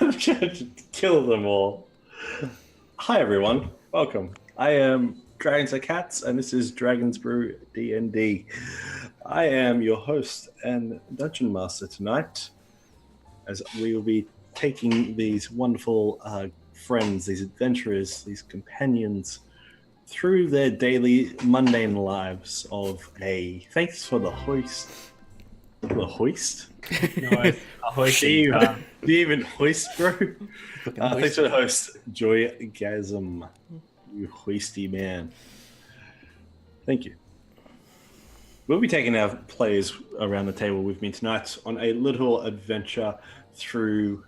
I'm trying to kill them all. Hi, everyone. Welcome. I am Dragons Are Cats, and this is Dragons Brew D&D. I am your host and Dungeon Master tonight, as we will be taking these wonderful friends, these adventurers, these companions through their daily mundane lives of a thanks for the hoist. The hoist? No, a hoist. Do you even hoist, bro? Thanks for the host, Joygasm, you hoisty man. Thank you. We'll be taking our players around the table with me tonight on a little adventure through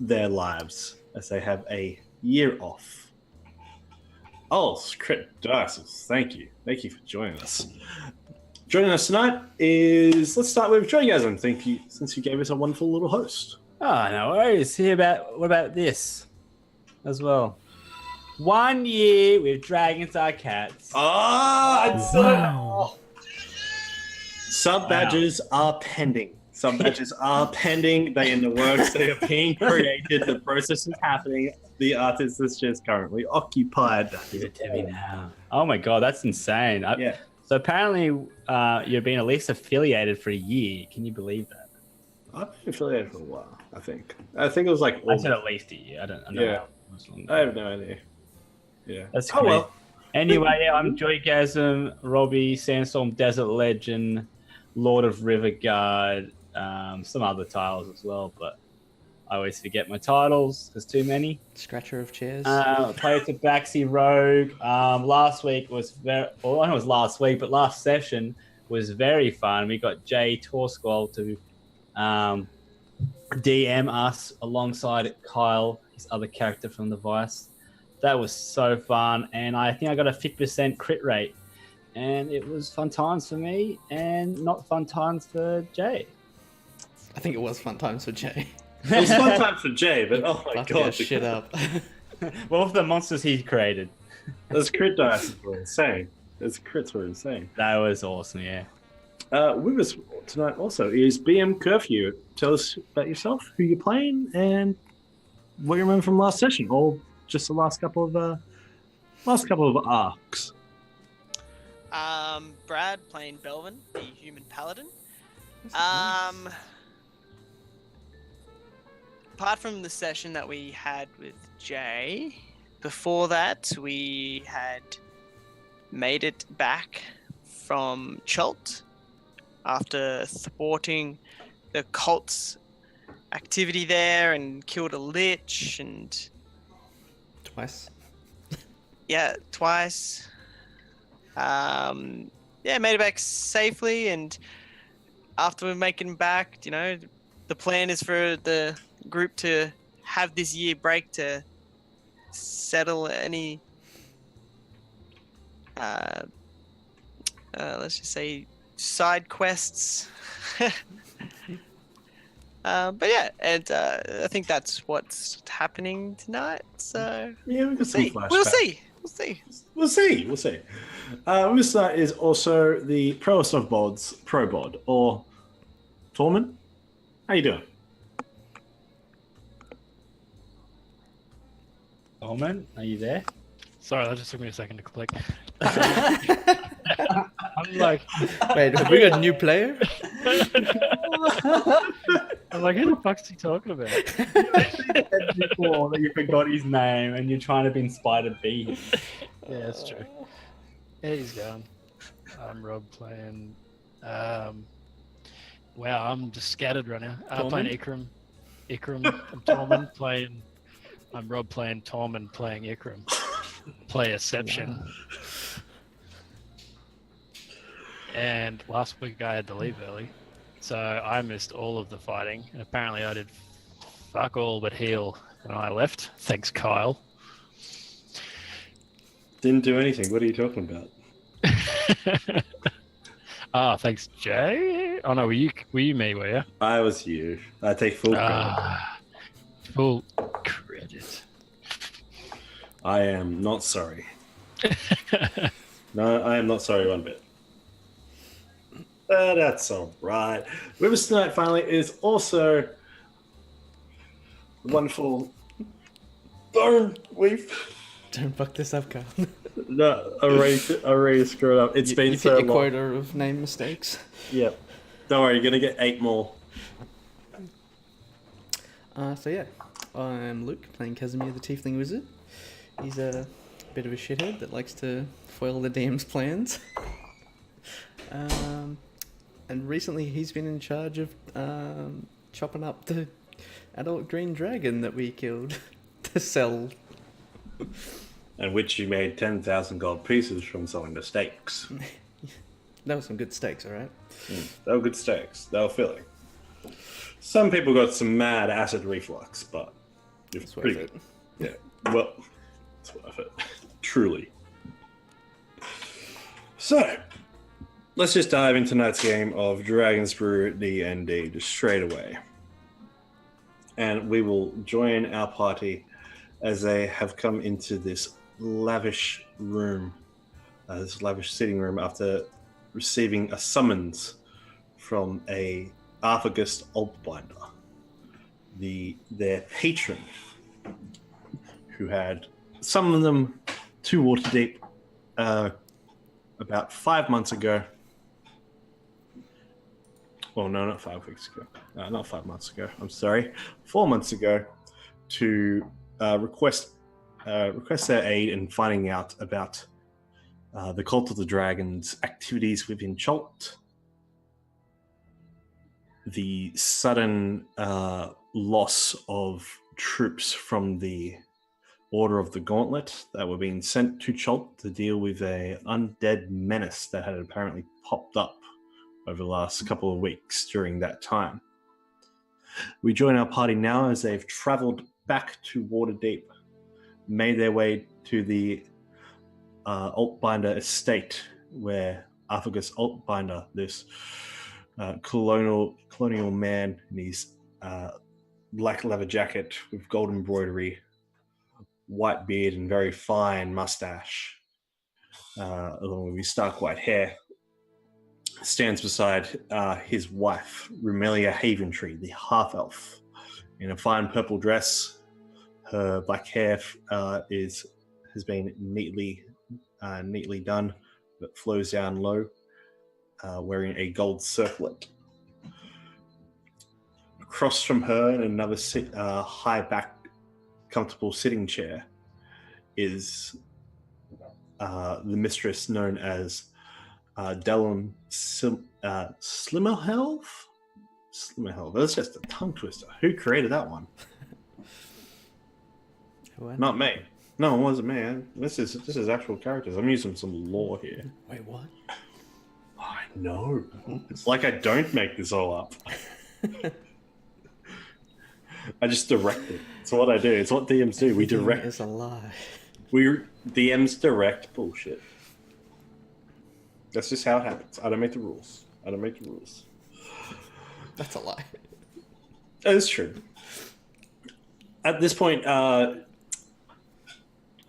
their lives as they have a year off. Oh, crit dice. Thank you. Thank you for joining us. Joining us tonight is, let's start with Joygasm. Thank you, since you gave us a wonderful little host. Oh, no worries. What about this as well? 1 year with Dragons Are Cats. Wow. Sub badges are pending. Sub badges are pending. They're in the works. They are being created. The process is happening. The artist is just currently occupied. Give it to me now. Oh my god, that's insane. Yeah. So apparently you've been at least affiliated for a year. Can you believe that? I've been affiliated for a while, I think. I think it was like I said at least a year. I don't know. Yeah. I have no idea. Yeah. That's cool. Well. Anyway, yeah, I'm Joygasm, Robbie, Sandstorm Desert Legend, Lord of Riverguard, some other titles as well, but I always forget my titles. There's too many. Scratcher of chairs. Played Tabaxi Rogue. Last week was I know it was last week, but last session was very fun. We got Jay Torsquall to DM us alongside Kyle, his other character from the Vice. That was so fun, and I think I got a 50% crit rate, and it was fun times for me, and not fun times for Jay. I think it was fun times for Jay. It was fun times for Jay, but oh my god, shit up. What of the monsters he created? Those crit dice were insane. Those crits were insane. That was awesome, yeah. With us tonight also is BM Curfew. Tell us about yourself, who you're playing, and what you remember from last session, or just the last couple of arcs. Brad playing Belvin, the human paladin. Apart from the session that we had with Jay, before that we had made it back from Chult after thwarting the cult's activity there and killed a lich and Twice. Yeah, twice. Made it back safely, and after we make it back, the plan is for the group to have this year break to settle any, let's just say, side quests. But yeah, and I think that's what's happening tonight. So yeah, we can see. We'll see. With us is also the provost of Bods, Probod, or Torment. How you doing? Torment, are you there? Sorry, that just took me a second to click. I'm like, wait, have we got a new player? I'm like, who the fuck's he talking about? Before that you forgot his name and you're trying to be inspired to be him. Yeah, that's true. Yeah, he's going. I'm Rob playing. Wow, I'm just scattered right now. Playing Ikram. I'm Tormund playing. I'm Rob playing Tormund playing Ikram. Playerception. And last week I had to leave early, so I missed all of the fighting. And apparently I did fuck all but heal when I left. Thanks, Kyle. Didn't do anything. What are you talking about? Thanks, Jay. Oh no, were you me? Were you? I was you. I take full credit. Full credit. I am not sorry. No, I am not sorry one bit. That's all right. With us tonight, finally, is also wonderful Bone Weave. Don't fuck this up, Carl. No, already screwed up. It's been You've so hit your long. quota of name mistakes. Yep. Don't worry, you're gonna get 8 more. So yeah, I'm Luke, playing Casimir the Tiefling Wizard. He's a bit of a shithead that likes to foil the DM's plans. And recently he's been in charge of chopping up the adult green dragon that we killed to sell. And which you made 10,000 gold pieces from selling the steaks. That was some good steaks, alright? They were good steaks. They were filling. Some people got some mad acid reflux, but it's It's pretty worth good. it. Yeah, well, it's worth it. Truly. So, let's just dive into tonight's game of Dragon's Brew D&D just straight away. And we will join our party as they have come into this lavish room, this lavish sitting room after receiving a summons from a Arthagust Altbinder, their patron, who had summoned them to Waterdeep about 5 months ago. Well, no, not 5 weeks ago. Not 5 months ago. I'm sorry, 4 months ago, to request their aid in finding out about the Cult of the Dragon's activities within Chult, the sudden loss of troops from the Order of the Gauntlet that were being sent to Chult to deal with a undead menace that had apparently popped up over the last couple of weeks during that time. We join our party now as they've travelled back to Waterdeep, made their way to the Altbinder estate, where Arthagust Altbinder, this colonial man in his black leather jacket with gold embroidery, white beard and very fine mustache, along with his stark white hair, stands beside his wife, Rumelia Haventree, the half-elf, in a fine purple dress. Her black hair has been neatly done, but flows down low, wearing a gold circlet. Across from her, in another high-back, comfortable sitting chair, is the mistress known as Delon Slimmerhelf? Slimmerhelf. That's just a tongue twister. Who created that one? Not me. No, it wasn't me. This is actual characters. I'm using some lore here. Wait, what? I know. It's like I don't make this all up. I just direct it. It's what I do. It's what DMs do. We direct. It's a lie. DMs direct bullshit. That's just how it happens. I don't make the rules. That's a lie. That is true. At this point,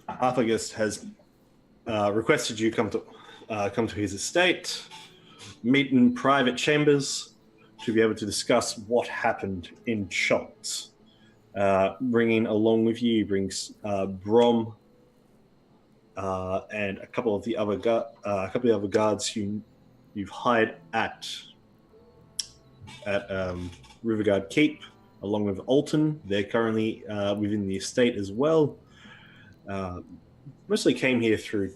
Arthagust has requested you come to his estate, meet in private chambers to be able to discuss what happened in Chult. Bringing along with you brings Brom and a couple of the other guards you've hired at Riverguard Keep, along with Alton. They're currently within the estate as well. Mostly came here through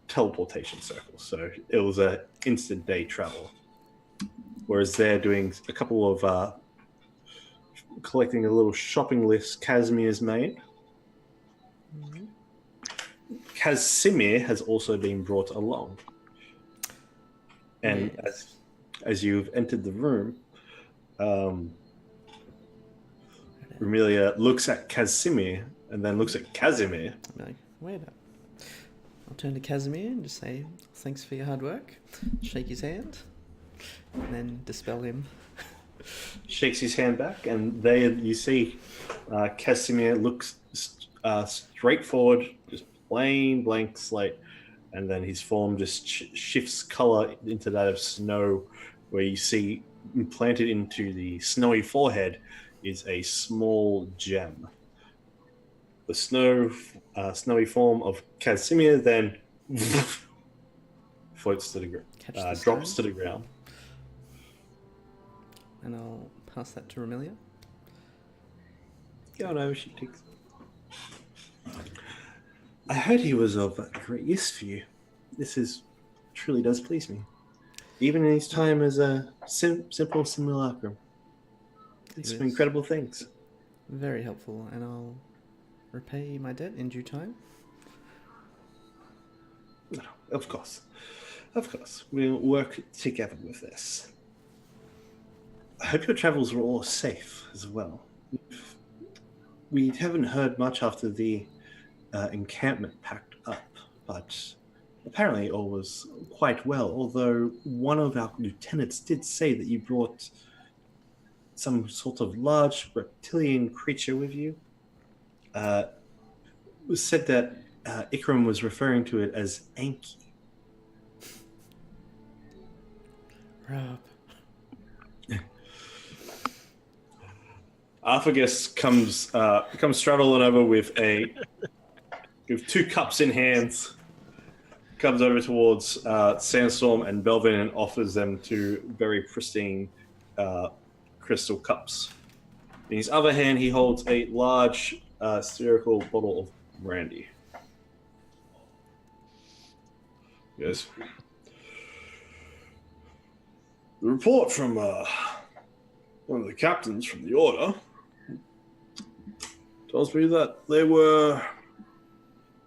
teleportation circles, so it was an instant day travel. Whereas they're doing a couple of collecting a little shopping list Casimir's made. Mm-hmm. Casimir has also been brought along. And yes. as you've entered the room, Rumelia looks at Casimir and then looks at Casimir. I'm like, wait up. I'll turn to Casimir and just say, thanks for your hard work. Shake his hand, and then dispel him. Shakes his hand back, and there you see Casimir looks straightforward, just plain blank slate, and then his form just shifts color into that of snow, where you see implanted into the snowy forehead is a small gem. The snowy form of Casimir then floats to the ground, drops to the ground. And I'll pass that to Romelia. Go on over, she takes. I heard he was of great use for you. This truly does please me. Even in his time as a simple simulacrum. Did some incredible things. Very helpful, and I'll repay my debt in due time. No, of course. Of course. We'll work together with this. I hope your travels were all safe as well. We haven't heard much after the encampment packed up, but apparently all was quite well, although one of our lieutenants did say that you brought some sort of large reptilian creature with you. It was said that Ikram was referring to it as Anki. Rob. Arthagus comes straddling over with two cups in hands. Comes over towards Sandstorm and Belvin and offers them two very pristine crystal cups. In his other hand, he holds a large spherical bottle of brandy. Yes. The report from one of the captains from the order tells me that they were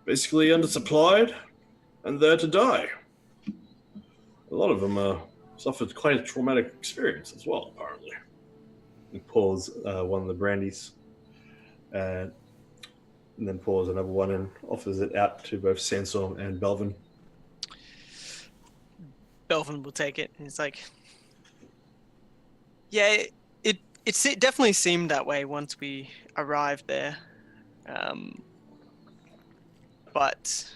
basically undersupplied and there to die. A lot of them suffered quite a traumatic experience as well, apparently. He pours one of the brandies and then pours another one and offers it out to both Sandstorm and Belvin. Belvin will take it, and it's like, yeah, it definitely seemed that way once we arrived there. But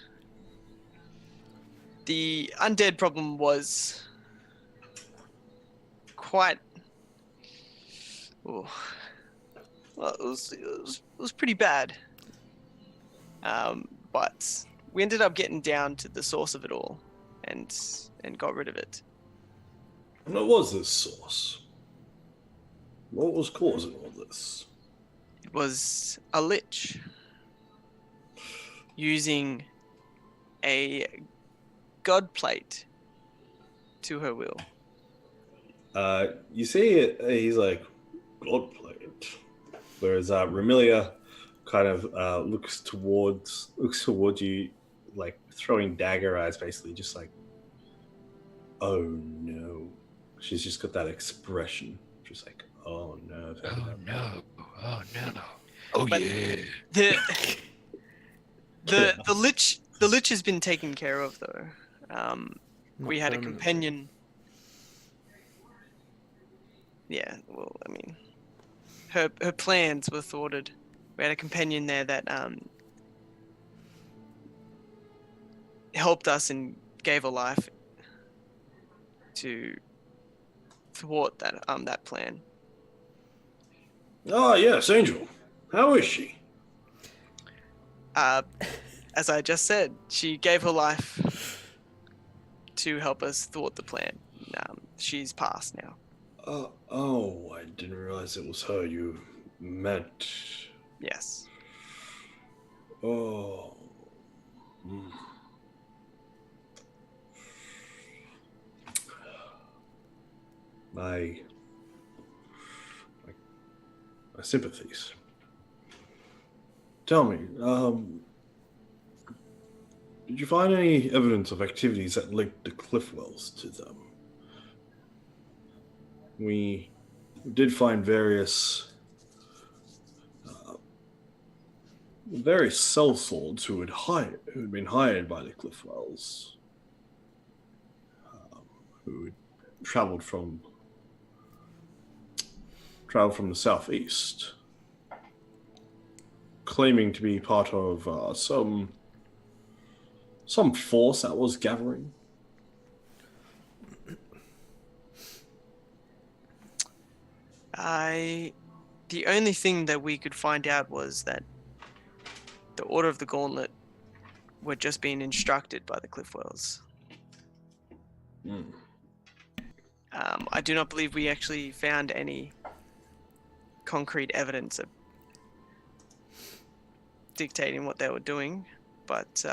the undead problem was quite... Well, it was pretty bad. But we ended up getting down to the source of it all and got rid of it. And what was this source? What was causing all this? It was a lich using a god plate to her will. You see it, he's like, God plate. Whereas Remilia kind of looks towards you, like throwing dagger eyes, basically, just like, oh no. She's just got that expression, just like, oh no. Oh no. Oh no. Oh But yeah. The lich has been taken care of though. We had a companion. Yeah, well, I mean, her plans were thwarted. We had a companion there that helped us and gave her life to thwart that plan. Ah, yes, Angel. How is she? As I just said, she gave her life to help us thwart the plan. She's passed now. Oh, I didn't realize it was her you met. Yes. Oh. Mm. My sympathies. Tell me, did you find any evidence of activities that linked the Cliffwells to them? We did find various sellswords who had been hired by the Cliffwells, who had traveled from the southeast, claiming to be part of some force that was gathering. I the only thing that we could find out was that the Order of the Gauntlet were just being instructed by the Cliffwells. I do not believe we actually found any concrete evidence of dictating what they were doing, but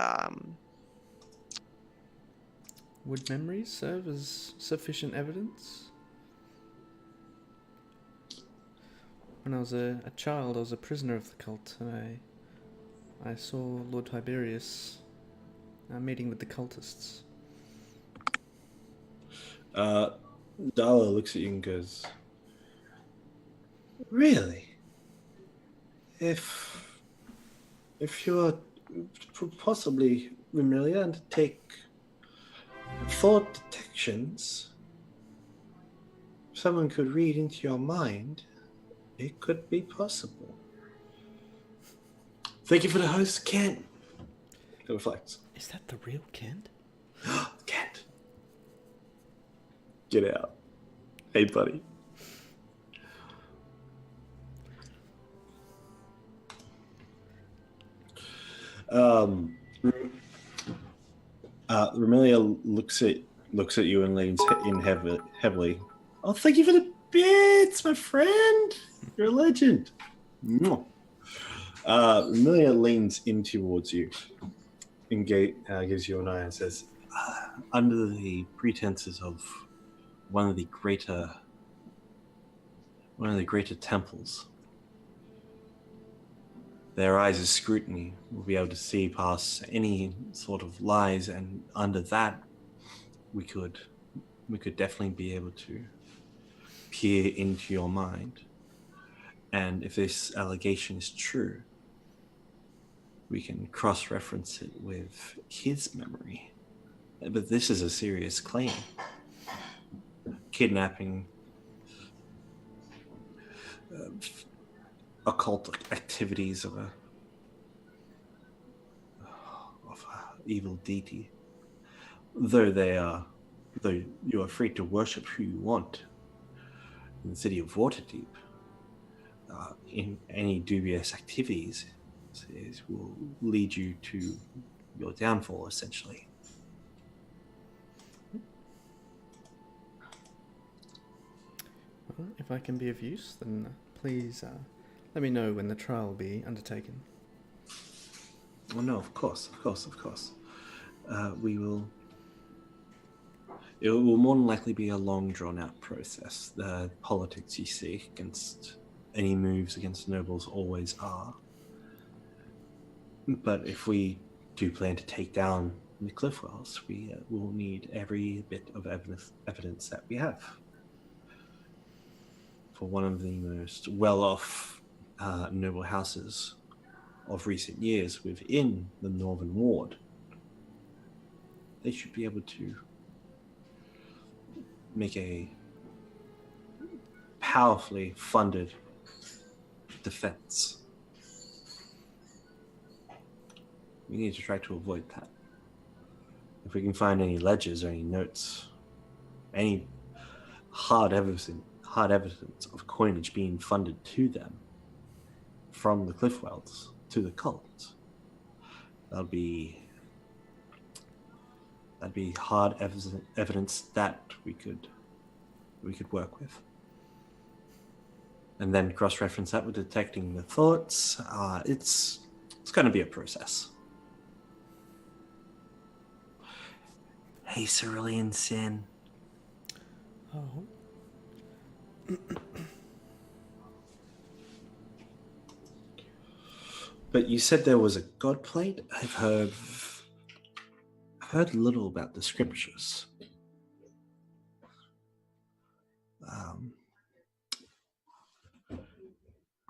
would memories serve as sufficient evidence? When I was a child, I was a prisoner of the cult, and I saw Lord Tiberius meeting with the cultists. Darla looks at you and goes, "Really? If you're possibly familiar and take thought detections, someone could read into your mind, it could be possible." Thank you for the host, Kent. It reflects. Is that the real Kent? Kent. Get out. Hey, buddy. Romelia looks at you and leans in heavily. Oh, thank you for the bits, my friend. You're a legend. Romelia leans in towards you and gives you an eye and says, under the pretenses of one of the greater temples, their eyes of scrutiny will be able to see past any sort of lies, and under that, we could definitely be able to peer into your mind. And if this allegation is true, we can cross-reference it with his memory. But this is a serious claim. Kidnapping, occult activities of a evil deity. Though you are free to worship who you want in the city of Waterdeep, in any dubious activities will lead you to your downfall, essentially. Well, if I can be of use, then please let me know when the trial will be undertaken. Oh no, of course. We will. It will more than likely be a long, drawn-out process. The politics you see against any moves against nobles always are. But if we do plan to take down the Cliffwells, we will need every bit of evidence that we have. For one of the most well-off noble houses of recent years within the Northern Ward, they should be able to make a powerfully funded defense. We need to try to avoid that. If we can find any ledgers or any notes, any hard evidence of coinage being funded to them from the Cliffwells to the cult, that'd be hard evidence that we could work with, and then cross-reference that with detecting the thoughts. It's going to be a process. Hey, Cerulean Sin. Oh. But you said there was a god plate? I've heard little about the scriptures.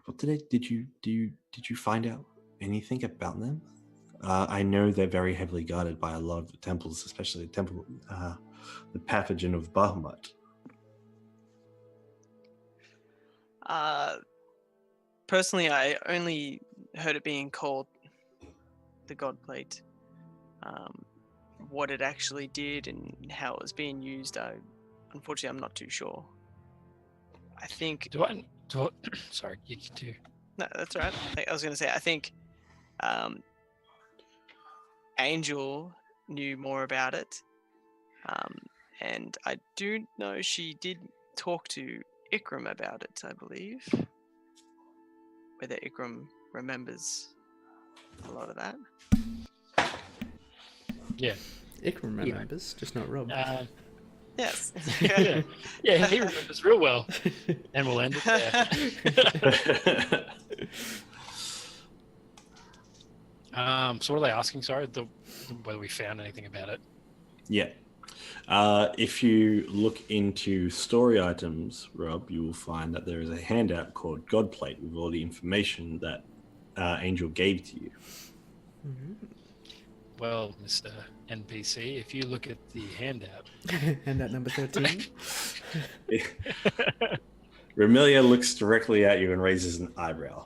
What did you find out anything about them? I know they're very heavily guarded by a lot of the temples, especially the pathogen of Bahamut. Personally, I only heard it being called the God Plate. What it actually did and how it was being used, unfortunately, I'm not too sure. I think... Sorry, you too. No, that's all right. I was going to say, I think Angel knew more about it. And I do know she did talk to Ikram about it, I believe. Whether Ikram remembers a lot of that. Yeah. Ikram remembers, just not Rob. Yes. Yeah, he remembers real well. And we'll end it there. So what are they asking? Sorry, whether we found anything about it. Yeah. If you look into story items, Rob, you will find that there is a handout called God Plate with all the information that Angel gave to you. Mm-hmm. Well, Mr. NPC, if you look at the handout. Handout number 13. Remilia looks directly at you and raises an eyebrow.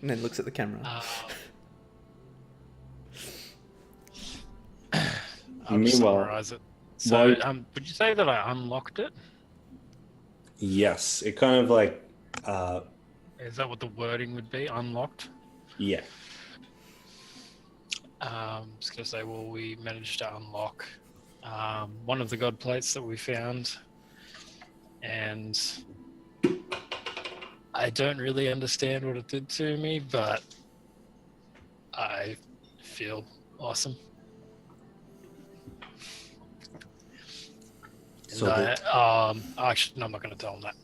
And then looks at the camera. I'll Meanwhile, summarize it. So, would you say that I unlocked it? Yes, it kind of like... Is that what the wording would be? Unlocked? Yeah. Just going to say, well, we managed to unlock one of the god plates that we found. And I don't really understand what it did to me, but I feel awesome. So actually, no, I'm not going to tell him that.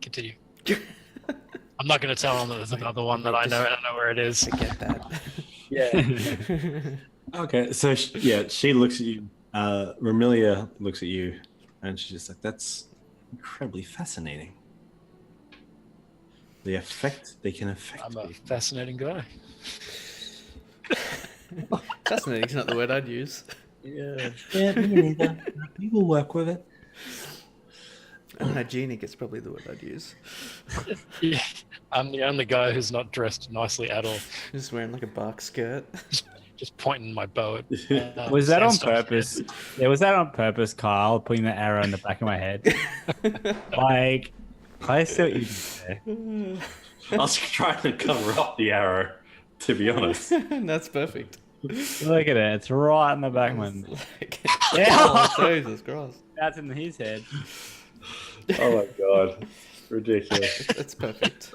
Continue. I'm not going to tell him that there's another one that I know where it is. Forget that. Yeah. Okay, so she looks at you. Remilia looks at you, and she's just like, "That's incredibly fascinating. They can affect. I'm a people." fascinating guy. Fascinating's not the word I'd use. Yeah, me neither. People work with it. Hygienic is probably the word I'd use. Yeah, I'm the only guy who's not dressed nicely at all. Just wearing like a bark skirt. Just pointing my bow at. Was that on Sandstorm. purpose? Yeah, was that on purpose, Kyle? Putting the arrow in the back of my head. Like, I see what you did there. I was trying to cover up the arrow, to be honest. That's perfect. Look at it; it's right in the back of my. Oh, Jesus Christ. That's in his head. Oh my god, ridiculous. That's perfect.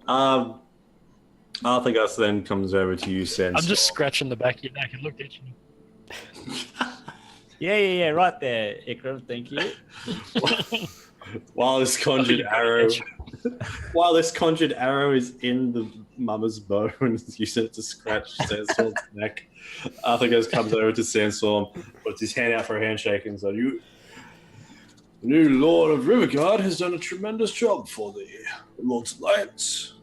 Arthur Gus then comes over to you, Sense. I'm just scratching the back of your neck and looked at you. Yeah, right there, Ikram. Thank you. While this conjured arrow is in the mama's bow and is using it to scratch Sandstorm's neck, Arthur Gus comes over to Sandstorm, puts his hand out for a handshake, and says, "You, the new Lord of Riverguard, has done a tremendous job for the Lord's Alliance.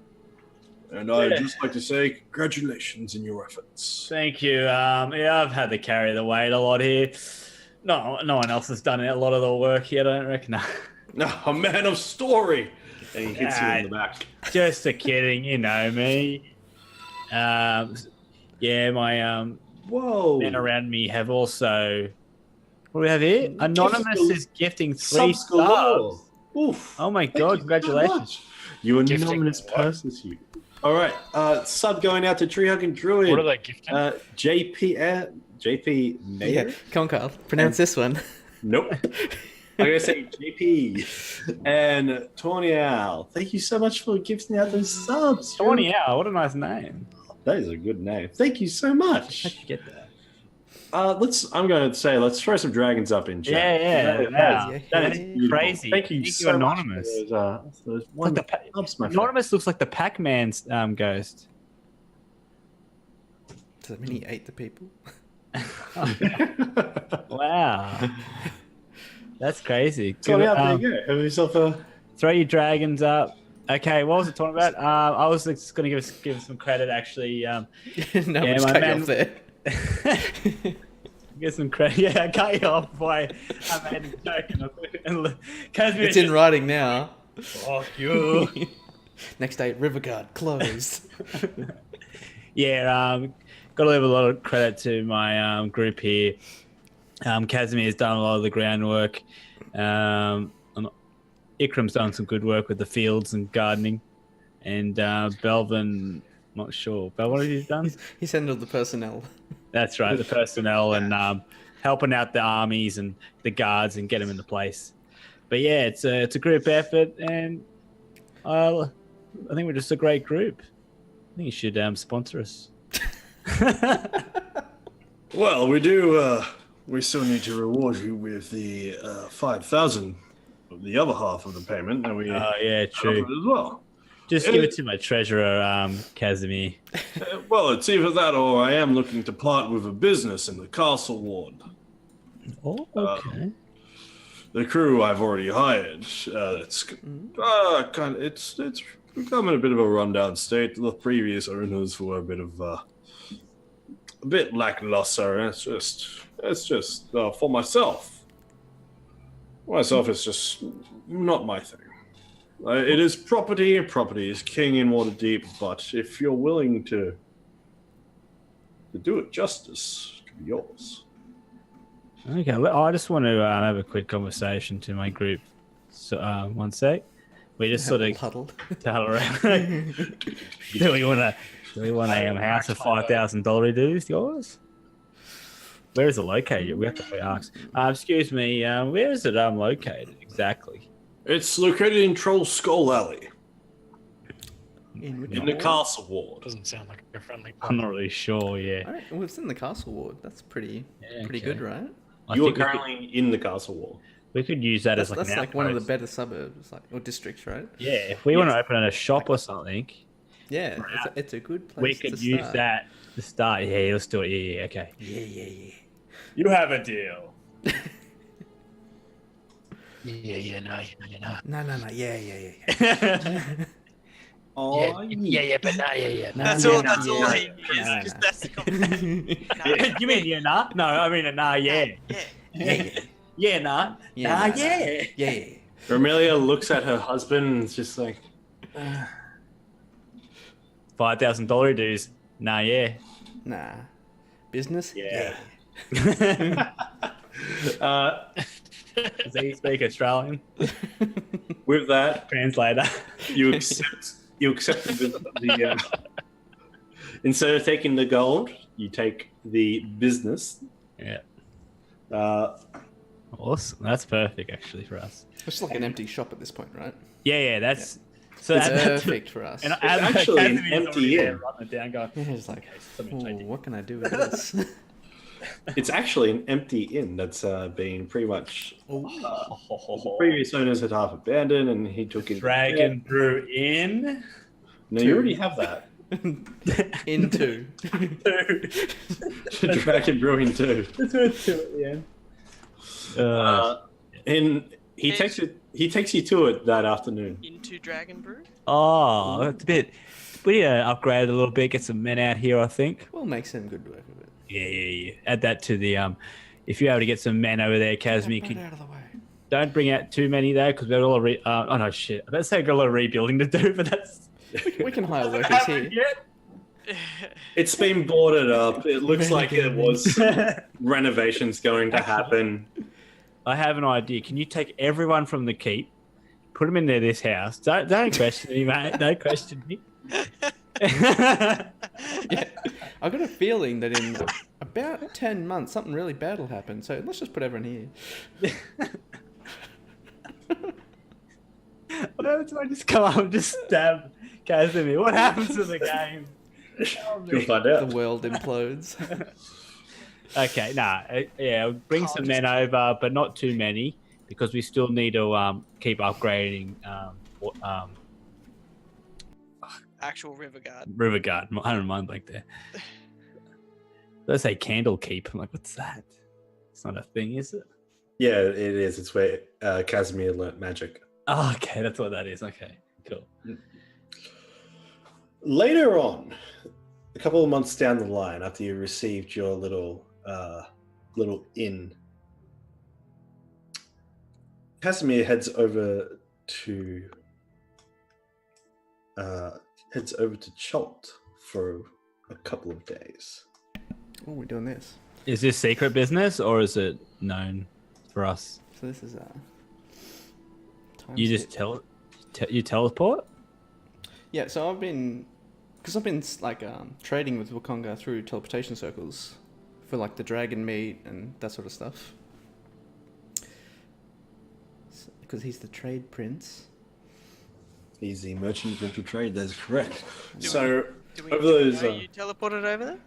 And I'd just like to say congratulations in your efforts." Thank you. Yeah, I've had to carry the weight a lot here. No one else has done a lot of the work here, I don't reckon. No, a man of story. And he hits you in the back. Just a kidding, you know me. Yeah, my Whoa. men around me have also. What do we have here? Anonymous is gifting 3 Subs galore. stars. Oof. Oh my Thank god! you Congratulations. so much. You Gifting anonymous what? person. All right. Sub going out to Tree Hugging Druid. What are they gifting? JP Mayer? Yeah, come on, Carl. Pronounce this one. Nope. I'm going to say JP and Tornial. Thank you so much for gifting out those subs. Tawny Owl, what a nice name. That is a good name. Thank you so much. How'd you get that? I'm going to say, let's throw some dragons up in chat. Yeah. Yeah. That's Beautiful. crazy. Thank you so Anonymous. much for those Like the wonderful subs, my friend. Anonymous looks like the Pac-Man's ghost. Does that mean he ate the people? Wow. That's crazy. So Good, there you go. Have yourself a... throw your dragons up. Okay, what was it talking about? I was just going to give some credit, actually. No, Yeah, we'll just my cut you man- off there. Get some credit. Yeah, I cut you off by I made a joke. It's in writing now. Fuck you. Next day, Riverguard closed. Yeah, got to leave a lot of credit to my group here. Casimir has done a lot of the groundwork. Ikram's done some good work with the fields and gardening, and Belvin, not sure. But what have you done? He's handled the personnel. That's right, the personnel and helping out the armies and the guards and get them into place. But yeah, it's a group effort, and I think we're just a great group. I think you should sponsor us. Well, we do. We still need to reward you with the 5,000 of the other half of the payment, and we Yeah, true. as well. Just give it to my treasurer, Casimir. Well, it's either that or I am looking to part with a business in the castle ward. Oh, okay. The crew I've already hired. It's become in a bit of a rundown state. The previous owners were a bit lackluster. And it's just for myself. Myself is just not my thing. It is property. Property is king in Waterdeep. But if you're willing to do it justice, it can be yours. Okay, I just want to have a quick conversation to my group. So, one sec. We just sort of huddled. tattle around. do we want a house of $5,000 dues, yours? Where is it located? We have to ask. Excuse me, where is it located exactly? It's located in Troll Skull Alley. In the castle ward. Doesn't sound like a friendly. I'm not really sure. Yeah. All right, well, it's in the castle ward. That's pretty good, right? You are currently in the castle wall. We could use that as That's an like one of the outpost. better suburbs, or districts, right? Yeah, if we want to open a shop or something, Yeah, it's a good place. we could use that to start. Yeah, let's do it. Yeah, okay. Yeah. You have a deal. No. No. Yeah. Oh, Yeah, but no. That's all. That's all he is. No. Just that's the conversation. You mean yeah, nah? No, I mean nah, yeah. Yeah. Yeah, nah. Nah, yeah. Yeah. Romelia looks at her husband and is just like, $5,000 dues. Nah, yeah. Nah. Business? Yeah. Does he speak Australian? with that, Translator. you accept the instead of taking the gold, you take the business. Yeah. Awesome. That's perfect actually for us. It's like an empty shop at this point, right? Yeah. That's so It's that's perfect for us. And It's actually an Casimir is empty already there inn. writing it down, going, Yeah, it's like, something changing. what can I do with this? It's actually an empty inn that's been pretty much previous owners had half abandoned, and he took it. Dragon Brew Inn. No, you already have that. Into. Dragon Brewing too. That's worth two at the end. And he takes you to it that afternoon. Into Dragon Brew. Oh, that's a bit. We need to upgrade a little bit. Get some men out here, I think. We'll make some good work of it. Yeah. Add that to the If you're able to get some men over there, Casimir, Get out of the way. don't bring out too many though, because we've got a lot of oh no, shit. I better say we've got a lot of rebuilding to do, but that's. We can hire workers here. It's been boarded up. It looks like it was renovations going to happen. I have an idea. Can you take everyone from the keep, put them into this house? Don't question me, mate. Don't question me. Yeah. I've got a feeling that in about 10 months, something really bad will happen. So let's just put everyone here. What happens if I just come up and just stab Casimir? What happens to the game? You'll find The out. world implodes. Okay, yeah, bring some men over, but not too many, because we still need to keep upgrading Actual River Guard. River Guard. I don't mind like there. Let's say Candle Keep. I'm like, what's that? It's not a thing, is it? Yeah, it is. It's where Casimir learnt magic. Oh, okay, that's what that is. Okay, cool. Later on, a couple of months down the line, after you received your little inn, Casimir heads over to Chult for a couple of days. Oh, we're doing this. Is this secret business or is it known for us? So this is You just you teleport? Yeah, so I've been like trading with Wakonga through teleportation circles for like the dragon meat and that sort of stuff. Because he's the trade prince. He's the merchant of gentle trade. That's correct. Do So we over those, know you teleported over there?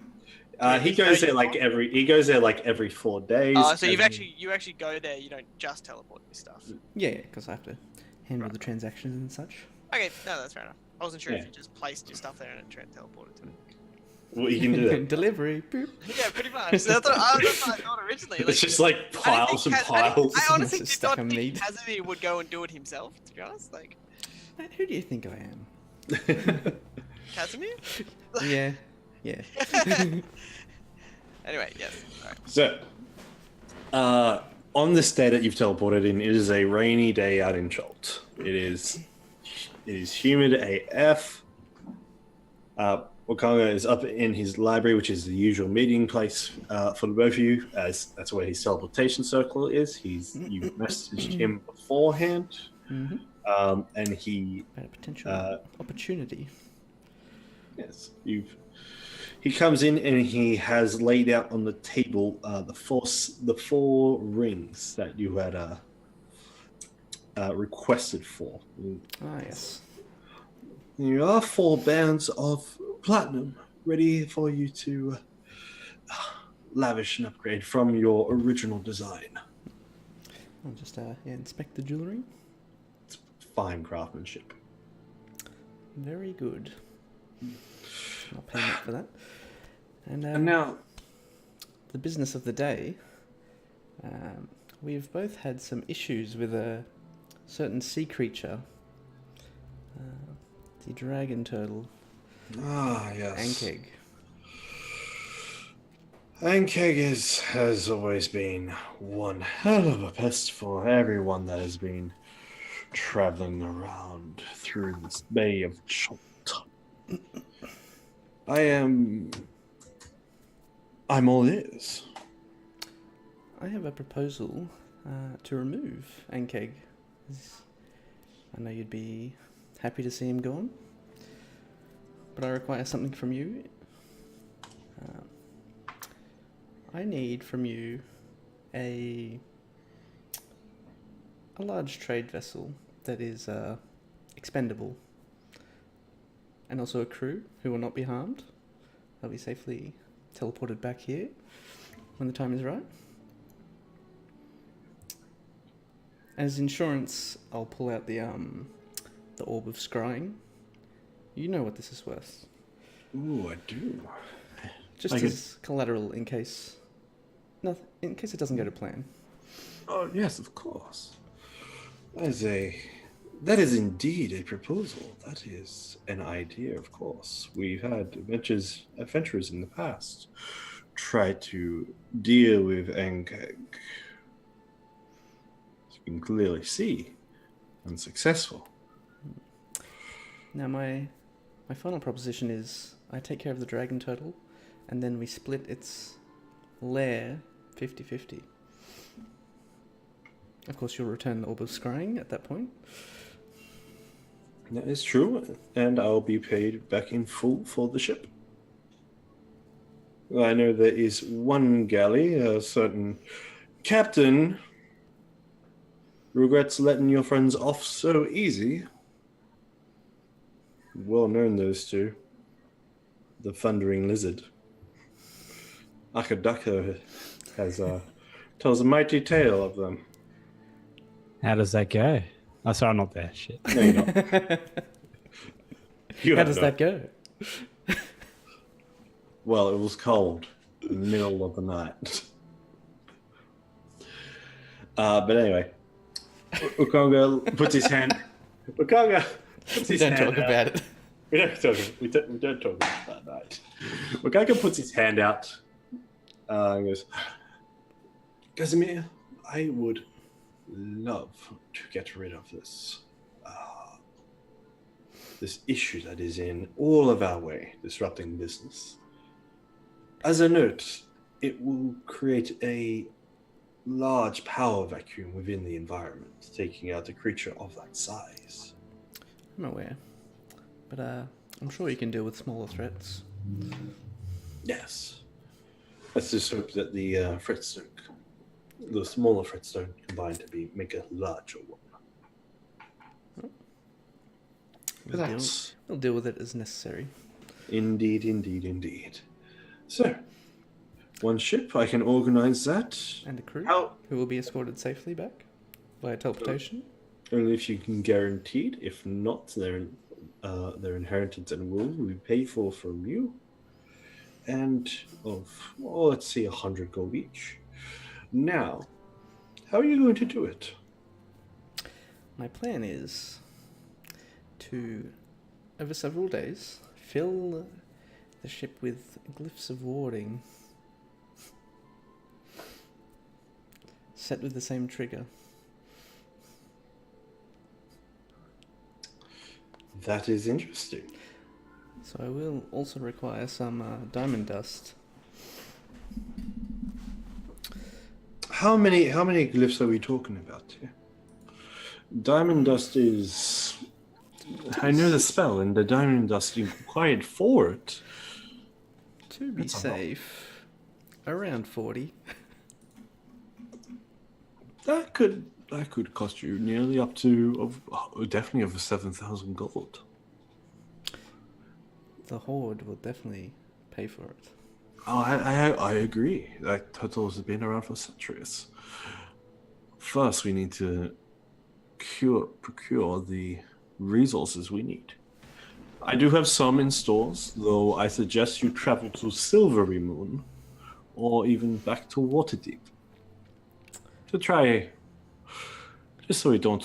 he goes there like every 4 days. Oh, so you actually go there. You don't just teleport your stuff. Yeah, because I have to handle the transactions and such. Okay, no, that's fair enough. I wasn't sure Yeah. if you just placed your stuff there and it teleported to it. Well, you can do that. Delivery. Boop. Yeah, pretty much. That's what I thought originally. It's just like piles and piles. I honestly Just did stuck not on think meat. Casimir would go and do it himself. To be honest, like Who do you think I am? Casimir. Yeah. Anyway, yes. All right. So, on this day that you've teleported in, it is a rainy day out in Cholt. It is humid AF. Wakanga is up in his library, which is the usual meeting place for the both of you, as that's where his teleportation circle is. You messaged him beforehand, and he Had a potential opportunity. yes, he comes in and he has laid out on the table the four rings that you had requested for. Ah, yes. There are 4 bands of platinum ready for you to lavish and upgrade from your original design. I'll just inspect the jewellery. It's fine craftsmanship. Very good. I'll pay Nick for that. And now, the business of the day. We've both had some issues with a certain sea creature. The dragon turtle. yes. Ankeg. Ankeg has always been one hell of a pest for everyone that has been traveling around through this Bay of Chult. I'm all ears. I have a proposal to remove Ankeg. I know you'd be happy to see him gone, but I require something from you. I need from you a large trade vessel that is expendable, and also a crew who will not be harmed. They'll be safely teleported back here when the time is right. As insurance, I'll pull out the orb of scrying. You know what this is worth. Ooh, I do. Just as collateral in case it doesn't go to plan. Oh yes, of course. That is indeed a proposal. That is an idea, of course. We've had adventurers in the past try to deal with Ankeg. As you can clearly see, unsuccessful. Now my final proposition is I take care of the dragon turtle, and then we split its lair 50-50. Of course, you'll return the orb of scrying at that point. That is true, and I'll be paid back in full for the ship. I know there is one galley, a certain captain, regrets letting your friends off so easy. Well known, those two. The Thundering Lizard. Akadaka tells a mighty tale of them. How does that go? Oh, sorry, I'm not there. Shit. No, you're not. How does that go? Well, it was cold in the middle of the night. But anyway, Ukonga puts his hand. Ukonga puts his hand. Don't talk about it. We don't talk about that night. Ukonga puts his hand out and goes, Casimir, I would love to get rid of this issue that is in all of our way, disrupting business. As a note, it will create a large power vacuum within the environment, taking out a creature of that size. I'm aware. But I'm sure you can deal with smaller threats. Yes. Let's just hope that the smaller threats don't combine to make a larger one. We'll deal with it as necessary. Indeed, indeed, indeed. So, one ship, I can organize that. And a crew How? who will be escorted safely back via teleportation. Only if you can guareed. If not, their inheritance and will be paid for from you. And let's say 100 gold each. Now, how are you going to do it? My plan is to, over several days, fill the ship with glyphs of warding, set with the same trigger. That is interesting. So I will also require some diamond dust. How many glyphs are we talking about here? Diamond dust is... I know the spell, and the diamond dust required for it. To be safe, around 40. That could cost you nearly up to definitely over 7,000 gold. The Horde will definitely pay for it. Oh, I agree. That total has been around for centuries. First, we need to procure the resources we need. I do have some in stores, though I suggest you travel to Silvery Moon, or even back to Waterdeep, to try, just so we don't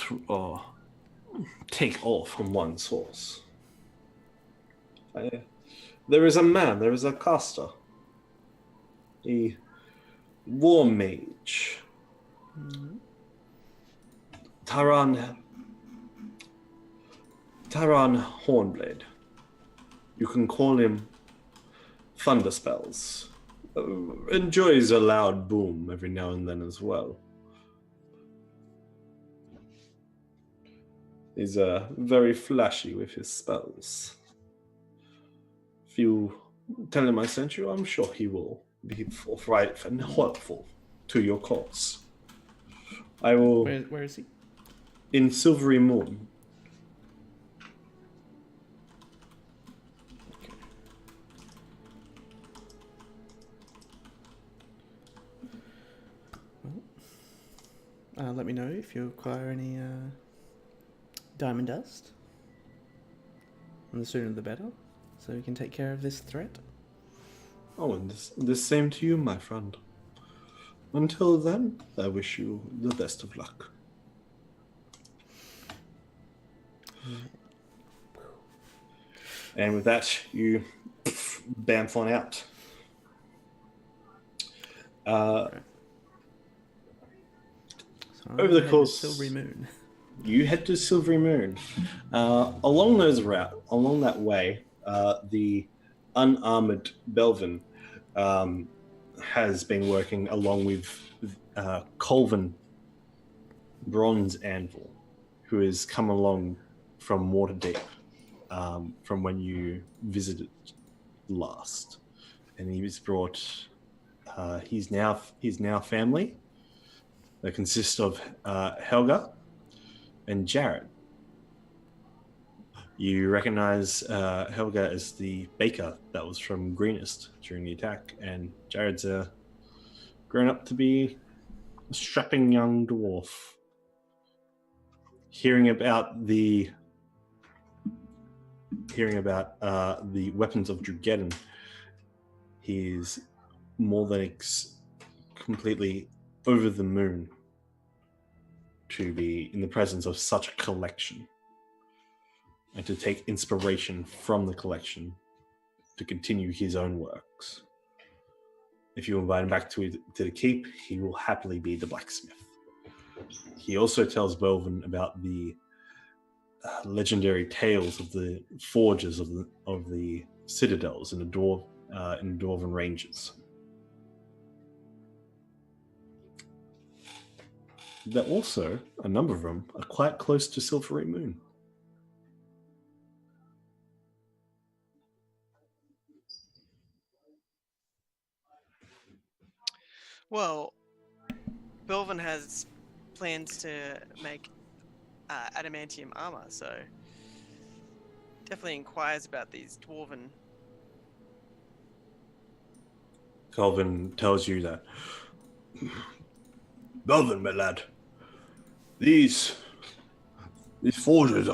take all from one source. There is a caster, a war mage, Taran Hornblade. You can call him Thunderspells. Enjoys a loud boom every now and then as well. He's very flashy with his spells. If you tell him I sent you, I'm sure he will be forthright and helpful to your cause. I will... Where is he? In Silvery Moon. Let me know if you require any diamond dust. And the sooner the better, so we can take care of this threat. Oh, and the same to you, my friend. Until then, I wish you the best of luck. And with that, you bamf on out. Over the course, Silvery Moon. You head to Silvery Moon. Along that way, the unarmored Belvin has been working along with Colvin Bronze Anvil, who has come along from Waterdeep, from when you visited last, and he was brought. He's now family. That consists of Helga and Jared. You recognize Helga as the baker that was from Greenest during the attack, and Jared's grown up to be a strapping young dwarf. Hearing about the weapons of Drugeddon, he's more than completely over the moon to be in the presence of such a collection and to take inspiration from the collection to continue his own works. If you invite him back to the keep, he will happily be the blacksmith. He also tells Belvin about the legendary tales of the forges of the citadels in the Dwarven ranges. that also, a number of them, are quite close to Silvery Moon. Well, Belvin has plans to make adamantium armor, so definitely inquires about these dwarven. Calvin tells you that. Belvin, my lad, these forges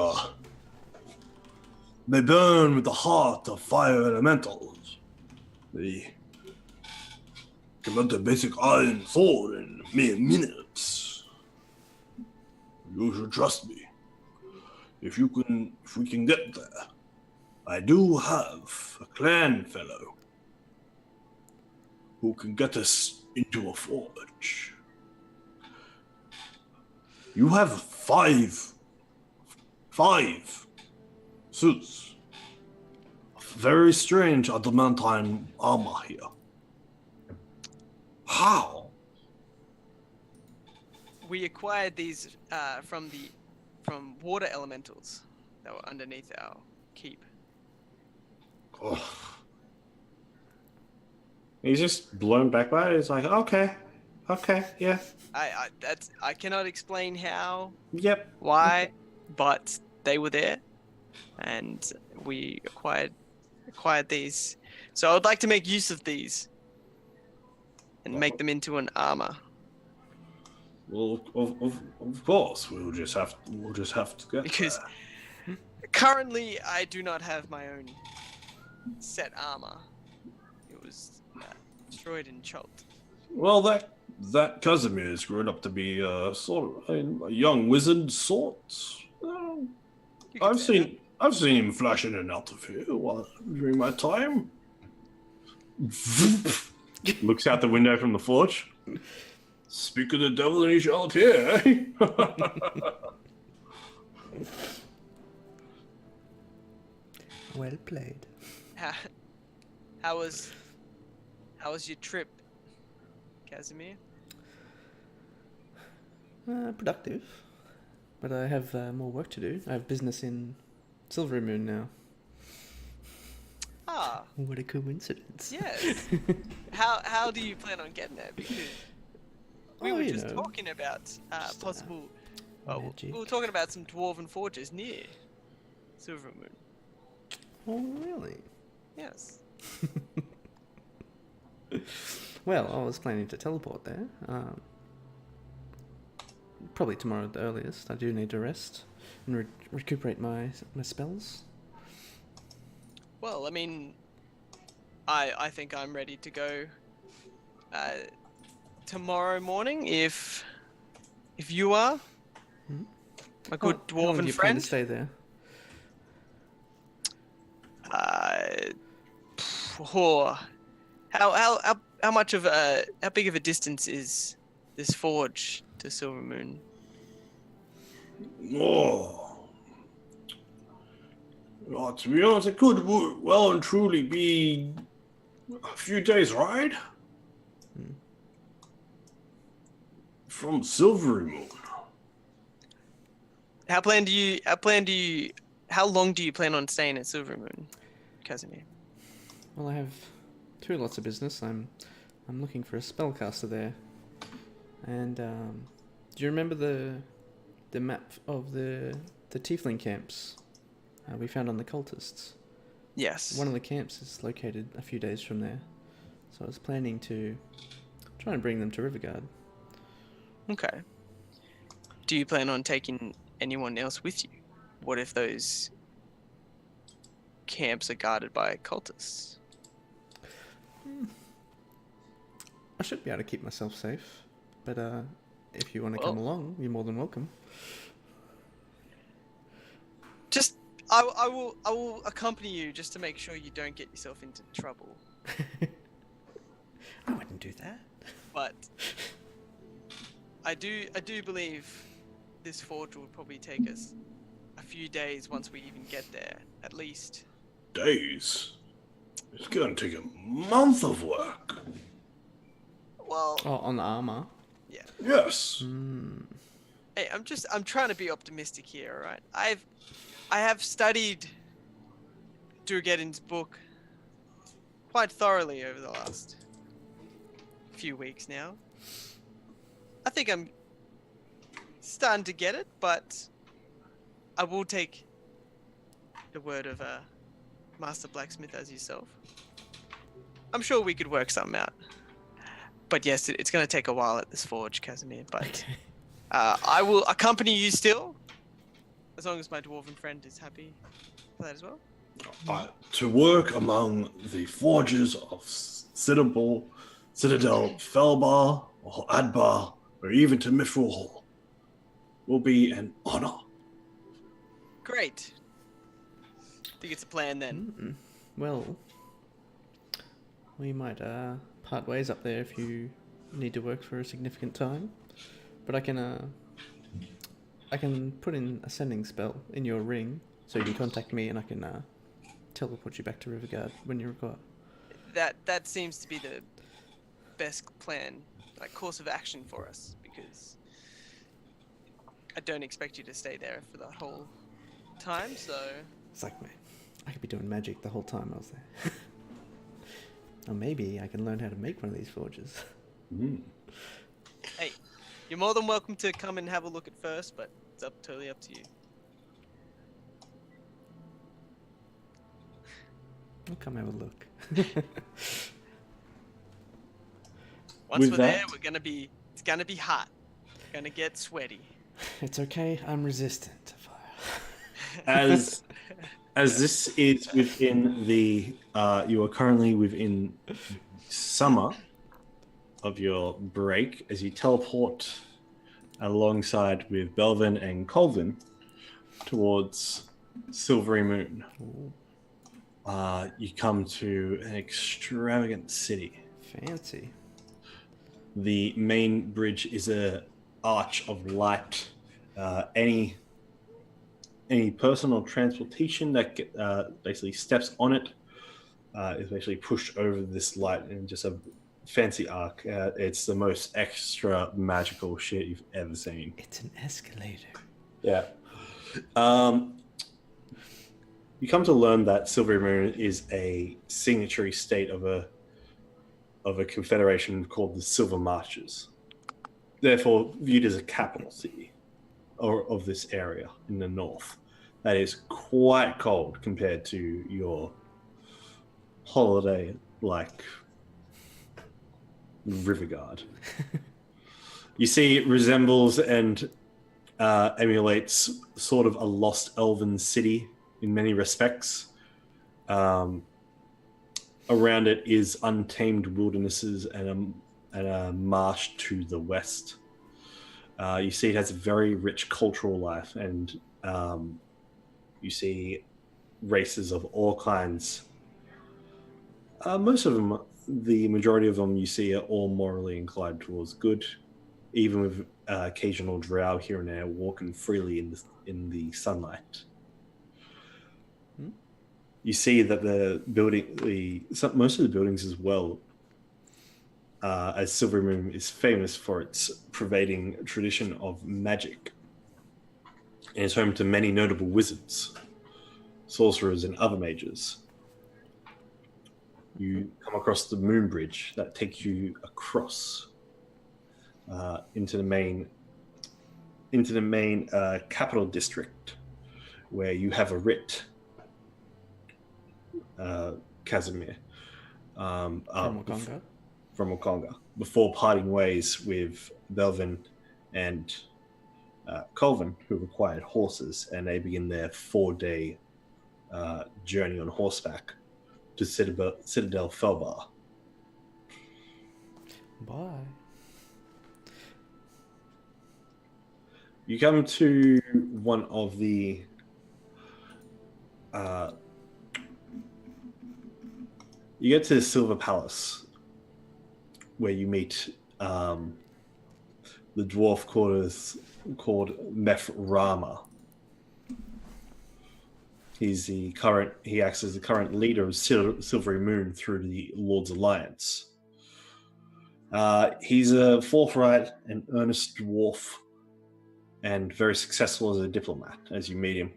they burn with the heart of fire elementals. They convert a basic iron sword in mere minutes. You should trust me. If we can get there, I do have a clan fellow who can get us into a forge. You have five suits of very strange adamantine armor here. How? We acquired these from water elementals that were underneath our keep. Oh. He's just blown back by it. He's like, okay, yeah, I cannot explain how, yep, why, but they were there, and we acquired these. So I would like to make use of these and make them into an armor. Well, of course, we'll just have to get Because there. currently I do not have my own set armor. It was destroyed in Chult. Well, that Casimir's grown up to be sort of a young wizard sort. You could I've say seen him flash in and out of here during my time. Looks out the window from the forge. Speak of the devil and he shall appear. Eh? Well played. that. How was your trip, Casimir? Productive. But I have more work to do. I have business in Silvery Moon now. Ah, What a coincidence. yes. How do you plan on getting there? Because we were just talking about possible. Well, magic. we were talking about some dwarven forges near Silver Moon. Oh, really? Yes. Well, I was planning to teleport there. Probably tomorrow at the earliest. I do need to rest and recuperate my spells. Well, I mean, I think I'm ready to go tomorrow morning if you are. Hmm? A good How long do dwarven you plan friend. to stay there? How much of how big of a distance is this forge to Silver Moon? Oh. Well, to be honest, it could well and truly be a few days' ride from Silvery Moon. How long do you plan on staying at Silver Moon, Casimir? Well, I have two lots of business. I'm looking for a spellcaster there. And do you remember the map of the tiefling camps we found on the cultists? Yes. One of the camps is located a few days from there. So I was planning to try and bring them to Riverguard. Okay. Do you plan on taking anyone else with you? What if those camps are guarded by cultists? I should be able to keep myself safe, but if you want to come along, you're more than welcome. Just, I will accompany you just to make sure you don't get yourself into trouble. I wouldn't do that. But I do believe this forge will probably take us a few days once we even get there, at least. Days? It's going to take a month of work. Well, Oh, on the armor. yeah. Yes. Hey, I'm trying to be optimistic here, all right? I have studied Drew Geddon's book quite thoroughly over the last few weeks now. I think I'm starting to get it, but I will take the word of a master blacksmith as yourself. I'm sure we could work something out. But yes, it's going to take a while at this forge, Casimir. But I will accompany you still, as long as my dwarven friend is happy for that as well. To work among the forges of Citadel, Felbar, or Adbar, or even to Mithril will be an honor. Great. Think it's a plan then. Well, we might part ways up there if you need to work for a significant time. But I can put in a sending spell in your ring, so you can contact me and I can teleport you back to Riverguard when you require. That seems to be the best plan, like course of action for us, because I don't expect you to stay there for the whole time, so... It's like, man, I could be doing magic the whole time I was there. Or maybe I can learn how to make one of these forges. Hey, you're more than welcome to come and have a look at first, but it's totally up to you. I'll come have a look. Once With we're that- there, it's gonna be hot. Gonna get sweaty. It's okay, I'm resistant to fire. As this is within the you are currently within summer of your break as you teleport alongside with Belvin and Colvin towards Silvery Moon. You come to an extravagant city. Fancy. The main bridge is a arch of light. Any personal transportation that basically steps on it is basically pushed over this light in just a fancy arc. It's the most extra magical shit you've ever seen. It's an escalator. Yeah. You come to learn that Silvery Moon is a signatory state of a confederation called the Silver Marches, therefore viewed as a capital city of this area in the north. That is quite cold compared to your holiday like Riverguard. You see, it resembles and emulates sort of a lost elven city in many respects. Around it is untamed wildernesses and a marsh to the west. You see it has a very rich cultural life, and you see races of all kinds. Most of them, the majority of them you see are all morally inclined towards good, even with occasional drow here and there walking freely in the sunlight. You see that most of the buildings as well, as Silver Moon is famous for its pervading tradition of magic, and is home to many notable wizards, sorcerers, and other mages. You come across the Moon Bridge that takes you across into the main capital district, where you have a writ. Casimir From Wakonga. from Wakonga, before parting ways with Belvin and Colvin, who required horses, and they begin their 4-day journey on horseback to Citadel Felbar. Bye. You come to one of the you get to the Silver Palace, where you meet the dwarf called Meph Rama. He acts as the current leader of Silvery Moon through the Lord's Alliance. He's a forthright and earnest dwarf, and very successful as a diplomat as you meet him.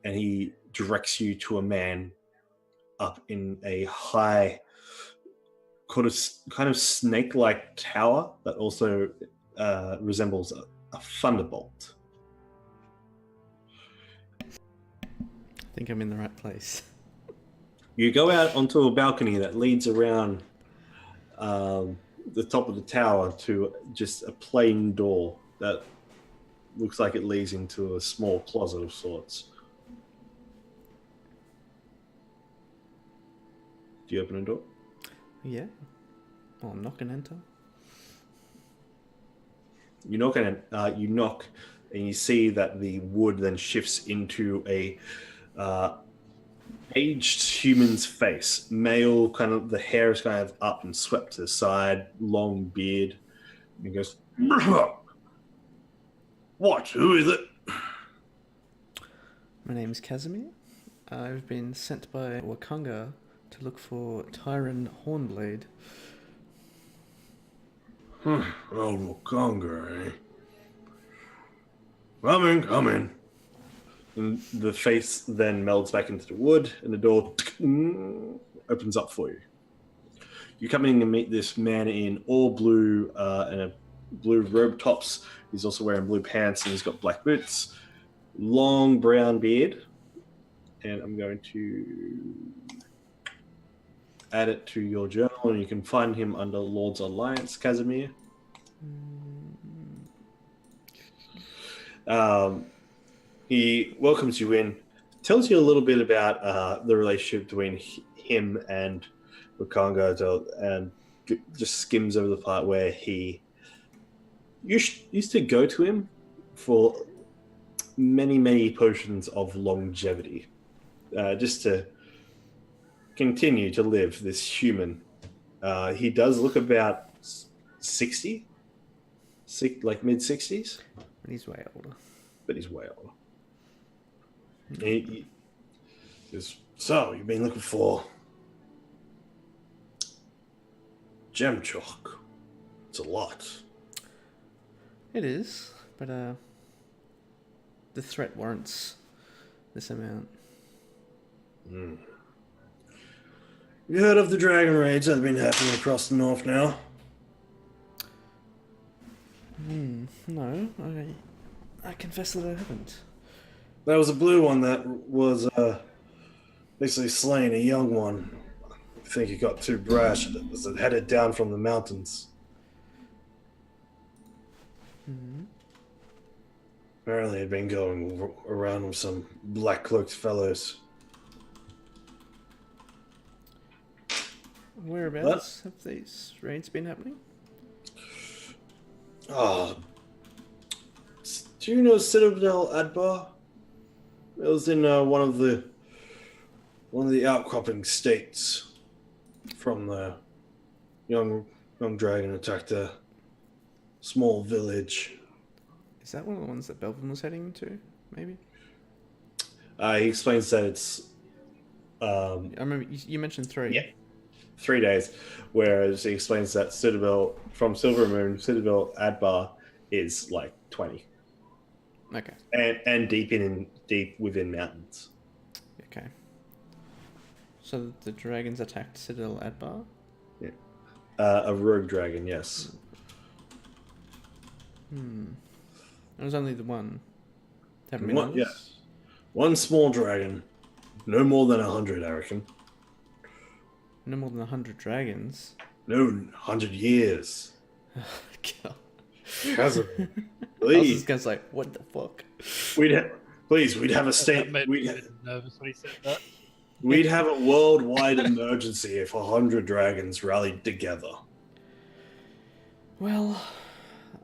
And he directs you to a man up in a high, kind of snake-like tower that also resembles a thunderbolt. I think I'm in the right place. You go out onto a balcony that leads around the top of the tower to just a plain door that looks like it leads into a small closet of sorts. Do you open a door? Yeah. I'll knock and enter. You knock and you see that the wood then shifts into a aged human's face. Male, kind of the hair is kind of up and swept to the side, long beard. And he goes, "What? Who is it?" My name's Casimir. I've been sent by Wakanga to look for Tyron Hornblade. Oh, Wakanga, eh? Come in. And the face then melds back into the wood, and the door opens up for you. You come in and meet this man in all blue and a blue robe tops. He's also wearing blue pants, and he's got black boots, long brown beard. And I'm going to add it to your journal, and you can find him under Lord's Alliance, Casimir. He welcomes you in, tells you a little bit about the relationship between him and Wakanga, and just skims over the part where he used to go to him for many, many potions of longevity, just to continue to live this human. He does look about 60, like mid-60s. But he's way older. But he's way older. He says, "So, you've been looking for gem chalk. It's a lot." It is, but the threat warrants this amount. You heard of the dragon raids that have been happening across the north now? No, I confess that I haven't. There was a blue one that was basically slaying a young one. I think he got too brash as it headed down from the mountains. Apparently he'd been going around with some black-cloaked fellows. Whereabouts have these raids been happening? Do you know Citadel Adbar? It was in one of the outcropping states from the young dragon attacked a small village. Is that one of the ones that Belvin was heading to? Maybe. He explains that it's. I remember you mentioned 3. Yeah. 3 days, whereas he explains that Citadel from Silver Moon, Citadel Adbar is like 20. Okay. And deep within mountains. Okay. So the dragons attacked Citadel Adbar? Yeah. A rogue dragon, yes. It was only the one. Haven't been others? Yes. One small dragon. No more than 100, I reckon. No more than 100 dragons. No, 100 years. God. Casimir, I was please. just gonna say, what the fuck? We'd have a state. That made me a bit nervous when he said that. We'd have a worldwide emergency if 100 dragons rallied together. Well,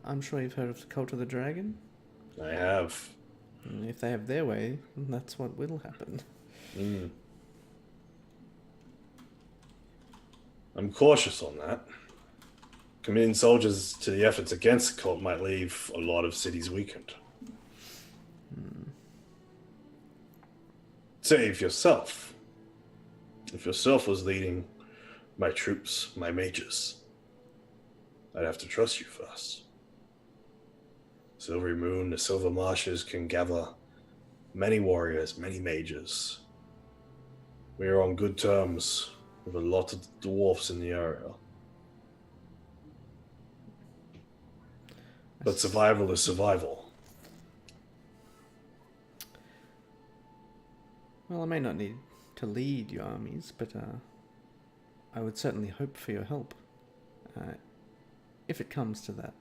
I'm sure you've heard of the Cult of the Dragon. I have. And if they have their way, that's what will happen. I'm cautious on that. Committing soldiers to the efforts against the cult might leave a lot of cities weakened. Say if yourself was leading my troops, my mages, I'd have to trust you first. Silvery Moon, the Silver Marshes can gather many warriors, many mages. We are on good terms with a lot of dwarfs in the area. But survival is survival. Well, I may not need to lead your armies, but I would certainly hope for your help. If it comes to that.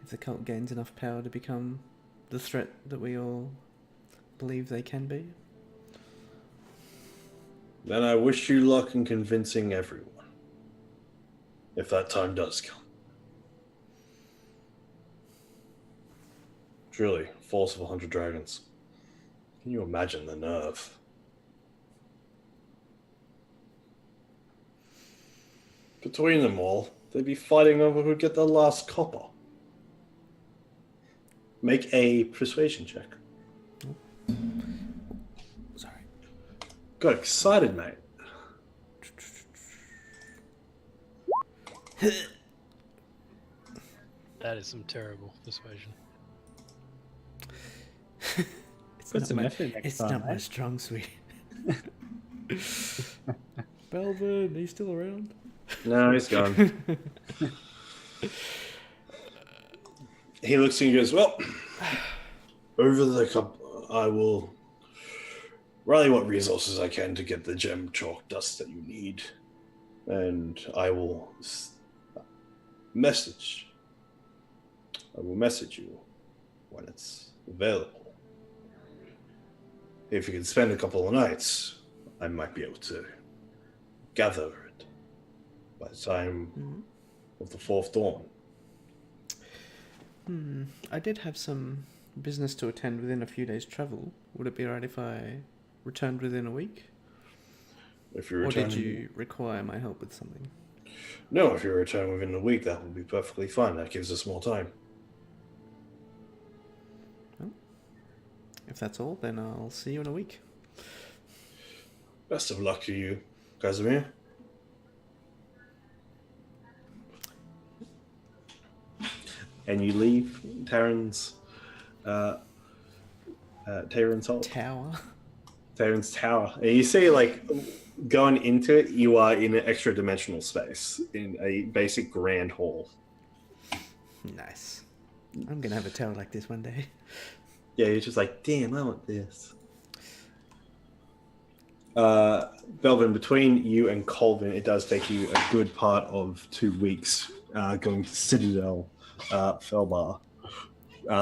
If the cult gains enough power to become the threat that we all believe they can be. Then I wish you luck in convincing everyone. If that time does come. Truly, force of 100 dragons. Can you imagine the nerve? Between them all, they'd be fighting over who'd get the last copper. Make a persuasion check. Sorry. Got excited, mate. That is some terrible persuasion. It's not my strong suit. Belvin, are you still around? No, he's gone. He looks and goes, well, over the cup, I will rally what resources I can to get the gem chalk dust that you need. And I will message you when it's available. If you can spend a couple of nights, I might be able to gather it by the time of the fourth dawn. I did have some business to attend within a few days' travel. Would it be alright if I returned within a week? If you Or return, did you require my help with something? No, if you return within a week, that will be perfectly fine. That gives us more time. Well, if that's all, then I'll see you in a week. Best of luck to you, Casimir. And you leave Terran's hall. Tower. Terran's tower. And you see, like, going into it, you are in an extra dimensional space, in a basic grand hall. Nice. I'm gonna have a tower like this one day. Yeah, you're just like, damn, I want this. Belvin, between you and Colvin, it does take you a good part of 2 weeks going to Citadel, Felbar,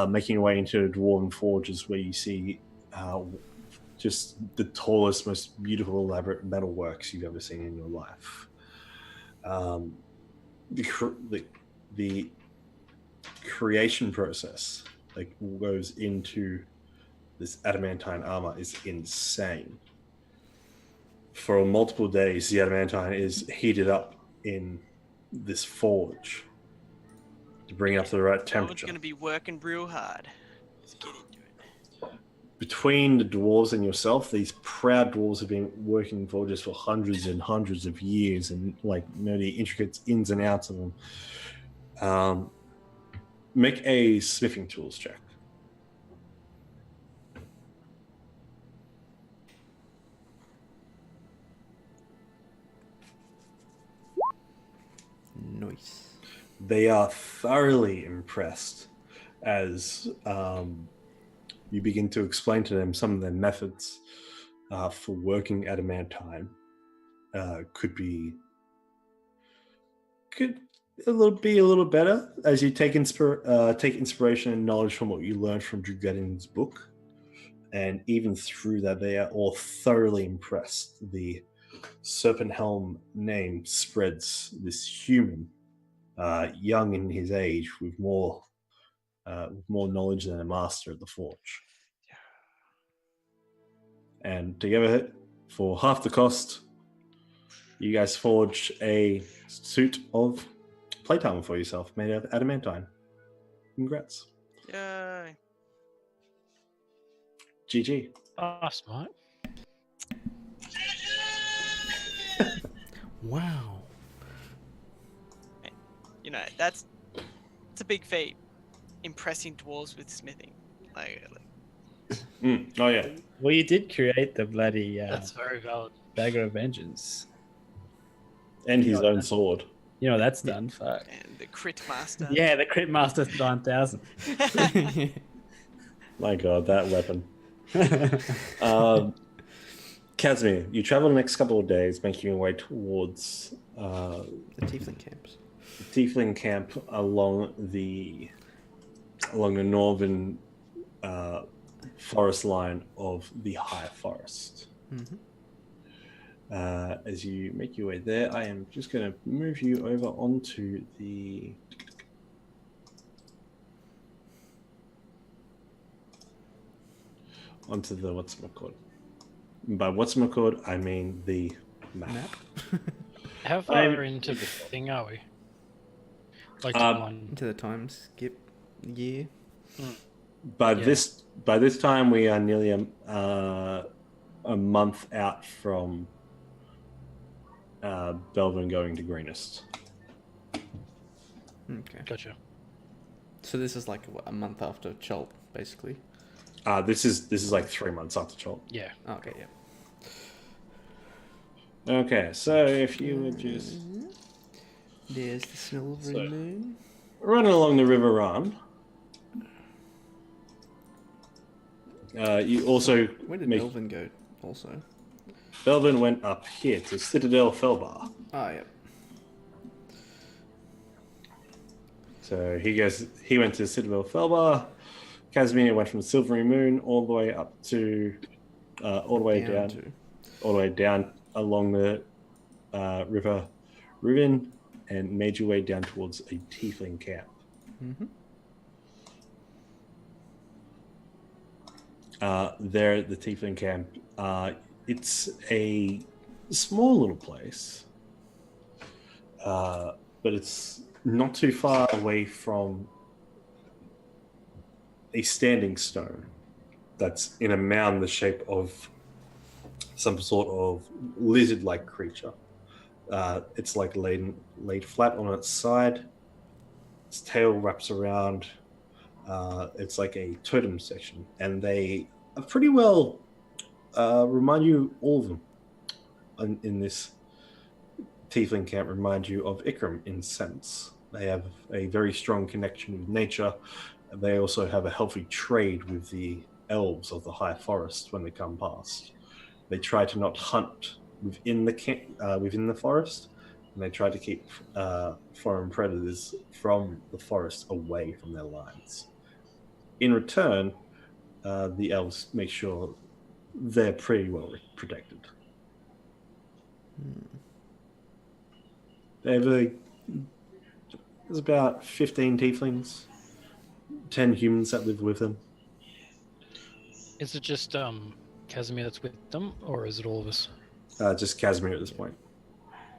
making your way into the Dwarven Forges, where you see just the tallest, most beautiful, elaborate metalworks you've ever seen in your life. The creation process, like, goes into this adamantine armor is insane. For multiple days, the adamantine is heated up in this forge to bring it up to the right temperature. We're going to be working real hard. Let's get into it. Between the dwarves and yourself, these proud dwarves have been working in forges for hundreds and hundreds of years and, like, know the intricate ins and outs of them. Make a smithing tools check. Nice. They are thoroughly impressed as you begin to explain to them some of their methods for working adamantine. Could be a little better as you take inspiration and knowledge from what you learned from Drew Gedding's book, and even through that, they are all thoroughly impressed. The Serpent Helm name spreads this human, young in his age, with more knowledge than a master at the forge. And together, for half the cost, you guys forge a suit of plate armor for yourself made of adamantine. Congrats. Yay. GG. Oh, smart. Wow. that's a big feat. Impressing dwarves with smithing. Oh yeah. Well, you did create the bloody That's very valid. dagger of vengeance. And his own sword. You know that's done. Fuck. And the crit master. Yeah, the Crit Master 9000. My God, that weapon. Casimir, you travel the next couple of days, making your way towards The tiefling camps. Tiefling camp along the northern forest line of the High Forest. Mm-hmm. As you make your way there, I am just going to move you over onto the whatchamacallit. By whatchamacallit, I mean the map. How far into the thing are we? Like one. Into the time skip year. By Yeah. this time, we are nearly a month out from Belvin going to Greenest. Okay. Gotcha. So this is like what, a month after Chult, basically. This is like 3 months after Chult. Yeah. Okay, yeah. Okay, so if you would just There's the silvery So- moon. running along the River Run. You also Where did make Melvin go? Also. Belvin went up here to Citadel Felbar. Oh, yeah. So he went to Citadel Felbar. Casimir went from Silvery Moon all the way up to all the way down along the River Rubin and made your way down towards a tiefling camp. Mm-hmm. There at the tiefling camp, it's a small little place, but it's not too far away from a standing stone that's in a mound the shape of some sort of lizard-like creature. It's like laid flat on its side. Its tail wraps around. It's like a totem section, and they are pretty well remind you, all of them in this tiefling camp remind you of Ikram in sense. They have a very strong connection with nature. They also have a healthy trade with the elves of the High Forest when they come past. They try to not hunt within the forest, and they try to keep foreign predators from the forest away from their lines. In return, the elves make sure they're pretty well protected. There's about 15 tieflings, 10 humans that live with them. Is it just Casimir that's with them, or is it all of us? Just Casimir at this point.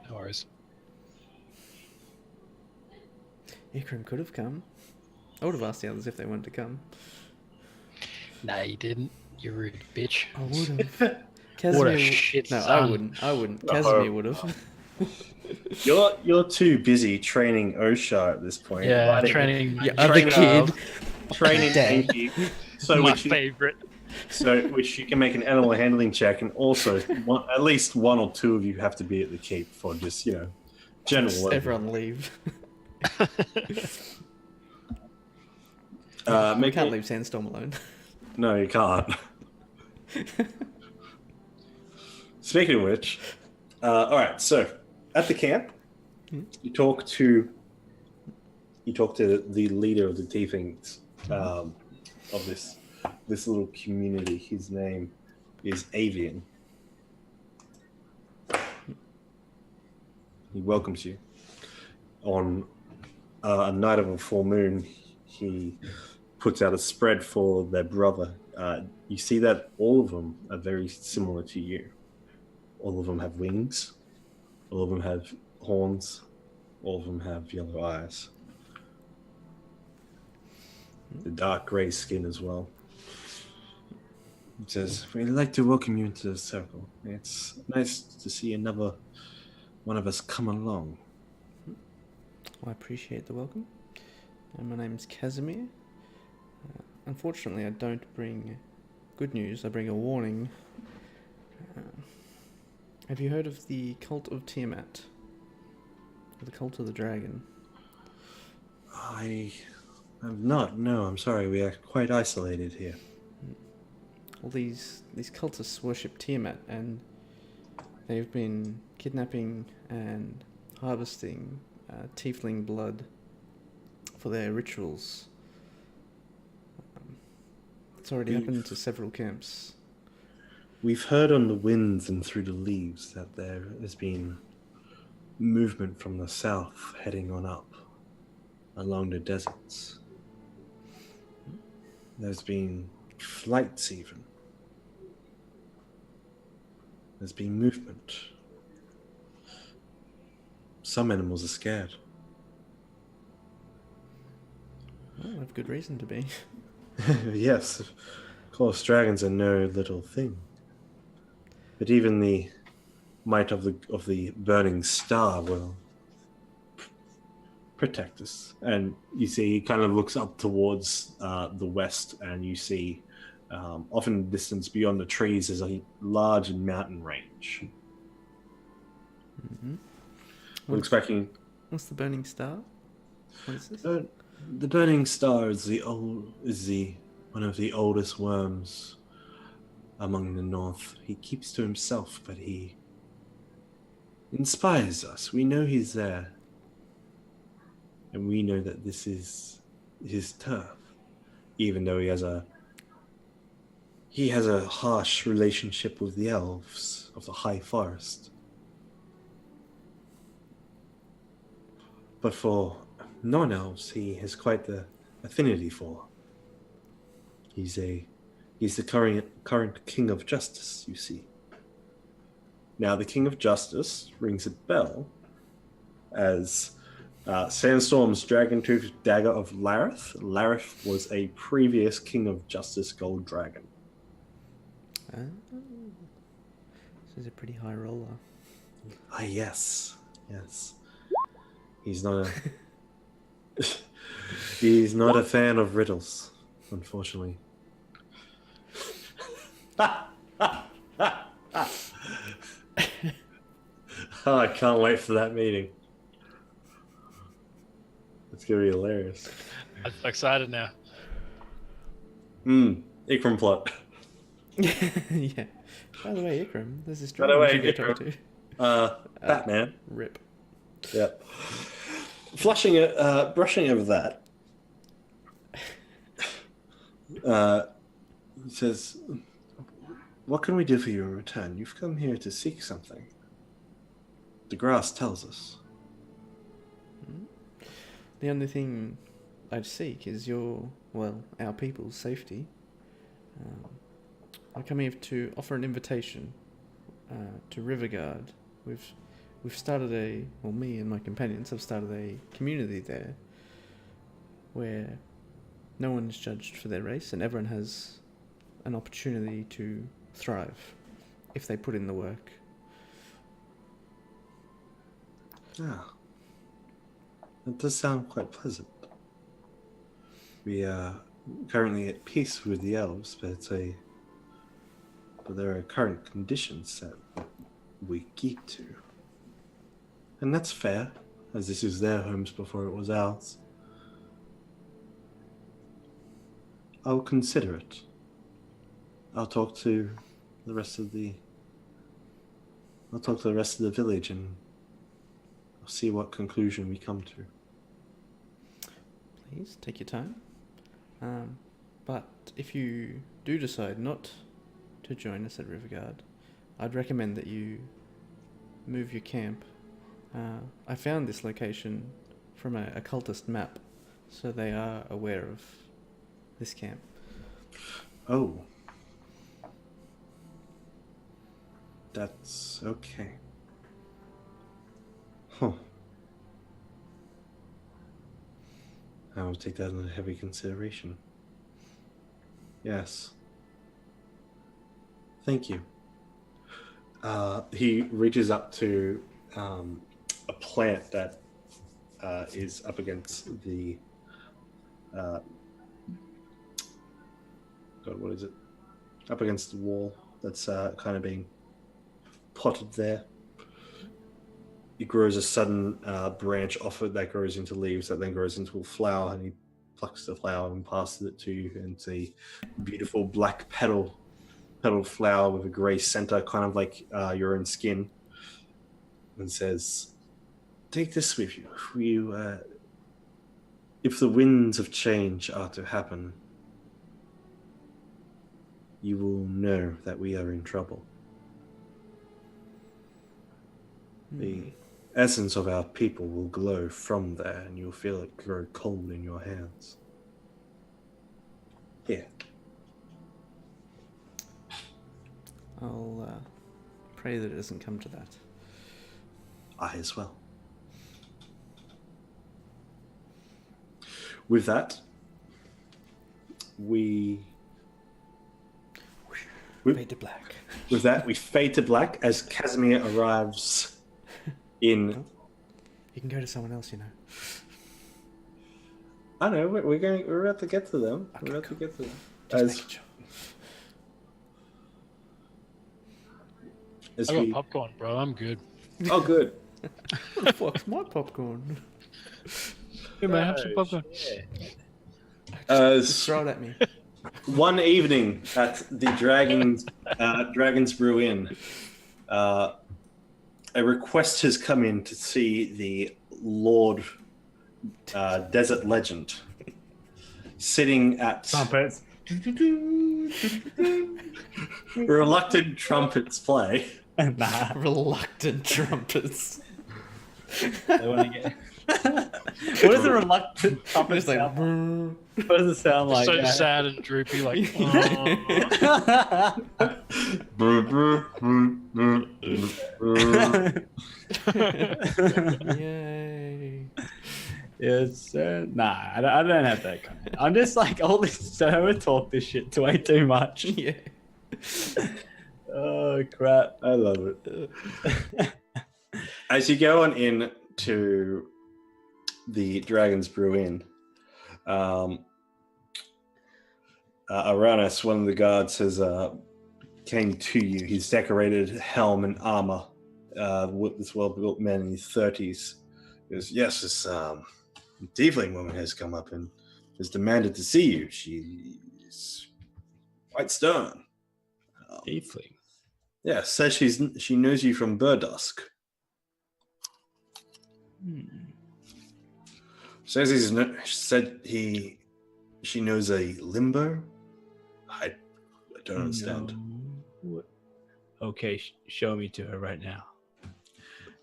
No worries. Ikram could have come. I would have asked the others if they wanted to come. Nah, you didn't. You rude bitch. I would have. Casimir What a would- shit No, son. I wouldn't. Casimir would have. You're too busy training Osha at this point. Yeah, Riding- training. Your other kid. training Dang. Anki. So my which you, favorite. which you can make an animal handling check, and also at least one or two of you have to be at the keep for just general. Just work. everyone leave. Make We can't it- leave Sandstorm alone. No, you can't. Speaking of which, all right. So at the camp, you talk to the leader of the tieflings of this little community. His name is Avian. He welcomes you. On a night of a full moon, he puts out a spread for their brother. You see that all of them are very similar to you. All of them have wings. All of them have horns. All of them have yellow eyes. The dark grey skin as well. It says, "We'd like to welcome you into the circle. It's nice to see another one of us come along." I appreciate the welcome. My name's Casimir. Unfortunately, I don't bring good news. I bring a warning. Have you heard of the cult of Tiamat? Or the cult of the dragon? I have not. No, I'm sorry. We are quite isolated here. Well, these cultists worship Tiamat, and they've been kidnapping and harvesting tiefling blood for their rituals. It's already happened to several camps. We've heard on the winds and through the leaves that there has been movement from the south heading on up along the deserts. There's been flights even. There's been movement. Some animals are scared. Well, I have good reason to be. Yes, of course, dragons are no little thing. But even the might of the burning star will protect us. And you see, he kind of looks up towards the west, and you see, off in the distance beyond the trees, is a large mountain range. Mm-hmm. What's the burning star? What is this? The burning star is one of the oldest worms among the north. He keeps to himself, but he inspires us. We know he's there, and we know that this is his turf, even though he has a harsh relationship with the elves of the high forest. But for non-elves, he has quite the affinity for. He's the current King of Justice, you see. Now, the King of Justice rings a bell as Sandstorm's dragon-toothed dagger of Lareth. Lareth was a previous King of Justice gold dragon. Oh, this is a pretty high roller. Ah, yes. He's not a fan of riddles, unfortunately. Oh, I can't wait for that meeting. It's gonna be hilarious. I'm so excited now. Ikram plot. Yeah. By the way, Ikram, there's this By the dragon way, you should go talk to. Batman. Rip. Yep. Brushing over that. He says, "What can we do for you in return? You've come here to seek something. The grass tells us." The only thing I'd seek is our people's safety. I come here to offer an invitation to Riverguard. We've started me and my companions have started a community there where no one is judged for their race and everyone has an opportunity to thrive if they put in the work. Ah, that does sound quite pleasant. We are currently at peace with the elves, but there are current conditions that we keep to. And that's fair, as this is their homes before it was ours. I'll consider it. I'll talk to the rest of the village and I'll see what conclusion we come to. Please take your time. But if you do decide not to join us at Riverguard, I'd recommend that you move your camp. I found this location from a cultist map, so they are aware of this camp. Oh. That's okay. Huh. I will take that into heavy consideration. Yes. Thank you. He reaches up to a plant that is up against the God, what is it? Up against the wall that's kind of being potted there. It grows a sudden branch off it that grows into leaves that then grows into a flower, and he plucks the flower and passes it to you, and it's a beautiful black petaled flower with a grey center, kind of like your own skin, and says, "Take this with you. If the winds of change are to happen, you will know that we are in trouble. The essence of our people will glow from there, and you'll feel it grow cold in your hands. Here." I'll pray that it doesn't come to that. I as well. With that, we Fade to black. With that, we fade to black as Casimir arrives in. You can go to someone else, you know. I know we're about to get to them. Okay, we're about cool. to get to them. Just As, making sure. as I got we, popcorn, bro. I'm good. oh, good. What the fuck's my popcorn? Here, man, have some popcorn. Just throw it at me. One evening at the Dragon's Brew Inn, a request has come in to see the Lord Desert Legend sitting at Trumpets. reluctant trumpets play. Nah. Reluctant trumpets. They want to get. What is a reluctant trumpet Just like, sound like? What does it sound like? So sad and droopy, like. yay. It's nah, I don't have that kind of. I'm just like all this Sarah talk this shit to way too much. Yeah. Oh crap! I love it. As you go on in to the Dragon's Brew Inn, Aranis, one of the guards, has came to you. He's decorated helm and armor. This well-built man in his 30s. He goes, "Yes, this tiefling woman has come up and has demanded to see you. She's quite stern." Tiefling. Yeah, says she knows you from Burdusk. Says she knows a limbo. I don't understand. No. Okay, show me to her right now.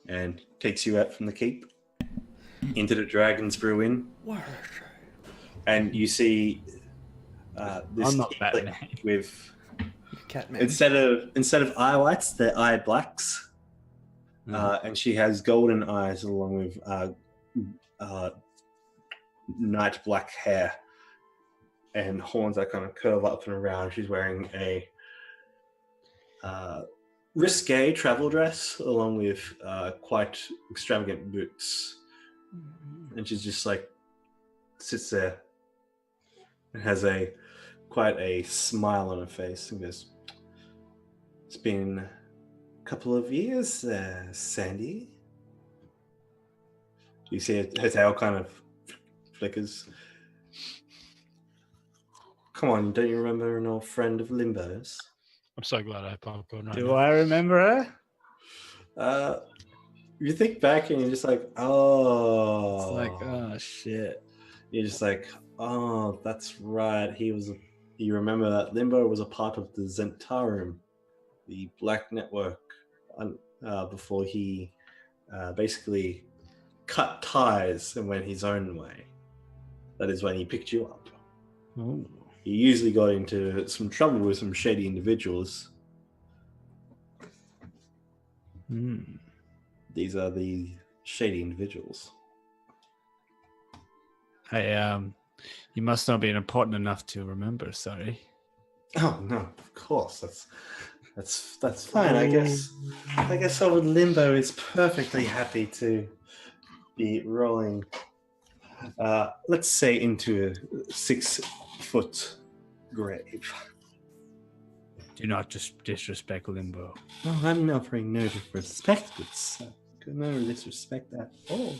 And takes you out from the keep into the Dragon's Brew Inn, Word. and you see this I'm not tiefling Batman. with Catman. instead of eye whites, they're eye blacks, and she has golden eyes along with night black hair and horns that kind of curve up and around. She's wearing a risque travel dress along with quite extravagant boots, and she's just like sits there and has quite a smile on her face and goes, "It's been a couple of years, Sandy." You see her tail kind of flickers. "Come on, don't you remember an old friend of Limbo's?" I'm so glad I have popcorn right Do now. I remember her? You think back and you're just like, oh. It's like, oh shit. You're just like, oh, that's right. You remember that Limbo was a part of the Zentarum, the Black Network, before he basically cut ties and went his own way. That is when he picked you up. Oh. He usually got into some trouble with some shady individuals. These are the shady individuals. Hey, you must not be important enough to remember. Sorry. Oh no, of course. That's fine. I guess old Limbo is perfectly happy to be rolling, let's say, into a 6-foot grave. Do not disrespect Limbo. No, I'm offering no disrespect, good sir. No disrespect at all.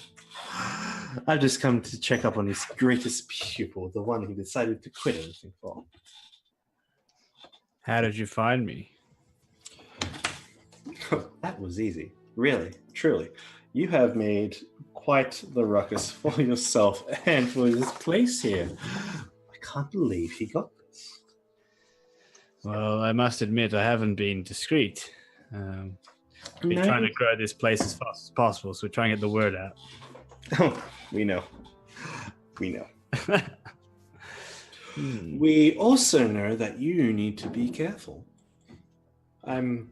I've just come to check up on his greatest pupil, the one who decided to quit everything for. How did you find me? That was easy. Really, truly. You have made quite the ruckus for yourself and for this place here. I can't believe he got this. Well, I must admit I haven't been discreet. Been trying to grow this place as fast as possible, so we're trying to get the word out. Oh, we know. We know. We also know that you need to be careful. I'm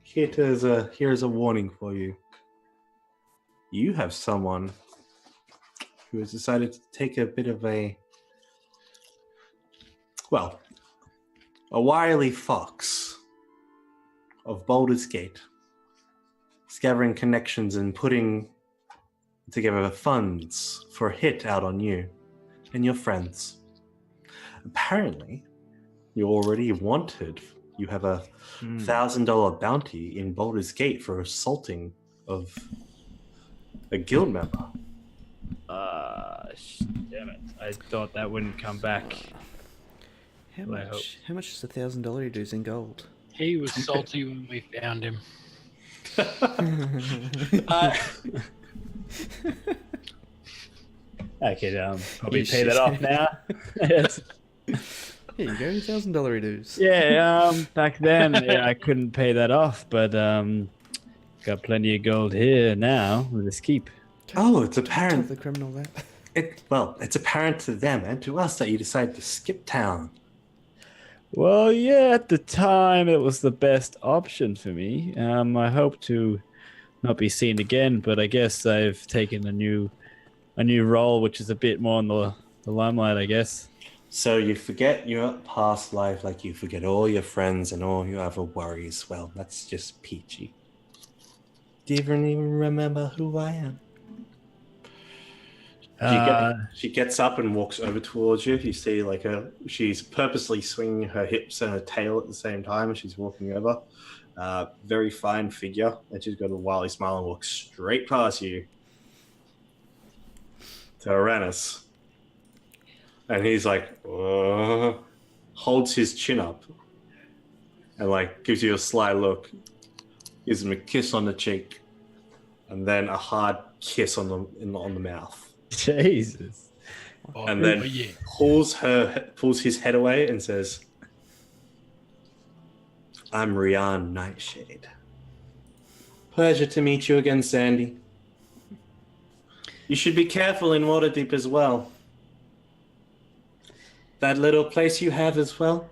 here here's a warning for you. You have someone who has decided to take a bit of a wily fox of Baldur's Gate, gathering connections and putting together funds for a hit out on you and your friends. Apparently, you're already wanted. You have a $1,000 bounty in Baldur's Gate for assaulting of a guild member. Damn it. I thought that wouldn't come back. How much is $1,000 dues in gold? He was salty when we found him. I could probably pay that off now. Yes. Here you go, $1,000 dues. Yeah, back then I couldn't pay that off, but got plenty of gold here now with this keep. Oh, it's Tell apparent. the criminal that. It's apparent to them and to us that you decided to skip town. Well, yeah, at the time it was the best option for me. I hope to not be seen again, but I guess I've taken a new role, which is a bit more in the limelight, I guess. So you forget your past life like you forget all your friends and all your other worries. Well, that's just peachy. Do you even remember who I am? She gets up and walks over towards you. You see, she's purposely swinging her hips and her tail at the same time as she's walking over. Very fine figure, and she's got a wily smile and walks straight past you to Uranus. And he's like, holds his chin up and gives you a sly look, gives him a kiss on the cheek, and then a hard kiss on the mouth. Jesus. And then pulls his head away and says, I'm Rian Nightshade. Pleasure to meet you again, Sandy. You should be careful in Waterdeep as well. That little place you have as well,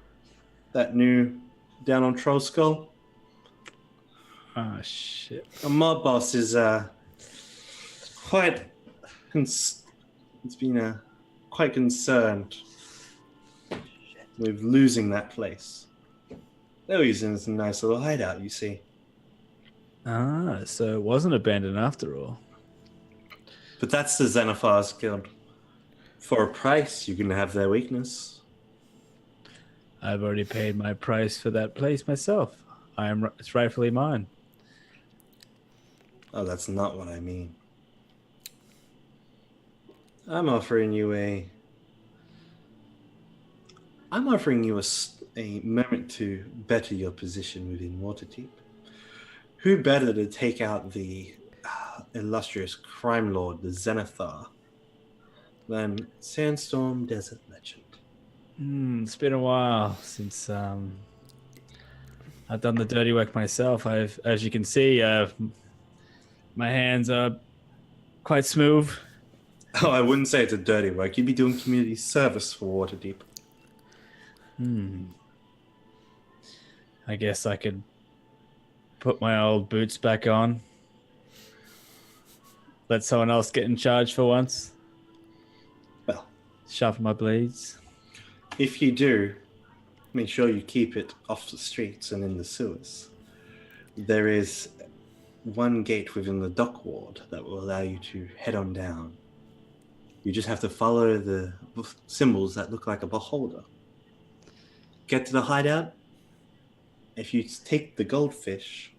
that new down on Troll Skull. Oh, shit. A mob boss is quite concerned with losing that place. They're using it as a nice little hideout, you see. Ah, so it wasn't abandoned after all. But that's the Xenophar's Guild. For a price, you can have their weakness. I've already paid my price for that place myself. It's rightfully mine. Oh, that's not what I mean. I'm offering you a moment to better your position within Waterdeep. Who better to take out the illustrious crime lord, the Xenophar, than Sandstorm Desert Legend? It's been a while since I've done the dirty work myself. As you can see, my hands are quite smooth. Oh, I wouldn't say it's a dirty work. You'd be doing community service for Waterdeep. I guess I could put my old boots back on. Let someone else get in charge for once. Well, sharpen my blades. If you do, make sure you keep it off the streets and in the sewers. There is one gate within the dock ward that will allow you to head on down. You just have to follow the symbols that look like a beholder. Get to the hideout. If you take the goldfish,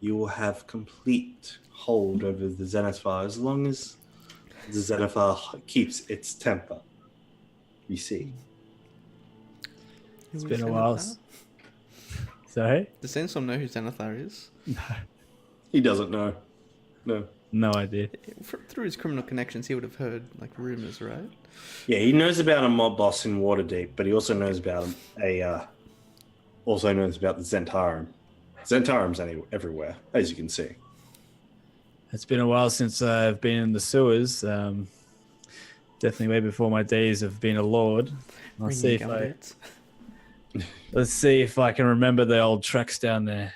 you will have complete hold over the Zenithar as long as the Zenithar keeps its temper. You see. It's been a while. Sorry? Does Sansom know who Xanathar is? No. He doesn't know. No. No idea. Through his criminal connections, he would have heard like rumors, right? Yeah, he knows about a mob boss in Waterdeep, but he also knows about the Zentarum. Zentarum's everywhere, as you can see. It's been a while since I've been in the sewers. Definitely way before my days of being a lord. Let's see if I can remember the old tracks down there.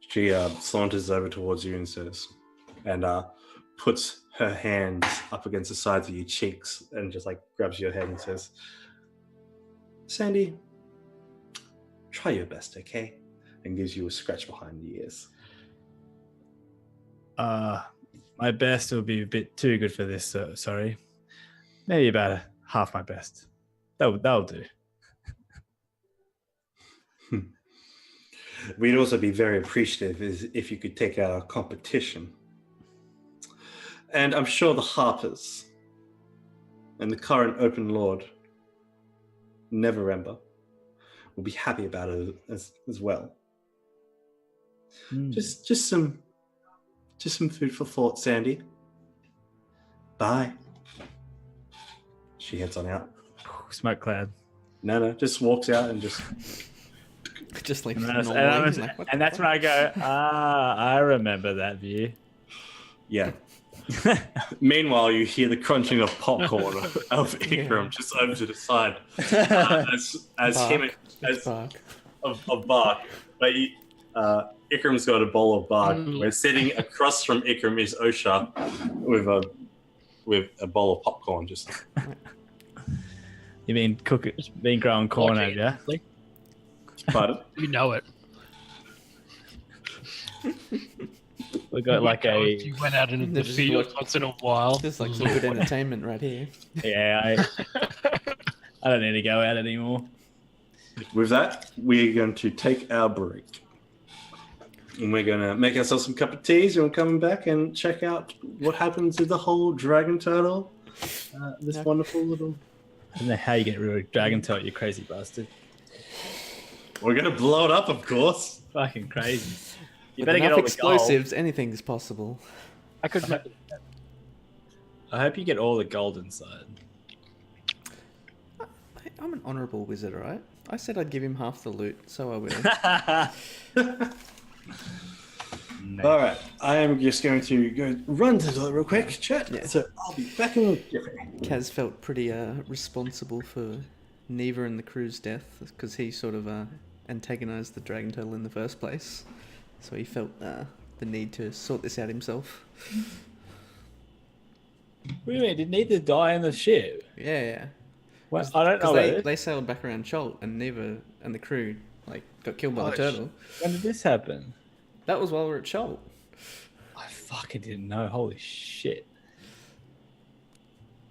She saunters over towards you and says, and puts her hands up against the sides of your cheeks and just like grabs your head and says, Sandy, try your best, okay? And gives you a scratch behind the ears. My best will be a bit too good for this, sorry. Maybe about half my best. That'll do. We'd also be very appreciative if you could take our competition. And I'm sure the Harpers and the current Open Lord, Neverember, will be happy about it as well. Just some food for thought, Sandy. Bye. She heads on out. Smoke cloud. No, just walks out and just like, and that's when I go, I remember that view. Yeah. Meanwhile, you hear the crunching of popcorn of Ikram just over to the side of Bark. But Ikram's got a bowl of bark. We're sitting across from Ikram is Osha with a bowl of popcorn. Just you mean being grown corn, have you? Pardon? You know it. We got like if you went out into the field once in a while. There's like some good entertainment right here. Yeah, I don't need to go out anymore. With that, we're going to take our break. And we're going to make ourselves some cup of teas, and we're coming back and check out what happens with the whole dragon turtle. This wonderful little... I don't know how you get rid of a dragon turtle, you crazy bastard. We're going to blow it up, of course. Fucking crazy. You With better get all the explosives, gold. anything's possible. I hope you get all the gold inside. I'm an honourable wizard, right? I said I'd give him half the loot, so I will. All right, I am just going to go run to the toilet real quick, chat. Yeah. So I'll be back in a jiffy. Kaz felt pretty responsible for Neva and the crew's death because he sort of antagonized the dragon turtle in the first place. So he felt the need to sort this out himself. What do you mean? Did Neva die in the ship? Yeah. Well, I don't know. They sailed back around Cholt, and Neva and the crew got killed by the turtle. When did this happen? That was while we were at Cholt. I fucking didn't know. Holy shit!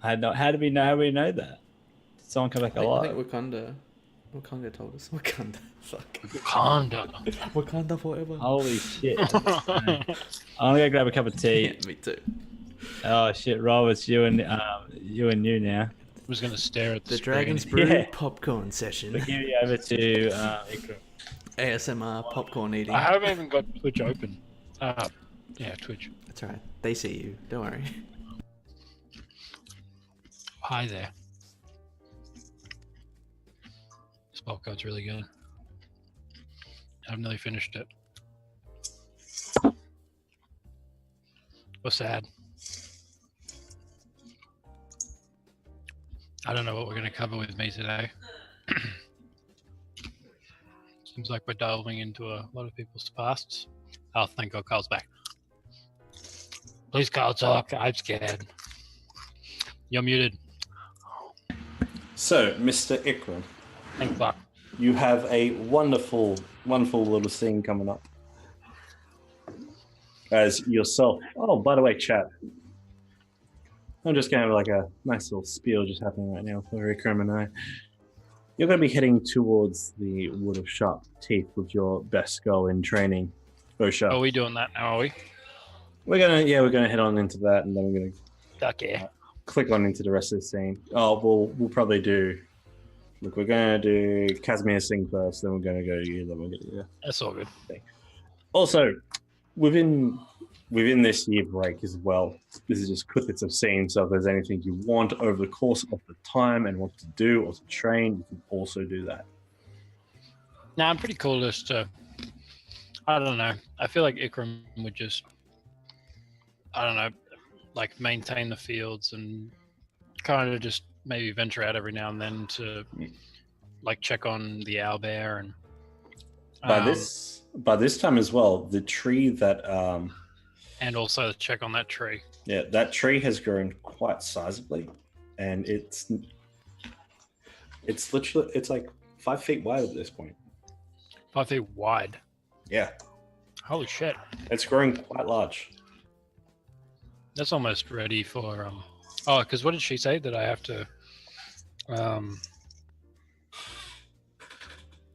How did we know that? Did someone come back alive? I think Wakanda told us. Wakanda. Fuck. Wakanda forever. Holy shit! I'm gonna grab a cup of tea. Yeah, me too. Oh shit, Rob, it's you and you now. I was gonna stare at the Dragon's Brew popcorn session. We'll give you over to Ikram. ASMR popcorn eating. I haven't even got Twitch open. Yeah, Twitch. That's alright. They see you. Don't worry. Hi there. This popcorn's really good. I've nearly finished it. What's sad? I don't know what we're going to cover with me today. Seems like we're delving into a lot of people's pasts. Oh, thank God Carl's back. Please, Carl, talk. I'm scared. You're muted. So, Mr. Ikram. Thank fuck. you have a wonderful, wonderful little scene coming up. As yourself. Oh, by the way, chat. I'm just going to have like a nice little spiel just happening right now for Ikram and I. You're going to be heading towards the Wood of Sharp Teeth with your best goal in training. Osha. Are we doing that now, are we? We're gonna head on into that, and then we're gonna Okay. click on into the rest of the scene. Oh, we'll probably do. Look, we're gonna do Casimir's thing first, then we're gonna go to you, then we're gonna That's all good. Also, within this year break as well, this is just clippets of scenes. So if there's anything you want over the course of the time and want to do or to train, you can also do that. Now I'm pretty cool just to. I don't know. I feel like Ikram would just. I don't know, like maintain the fields and kind of just maybe venture out every now and then to like check on the owlbear and. By this time as well, the tree that and also check on that tree. Yeah, that tree has grown quite sizably, and it's literally like 5 feet wide at this point. 5 feet wide. Yeah, Holy shit! it's growing quite large. That's almost ready for. Oh, because what did she say that I have to?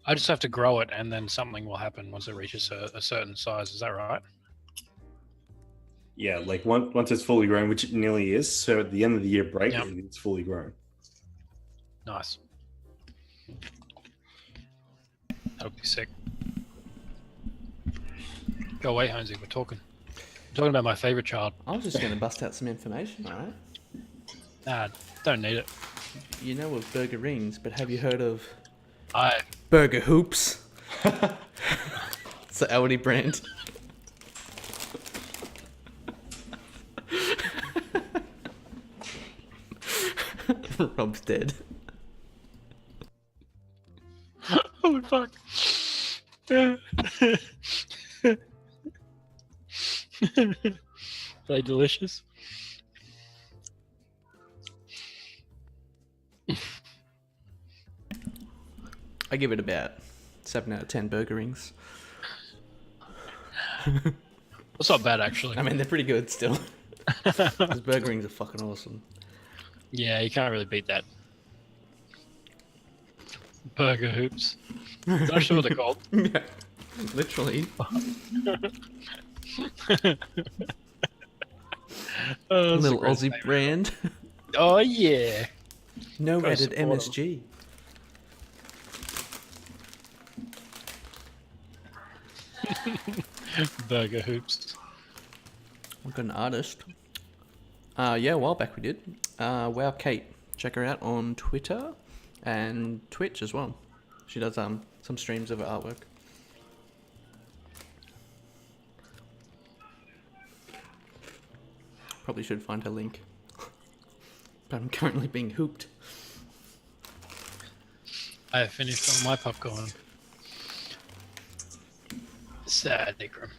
I just have to grow it, and then something will happen once it reaches a certain size. Is that right? Yeah, like once it's fully grown, which it nearly is. So at the end of the year break, Yep. it's fully grown. Nice. That'll be sick. Go away, Honesy. We're talking. I'm talking about my favorite child. I was just going to bust out some information, alright? Nah, don't need it. You know of burger rings, but have you heard of I burger hoops? It's the Aldi brand. Rob's dead. oh fuck. Are they delicious? I give it about 7 out of 10 burger rings. That's not bad, actually. I mean, they're pretty good still. Those burger rings are fucking awesome. Yeah, you can't really beat that. Burger hoops. Is that actually what they're called? Yeah, literally. Oh, that's a Little great Aussie name. brand. Oh, yeah. No Gotta rated support 'em. MSG. Burger hoops. We've got an artist. Yeah, a while back we did. Wow Kate. Check her out on Twitter and Twitch as well. She does some streams of her artwork. Probably should find her link. But I'm currently being hooped. I have finished all my popcorn. Sad, Ikram.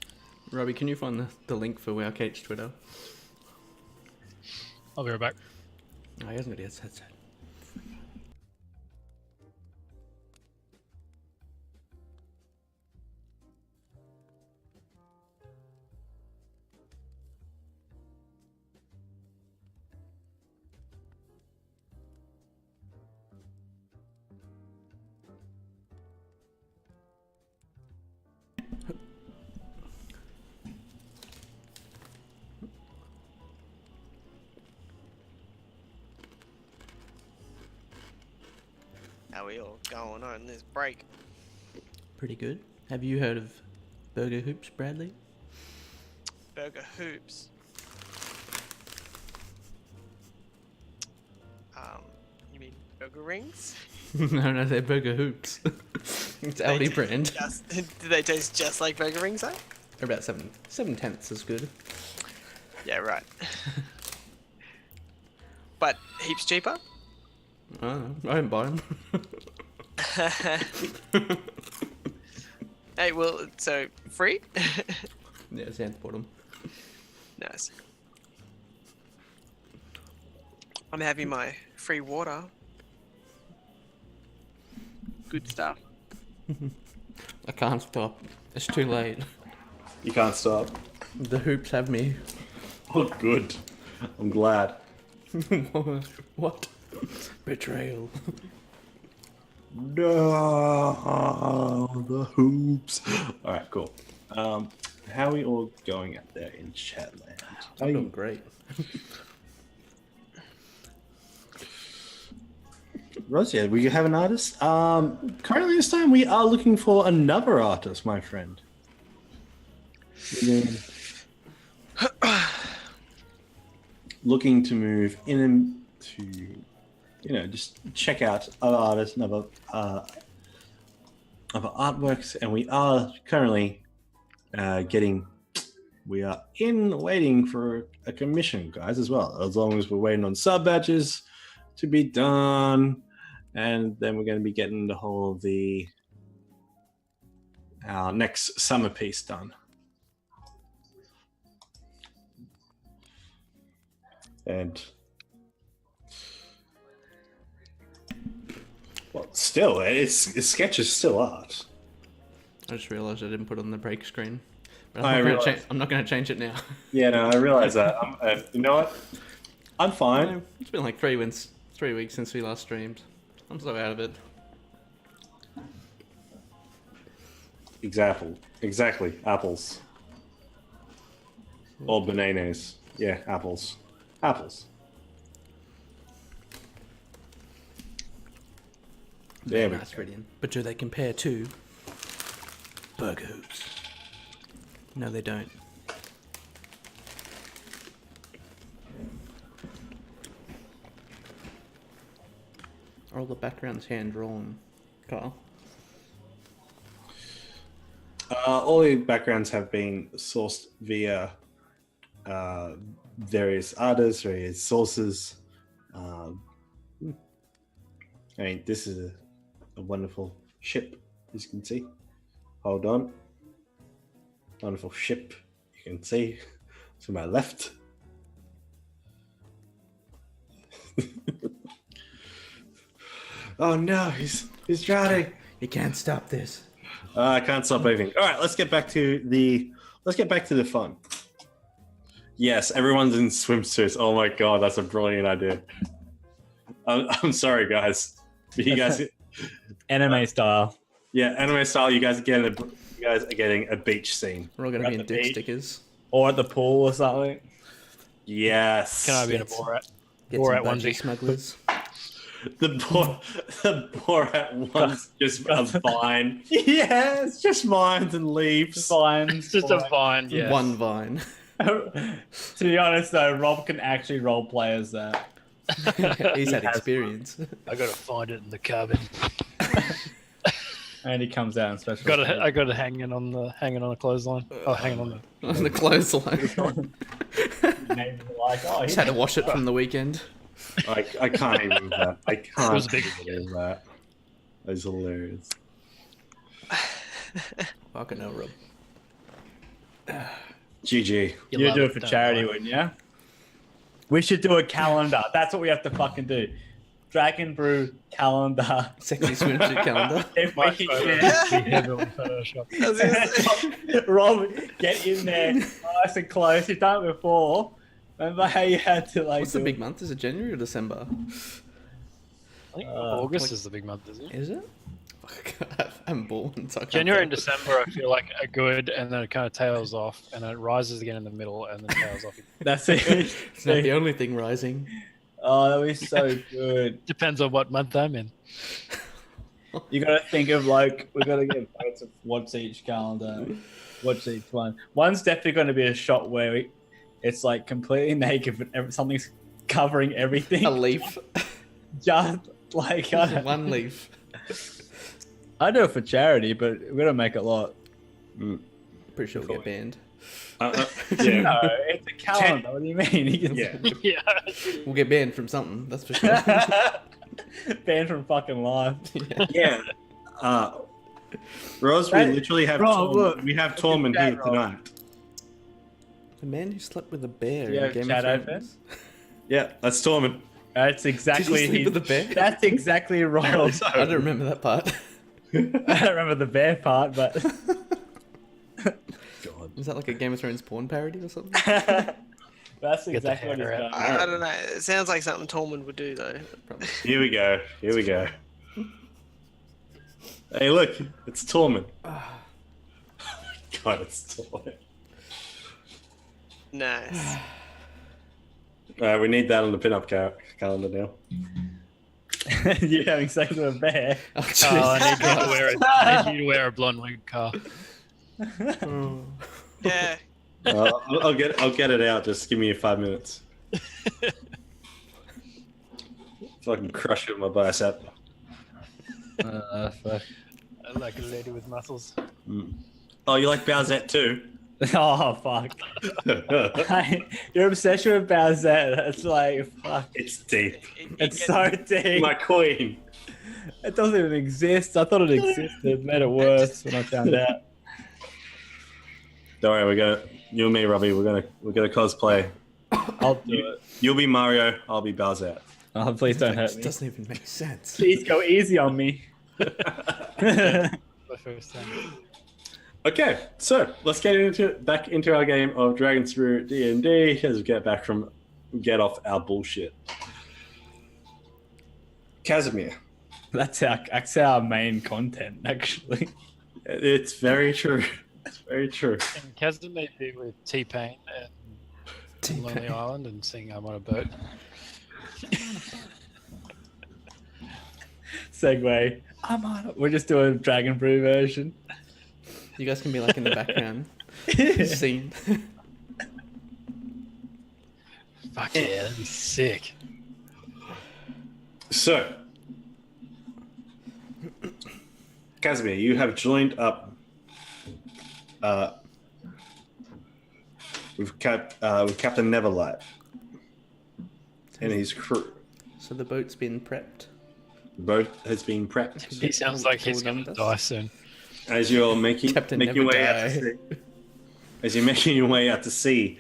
Robbie, can you find the link for Wow Kate's Twitter? I'll be right back. Oh, he hasn't got his headset. How we all going on this break? Pretty good. Have you heard of Burger Hoops, Bradley? Burger hoops. You mean burger rings? No, they're Burger Hoops. It's They Aldi taste brand. Do they taste just like burger rings though? They're about 7/10 as good. Yeah, right. But heaps cheaper? I don't know. I don't buy them. Hey, well, so free? Yeah, Sam bought them. Nice. I'm having my free water. Good stuff. I can't stop. It's too late. You can't stop. The hoops have me. Oh, good. I'm glad. What? Betrayal. No, the hoops. All right, cool. How are we all going out there in Chatland? I'm doing great. Rosia, we have an artist. Currently, this time we are looking for another artist, my friend. Looking to move into, just check out other artists and other artworks, and we are currently waiting for a commission, guys, as well. As long as we're waiting on sub badges to be done, and then we're going to be getting the whole of our next summer piece done. And well, still, it's sketch is still art. I just realised I didn't put it on the break screen. But I'm not going to change it now. Yeah, no, I realize that. You know what? I'm fine. It's been like 3 weeks since we last streamed. I'm so out of it. Exactly. Apples. Or bananas. Yeah, apples. There we go. Brilliant. But do they compare to burger hoops? No, they don't. Are all the backgrounds hand-drawn, Kyle? All the backgrounds have been sourced via various artists, various sources. This is a wonderful ship, as you can see. Hold on. Wonderful ship, you can see to my left. Oh no, he's drowning. You can't stop this. I can't stop anything. All right, let's get back to the fun. Yes, everyone's in swimsuits. Oh my god, that's a brilliant idea. I'm sorry, guys. You guys, Anime style. yeah, anime style. You guys are getting a beach scene. We're all going to be in the dick beach. stickers. Or at the pool or something. Yes. Can I be in a Get Borat? Get Borat some budgie onesie. smugglers. The Borat one's just a vine. Yeah, it's just vines and leaves. Fine. It's just a vine, yeah. One vine. To be honest, though, Rob can actually role play as that. He's had experience. I gotta find it in the cabin. And he comes out in special. I got it hanging on a clothesline. Oh, hanging on the. On the clothesline. Just had to wash it from the weekend. I can't even believe that. I can't was big. believe that. That's hilarious. Fucking hell, Rob. GG. You'd love do it for don't charity, worry. wouldn't you? We should do a calendar. That's what we have to fucking do. Dragon Brew calendar. Sexy swimsuit calendar. If we can get Heavily photoshopped. Rob, get in there nice and close. You've done it before. Remember how you had to like? What's the big month? Is it January or December? I think August is the big month, isn't it? Is it? I'm born. So I can't January and tell. December, I feel like are good, and then it kind of tails off, and then it rises again in the middle, and then tails off. Again. That's it. It's not the only thing rising. Oh, that was so good. Depends on what month I'm in. You gotta think of like we gotta get votes of what's each calendar, what's each one. One's definitely going to be a shot where it's like completely naked, but something's covering everything. A leaf. Just like One leaf. I do it for charity, but we gotta make it a lot. Pretty sure we'll get banned. Yeah. No, it's a calendar. What do you mean? You can Yeah. Yeah. We'll get banned from something, that's for sure. banned from fucking life. Yeah. Rose, we literally have Rob, look. we have Tormund Chat, here Rob. tonight. The man who slept with a bear Do you in have Game chat of open? Thrones. Yeah, that's Tormund. That's Did exactly he sleep with a bear? That's exactly right. I don't remember that part. I don't remember the bear part, but God. Is that like a Game of Thrones porn parody or something? that's Get the exactly what he's hair going. out. I don't know. It sounds like something Tolman would do, though. Probably. Here we go. Here we go. Hey, look, it's Tormund. Oh my God, it's Tormund. Nice. We need that on the pinup calendar now. You're having sex with a bear. Oh, Oh, jeez. I need you to wear a blonde wig, Carl. Oh. Yeah. I'll get it out. Just give me 5 minutes. So I can crush it with my bicep. Fuck. I like a lady with muscles. Oh, you like Bowsette too? Oh fuck! Your obsession with Bowsette, it's like fuck. It's deep. It's so deep. My queen. It doesn't even exist. I thought it existed. It made it worse when I found out. Don't worry, you and me, Robbie. We're gonna cosplay. I'll do it. You'll be Mario. I'll be Bowsette. Oh, please don't hurt It me. doesn't even make sense. Please go easy on me. My first time. Okay, so let's get back into our game of Dragons Brew D&D as we get off our bullshit. Casimir. That's our main content, actually. It's very true. It's very true. And Casimir be with T-Pain and Lonely Island and sing I'm on a boat. Segue. We're just doing Dragon Brew version. You guys can be like in the background scene. Fuck yeah, that'd be sick. So, Casimir, you have joined up with Captain Neverlight and his crew. So the boat's been prepped. The boat has been prepped. He sounds like he's gonna die soon. As you're making your way out die. to sea, as you're making your way out to sea,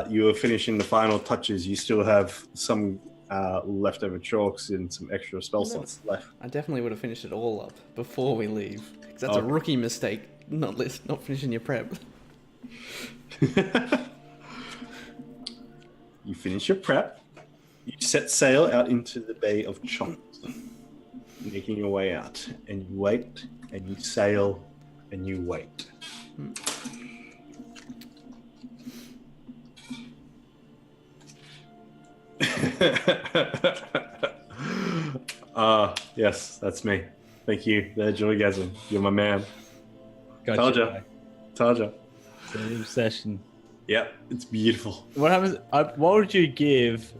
you are finishing the final touches. You still have some leftover chalks and some extra spell slots left. I definitely would have finished it all up before we leave. Because that's a rookie mistake, not finishing your prep. You finish your prep. You set sail out into the Bay of Chont, making your way out, and you wait, and you sail, and you wait. Yes, that's me. Thank you, the Joygasm. You're my man. Gotcha. Told ya. It's an obsession. Yep, it's beautiful. What happens? What would you give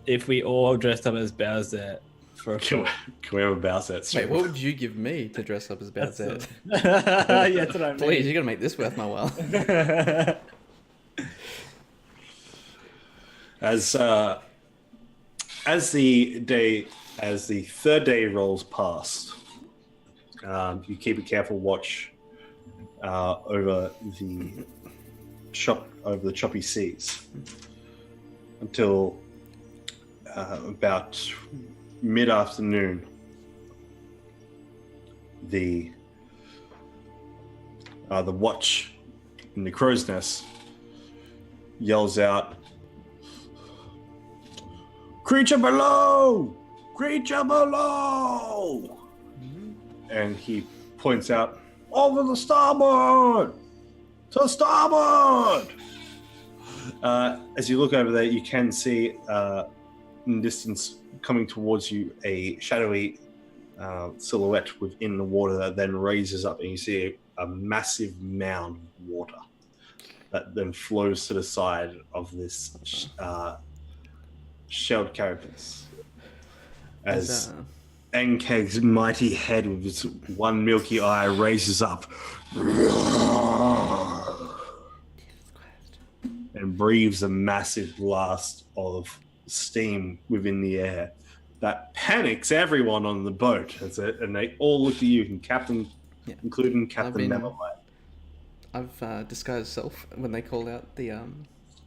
if we all dressed up as Bowsette for a Can we have a Bowsette? Wait, what would you give me to dress up as Bowsette? Yeah, that's what I mean. Please, you gotta make this worth my while. As the third day rolls past, you keep a careful watch over the choppy seas until about mid-afternoon. The watch in the crow's nest yells out, "Creature below! Creature below!" And he points out, "Over the starboard! To starboard!" As you look over there, you can see in the distance coming towards you a shadowy silhouette within the water that then raises up, and you see a massive mound of water that then flows to the side of this shelled carapace. As Ankeg's mighty head with its one milky eye raises up and breathes a massive blast of steam within the air that panics everyone on the boat, and they all look at you, including Captain Neverlight. I've disguised self when they called out the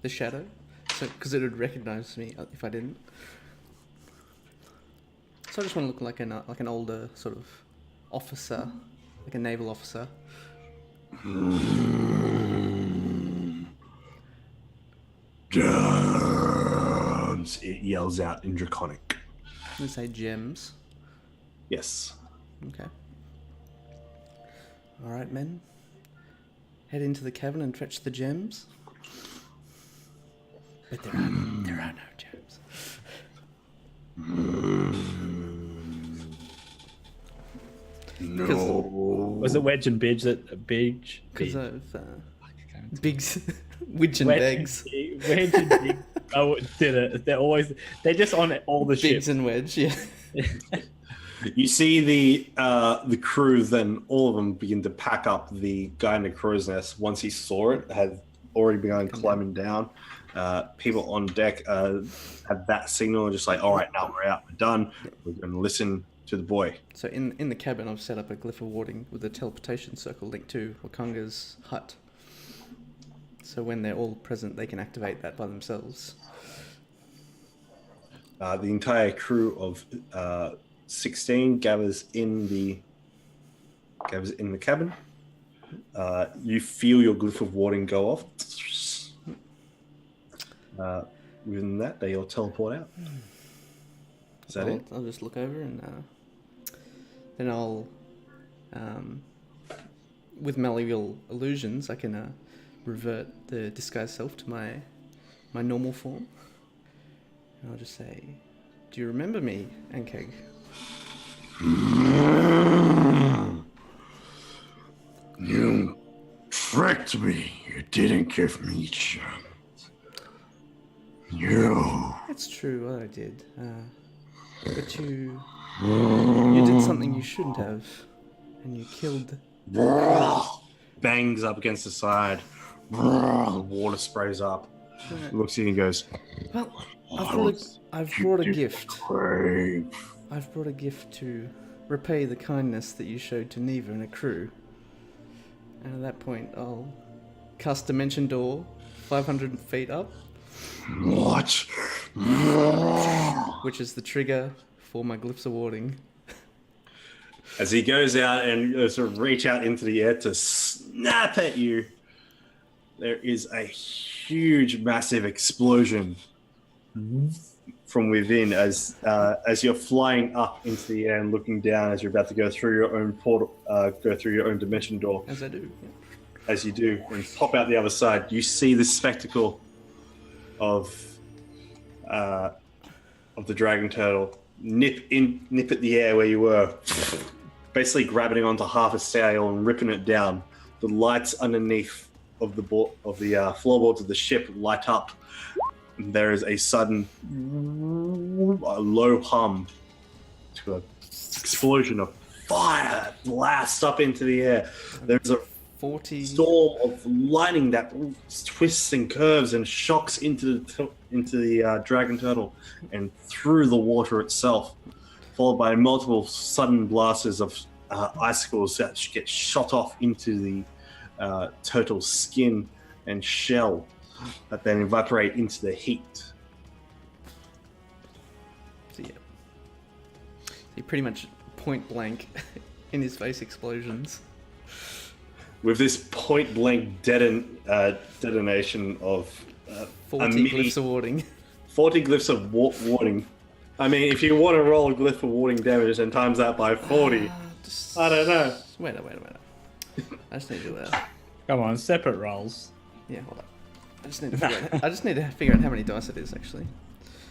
shadow, so because it would recognise me if I didn't. So I just want to look like an older sort of officer, like a naval officer. Gems, it yells out in Draconic. Let's say gems. Yes. Okay. All right, men. Head into the cabin and fetch the gems. But there are no gems. No. Was it Wedge and Bidge that Bidge? Because of Biggs, Widge and Beggs. Wedge and Big. Oh, did it? They're just on all the Biggs ships. and Wedge, yeah. You see the crew, then all of them begin to pack up the guy in the crow's nest. Once he saw it, had already begun climbing down. People on deck had that signal, just like, all right, now we're out, we're done. We're going to listen to the boy. So in the cabin, I've set up a glyph of warding with a teleportation circle linked to Wakanga's hut. So when they're all present, they can activate that by themselves. The entire crew of 16 gathers in the cabin. You feel your glyph of warding go off. Within that, they all teleport out. Is that it? I'll just look over and then I'll, with malleable illusions, I can revert the disguised self to my normal form. And I'll just say, "Do you remember me, Ankeg?" You tricked me. You didn't give me a chance. It's true, what I did. But you did something you shouldn't have, and you killed. Bangs up against the side. The water sprays up. Looks at you and goes, Well, I've brought a gift. I've brought a gift to repay the kindness that you showed to Neva and her crew. And at that point, I'll cast Dimension Door 500 feet up. What? Which is the trigger for my glyphs of warding. As he goes out and sort of reach out into the air to snap at you, there is a huge, massive explosion from within as you're flying up into the air and looking down as you're about to go through your own portal, go through your own dimension door. As I do. Yeah. As you do, and pop out the other side, you see the spectacle of the dragon turtle nip at the air where you were, basically grabbing onto half a sail and ripping it down. The lights underneath of the floorboards of the ship light up. And there is a sudden low hum to an explosion of fire that blasts up into the air. There's a 40 storm of lightning that twists and curves and shocks into the dragon turtle and through the water itself, followed by multiple sudden blasts of icicles that get shot off into the turtle's skin and shell that then evaporate into the heat. So yeah, he pretty much point blank in his face explosions. With this point blank detonation of 40 glyphs of warding. 40 glyphs of warding. I mean, if you want to roll a glyph of warding damage and times that by 40, I don't know. Wait a minute. I just need to. Come on, separate rolls. Yeah, hold on. I just need to figure out how many dice it is actually.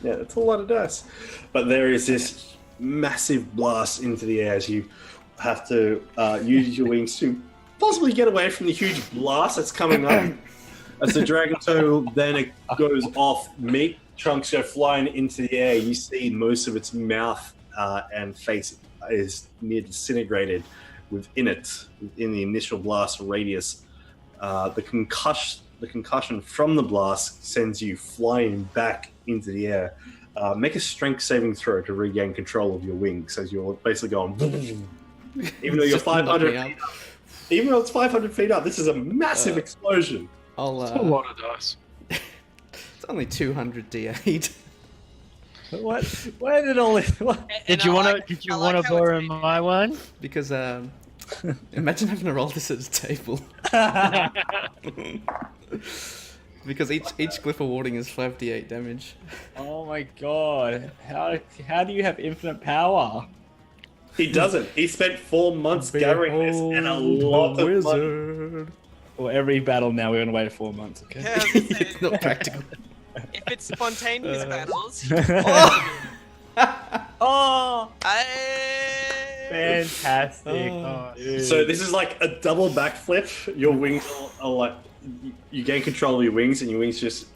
Yeah, it's a lot of dice. But there is this massive blast into the air as you have to use your wings to possibly get away from the huge blast that's coming up. As the dragon turtle then it goes off, meat chunks go flying into the air. You see most of its mouth and face is near disintegrated within the initial blast radius. The concussion from the blast sends you flying back into the air. Make a strength saving throw to regain control of your wings as you're basically going even though you're 500 feet up. Even though it's 500 feet up, this is a massive explosion. It's a lot of dice. It's only 200 D8. What? Where did all this? What? Did you want to borrow my one? Because imagine having to roll this at a table. Because each glyph of warding is 5d8 damage. Oh my god! How do you have infinite power? He doesn't. He spent 4 months gathering this and a lot of money. Well, every battle now we're gonna wait 4 months. Okay. Yeah, I was gonna say, It's not practical. if it's spontaneous battles. Oh! I... Fantastic! Oh. Dude. So this is like a double backflip. Your wings are like you gain control of your wings, and your wings just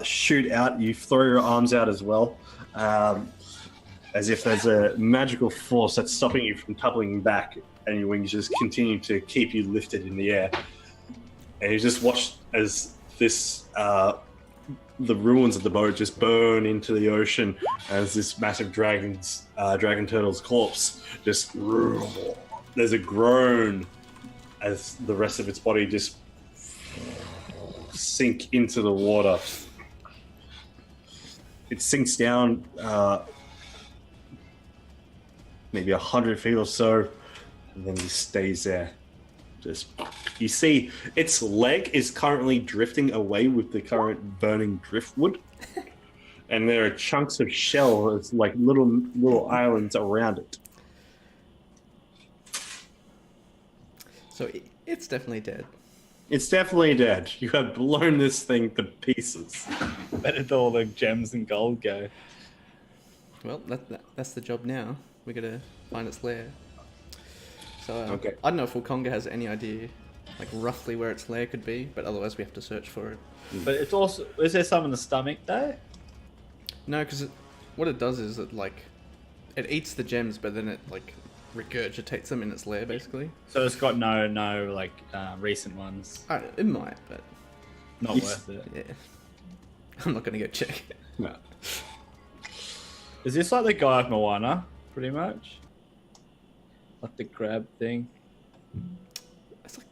shoot out. You throw your arms out as well, as if there's a magical force that's stopping you from tumbling back, and your wings just continue to keep you lifted in the air. And you just watch as this the ruins of the boat just burn into the ocean as this massive dragon turtle's corpse just there's a groan as the rest of its body just sink into the water. It sinks down maybe 100 feet or so, and then just stays there. Just you see its leg is currently drifting away with the current burning driftwood, and there are chunks of shell, it's like little islands around it. So it's definitely dead. It's definitely dead. You have blown this thing to pieces. Where did all the gems and gold go? Well, that's the job now. We gotta find its lair. So Okay. I don't know if Wukong has any idea, like roughly where its lair could be, but otherwise we have to search for it. But it's also is there some in the stomach though? No, because what it does is it it eats the gems, but then it like regurgitates them in its lair, basically. So it's got no like recent ones. It might, but Not worth it. yeah, I'm not gonna go check. No. Is this like the guy of Moana, pretty much? Like the crab thing? It's like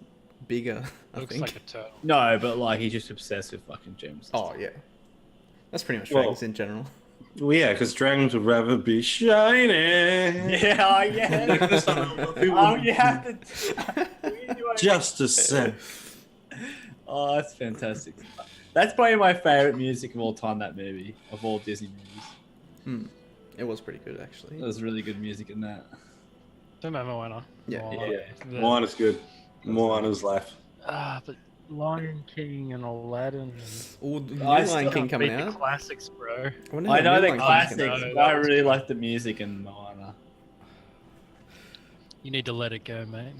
bigger, I Looks think. like a turtle. No, but like he's just obsessed with fucking gems. Oh yeah, that's pretty much Well- dragons in general. Well, yeah, because dragons would rather be shiny. Yeah, oh, yeah. Oh, you have to. Just a sec. Oh, that's fantastic. That's probably my favorite music of all time. That movie of all Disney movies. It was pretty good actually. There's really good music in that. Don't remember Moana. Yeah. Moana's good. Moana's life. But Lion King and Aladdin. And... Oh, the new I Lion still King coming beat the out. classics, bro. wonder I how know new they're Lion King's classics, coming out. but I really like the music in Moana. You need to let it go, mate.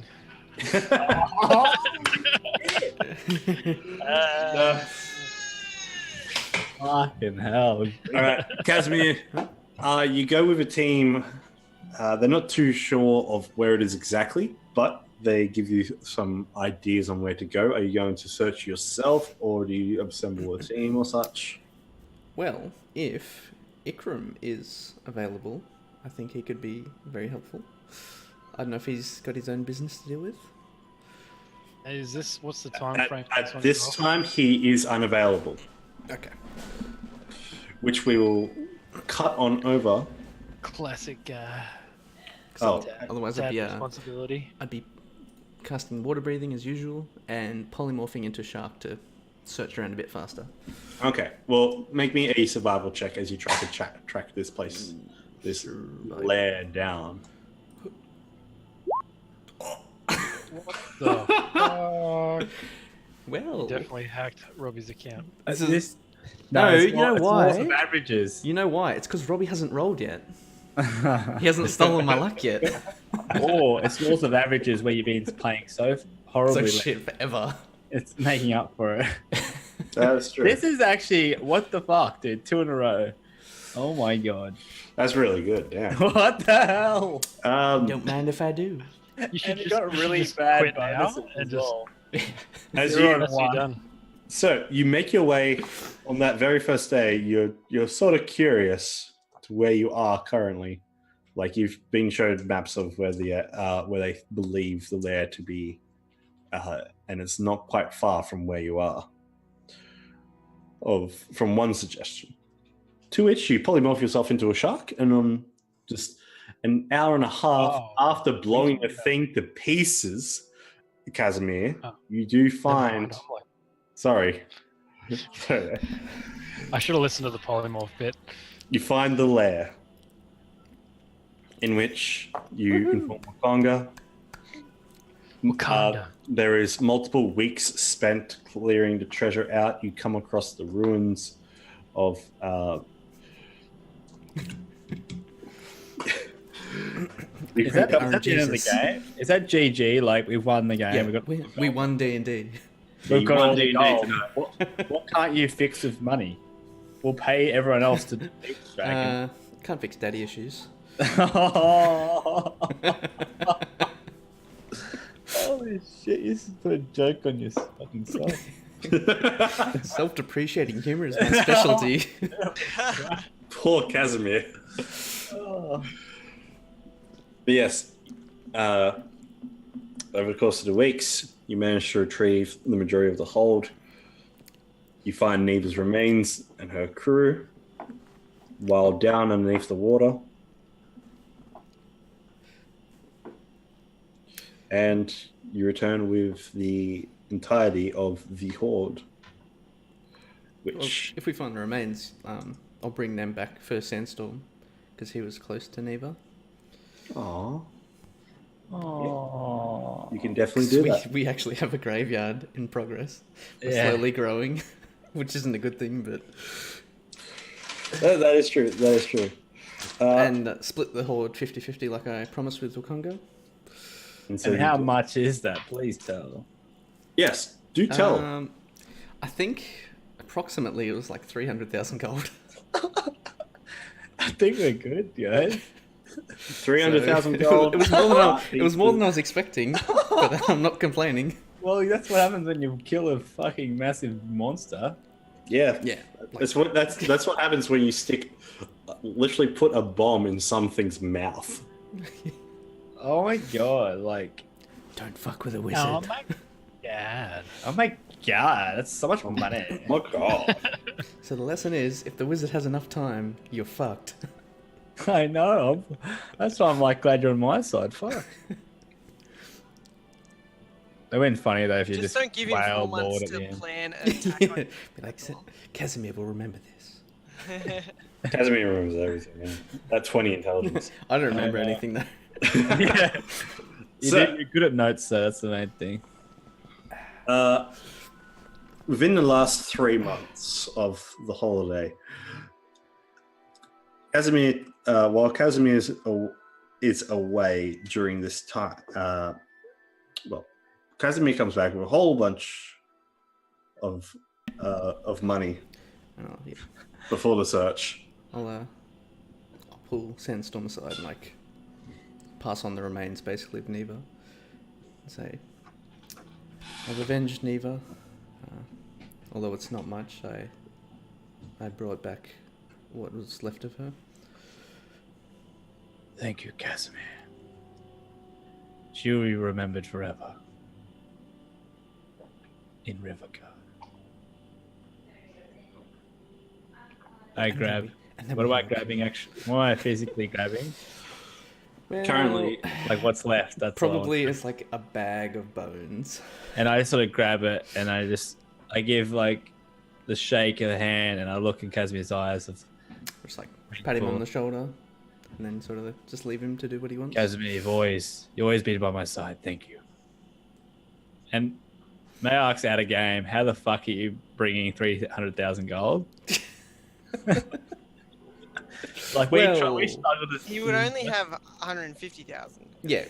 Fucking hell. All right, Casimir, you go with a team. They're not too sure of where it is exactly, but they give you some ideas on where to go. Are you going to search yourself, or do you assemble a team or such? Well, if Ikram is available, I think he could be very helpful. I don't know if he's got his own business to deal with. Is this what's the time frame? for At one this as time, he is unavailable, Okay. which we will cut on over. well? Classic. Oh, Otherwise, Dad responsibility. I'd be casting water breathing as usual and polymorphing into shark to search around a bit faster. okay. Well, make me a survival check as you try to track this place, this lair down. The fuck? Well, Definitely hacked Robbie's account. No, it's you know it's why? laws of averages. you know why? It's because Robbie hasn't rolled yet. He hasn't stolen my luck yet. Or it's laws of averages where you've been playing so horribly. So shit forever. It's making up for it. That's true. This is actually what the fuck, dude? 2 in a row. Oh my god. That's really good. Yeah. What the hell? Don't mind if I do. You And you got really just bad quit now bonuses and as just well. As Zero you, and that's you one. done. so you make your way on that very first day. You're sort of curious to where you are currently. Like you've been showed maps of where they believe the lair to be, and it's not quite far from where you are. From one suggestion, to which you polymorph yourself into a shark, and just an hour and a half after blowing the thing to pieces, Casimir, you do find. Sorry. I should have listened to the polymorph bit. You find the lair in which you inform Wakanda. There is multiple weeks spent clearing the treasure out. You come across the ruins of Is that the end of the game? Is that GG? Like, we've won the game. Yeah, we won D&D. We've got all the gold. What can't you fix with money? We'll pay everyone else to fix Dragon. Can't fix daddy issues. Holy shit, you just put a joke on your fucking self. Self-depreciating humor is my specialty. Poor Casimir. But yes, over the course of the weeks, you manage to retrieve the majority of the hold. You find Neva's remains and her crew while down underneath the water. And you return with the entirety of the horde. Which, well, if we find the remains, I'll bring them back for Sandstorm, because he was close to Neva. Aww. Aww. You can definitely do that. We actually have a graveyard in progress. We're slowly growing, which isn't a good thing, but... That is true. That is true. And split the horde 50-50 like I promised with Wakonga. And how much is that? Please tell. Yes, do tell. I think approximately it was like 300,000 gold. I think we're good, guys. 300,000 gold. It was more than I was expecting, but I'm not complaining. Well, that's what happens when you kill a fucking massive monster. Yeah. Like, That's what happens when you literally put a bomb in something's mouth. Oh my god, like... Don't fuck with a wizard. Oh my god. Oh my god, that's so much money. Oh my god. So the lesson is, if the wizard has enough time, you're fucked. I know. That's why I'm like glad you're on my side. Fuck. It went funny though if you just don't give him 4 months to plan an attack on Be like, Casimir will remember this. Casimir remembers everything, man. That 20 intelligence. I don't remember anything though. Yeah. You're good at notes, so that's the main thing. Within the last 3 months of the holiday, Casimir, while Casimir is away during this time, Casimir comes back with a whole bunch of money before the search. I'll pull Sandstorm aside and like pass on the remains basically of Neva. And say, I've avenged Neva. Although it's not much, I brought back what was left of her. Thank you, Casimir. She'll be remembered forever. In Riverco. I grab. What am I grabbing? Actually, what am I physically grabbing? Well, Currently, like what's left? That's probably it's like a bag of bones. And I sort of grab it, and I give like the shake of the hand, and I look in Casimir's eyes. Just like pat him on the shoulder, and then sort of just leave him to do what he wants. Casimir, you've always been by my side. Thank you. And may I ask, out of game, how the fuck are you bringing 300,000 gold? Like we struggled to... He would only have 150,000. Yeah,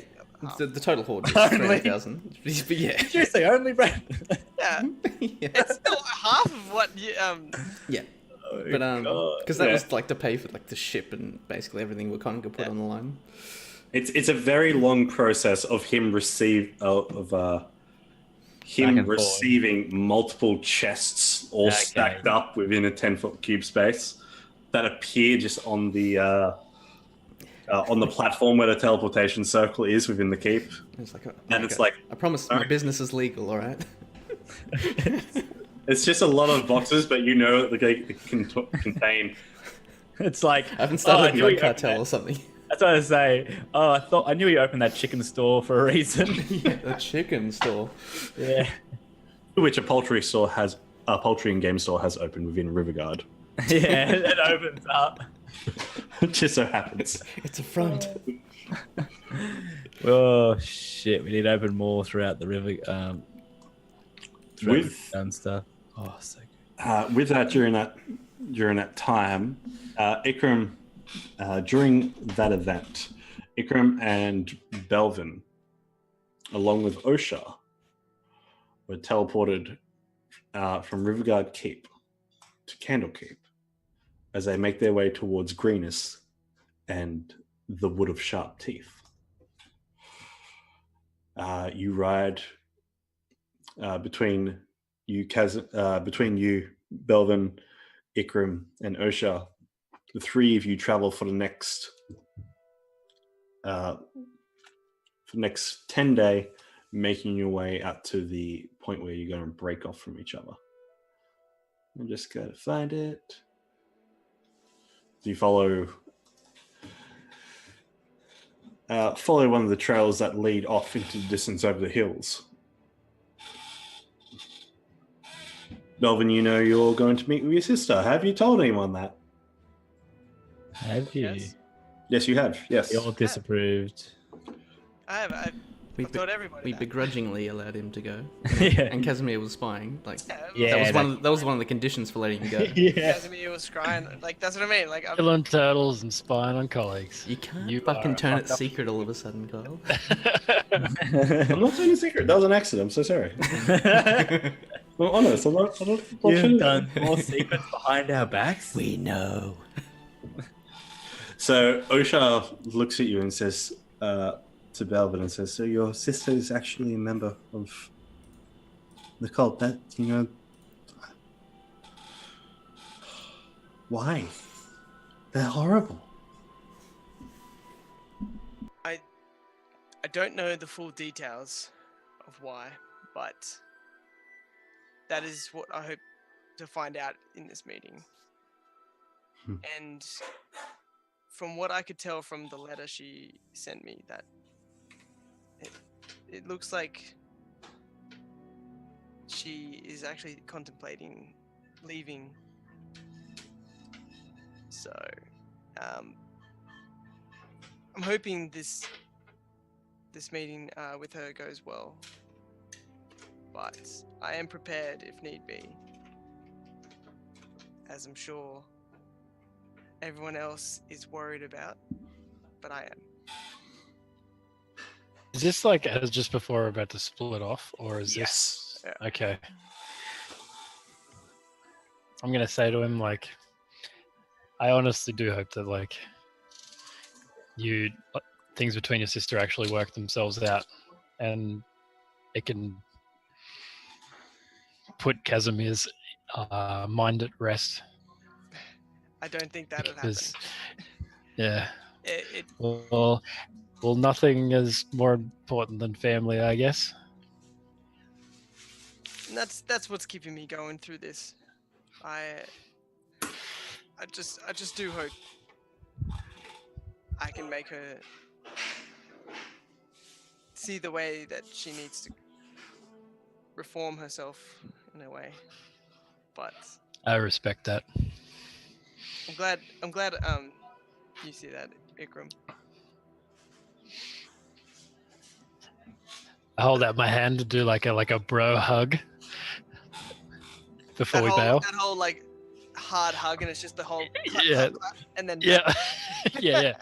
the total hoard is 300,000. But yeah, Did you say only, Brad? Yeah, yeah. it's still half of what you, Yeah. But because that was like to pay for like the ship and basically everything Wakonga put on the line. it's a very long process of him receiving multiple chests all stacked up within a 10-foot cube space that appear just on the platform where the teleportation circle is within the keep. It's like, I promise my business is legal, all right? It's just a lot of boxes, but you know that they can contain It's like I haven't I started a knew drug he opened cartel that- or something. That's what I say. Oh, I knew he opened that chicken store for a reason. Yeah, the chicken store. Yeah. Which a poultry and game store has opened within Riverguard. Yeah, it opens up. Just so happens. It's a front. Oh shit! We need to open more throughout the river. And stuff. Oh, so good. With that, during that time, Ikram, during that event, Ikram and Belvin, along with Osha, were teleported from Riverguard Keep to Candlekeep as they make their way towards Greenest and the Wood of Sharp Teeth. You ride between you, Belvin, Ikram, and Osha. The three of you travel for the next 10 day, making your way out to the point where you're going to break off from each other. I'm just going to find it. You follow one of the trails that lead off into the distance over the hills. Belvin, you know you're going to meet with your sister. Have you told anyone that? Have you? Yes. Yes, you have. Yes. They all disapproved. I've told everybody We that. begrudgingly allowed him to go. Yeah. And Casimir was spying. Like, Yeah. that was one of the conditions for letting him go. Yeah. Casimir was crying. Like, that's what I mean. Like, I'm, Killing turtles and spying on colleagues. You can't You fucking are turn it fucked up. secret all of a sudden, Kyle. I'm not doing a secret. That was an accident. I'm so sorry. I'm honest. I'm not You've done more secrets behind our backs. We know. So Osha looks at you and says to Belvin and says, "So your sister is actually a member of the cult? That why? They're horrible." I don't know the full details of why, but that is what I hope to find out in this meeting. And from what I could tell from the letter she sent me, that it looks like she is actually contemplating leaving. So, I'm hoping this meeting with her goes well. But I am prepared if need be, as I'm sure everyone else is worried about, but I am. Is this like as just before we're about to split off, or is Yes. this okay? I'm gonna say to him like, I honestly do hope that like things between your sister actually work themselves out, and it can put Casimir's mind at rest. I don't think that would Because, happen. yeah. It Well, nothing is more important than family, I guess. and that's what's keeping me going through this. I just do hope I can make her see the way that she needs to reform herself in a way. But I respect that. I'm glad you see that, Ikram. I hold out my hand to do like a bro hug before we That bail. whole like hard hug, and it's just the whole Yeah. clap, and then Yeah. yeah.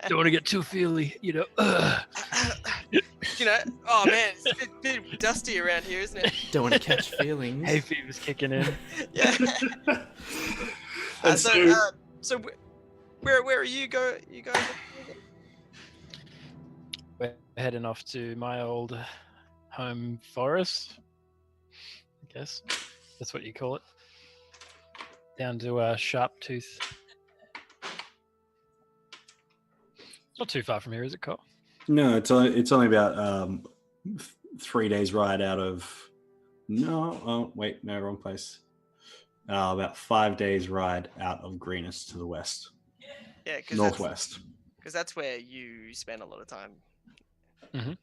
Don't want to get too feely, you know. you know, oh man, it's a bit dusty around here, isn't it? Don't want to catch feelings. Hay fever's kicking in. Yeah. And So where are you guys? We're heading off to my old home forest, I guess that's what you call it. Down to Sharp Tooth. Not too far from here, is it, Cole? No, it's only about 3 days ride out of. No, oh wait, no, wrong place. about 5 days ride out of Greenest to the west, Yeah, because northwest. that's where you spend a lot of time. Mhm.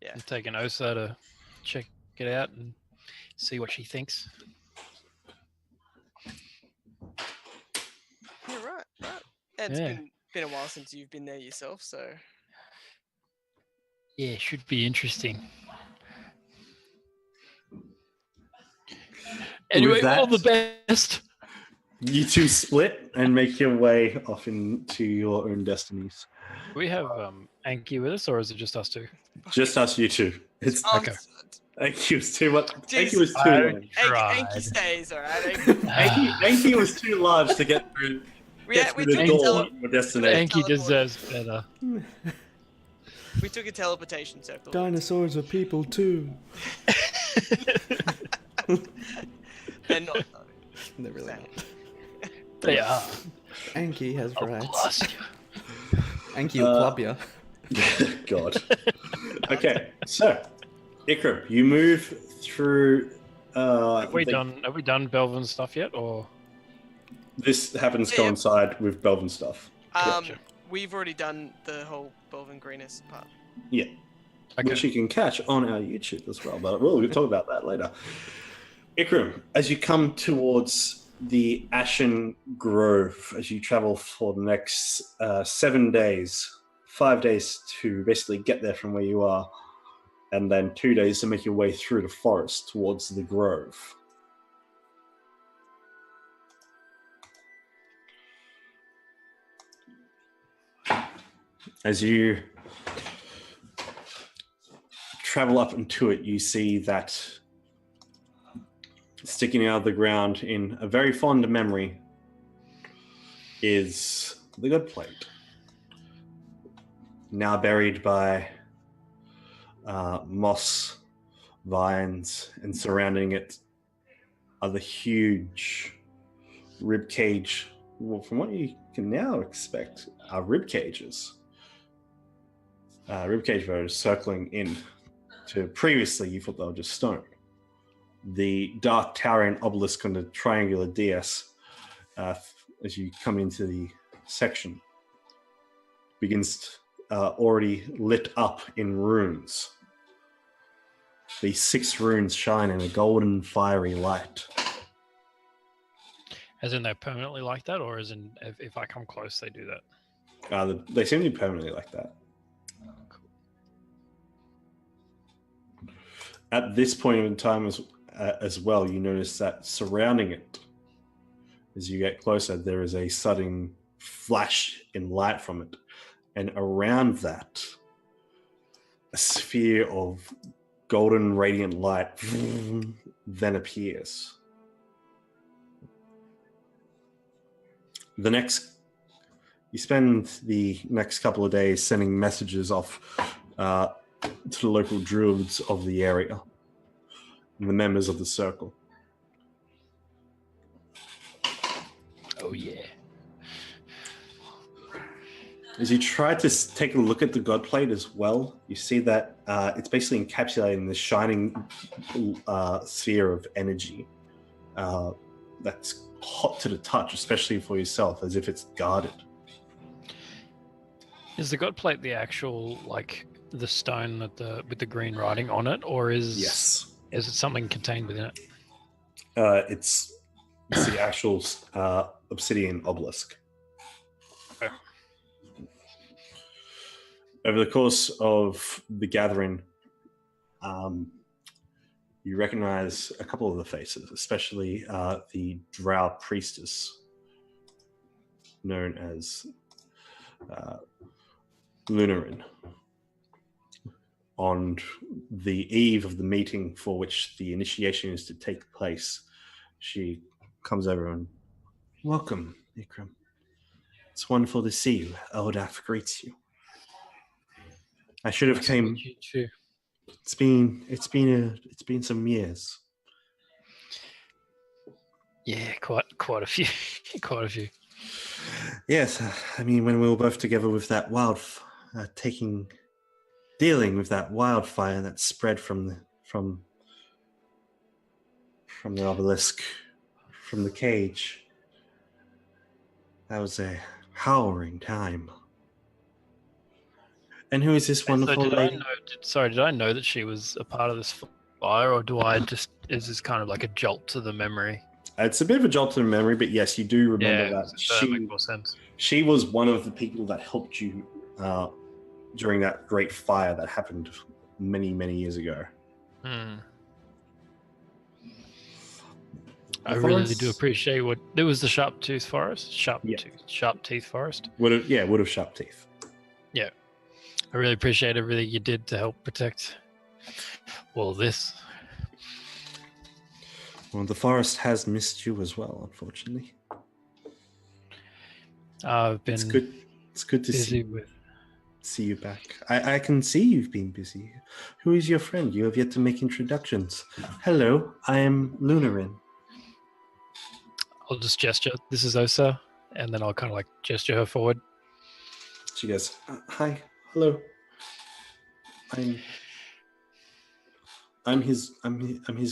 Yeah. I'm taking Osa to check it out and see what she thinks. Yeah, right. And it's Yeah. been a while since you've been there yourself, so Yeah, should be interesting. Anyway, all the best. You two split and make your way off into your own destinies. Do we have Anki with us, or is it just us two? Just us, you two. It's Okay. Anki was too much. Jeez. Anki was too large. Anki stays, all right. Anki was too large to get through. We through took the a door of your destination. Anki deserves better. we took a teleportation circle. Dinosaurs are people too. They're not. They're really not. They are. Anki has I'll rights. blast you. Anki will club you. God. Okay, so Ikram, you move through. Have we done Belvin stuff yet, or? This happens to Yeah. coincide with Belvin stuff. Gotcha. We've already done the whole Belvin Greenest part. Yeah. Okay. Which you can catch on our YouTube as well, but we'll talk about that later. Ikram, as you come towards the Ashen Grove, as you travel for the next 7 days, 5 days to basically get there from where you are, and then 2 days to make your way through the forest towards the grove. As you travel up into it, you see that sticking out of the ground in a very fond memory is the good plate. Now buried by moss, vines, and surrounding it are the huge rib cage. Well, from what you can now expect, are rib cages. Rib cage rows circling in to previously you thought they were just stone. The dark towering obelisk on the triangular dais, as you come into the section, begins already lit up in runes. These 6 runes shine in a golden fiery light. As in they're permanently like that, or as in if I come close, they do that? They seem to be permanently like that. At this point in time as well, you notice that surrounding it, as you get closer, there is a sudden flash in light from it. And around that, a sphere of golden radiant light then appears. You spend the next couple of days sending messages off to the local druids of the area and the members of the circle. Oh yeah. As you try to take a look at the god plate as well, you see that it's basically encapsulated in this shining sphere of energy that's hot to the touch, especially for yourself, as if it's guarded. Is the god plate the actual the stone with the green writing on it, or is it something contained within it? It's the actual obsidian obelisk. Okay. Over the course of the gathering, you recognize a couple of the faces, especially the drow priestess known as Lunarin. On the eve of the meeting for which the initiation is to take place, she comes over and, "Welcome, Ikram. It's wonderful to see you. Eldaf greets you. I should have came. You too. It's been some years." Yeah, quite a few, quite a few. Yes, I mean, when we were both together with that dealing with that wildfire that spread from the obelisk from the cage. That was a harrowing time. And who is this wonderful lady? Did I know that she was a part of this fire, or is this kind of like a jolt to the memory? It's a bit of a jolt to the memory, but yes, you do remember that that makes more sense. She was one of the people that helped you during that great fire that happened many, many years ago. I really do appreciate what it was. The Sharp Tooth Forest, Sharp Teeth Forest. Would have sharp teeth. Yeah, I really appreciate everything you did to help protect all this. Well, the forest has missed you as well, unfortunately. I've been. It's good to see you back. I can see you've been busy. Who is your friend? You have yet to make introductions. Hello, I am Lunarin. I'll just gesture. This is Osa, and then I'll kind of like gesture her forward. She goes, "Hi, hello. I'm his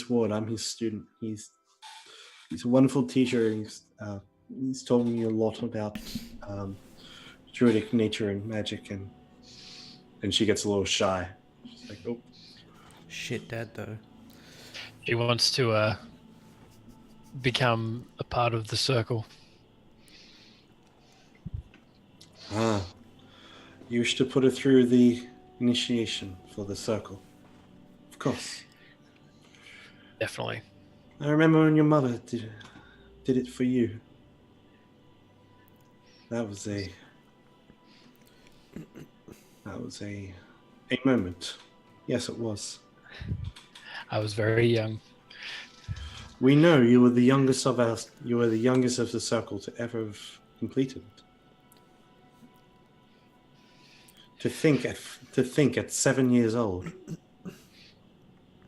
ward. I'm his student. He's a wonderful teacher. He's told me a lot about druidic nature and magic, and she gets a little shy. She's like, oh, shit, Dad. Though she wants to become a part of the circle. You wish to put her through the initiation for the circle? Of course. Definitely. I remember when your mother did it for you. That was a moment. Yes, it was. I was very young. We know you were the youngest of us. You were the youngest of the circle to ever have completed it. To think at 7 years old,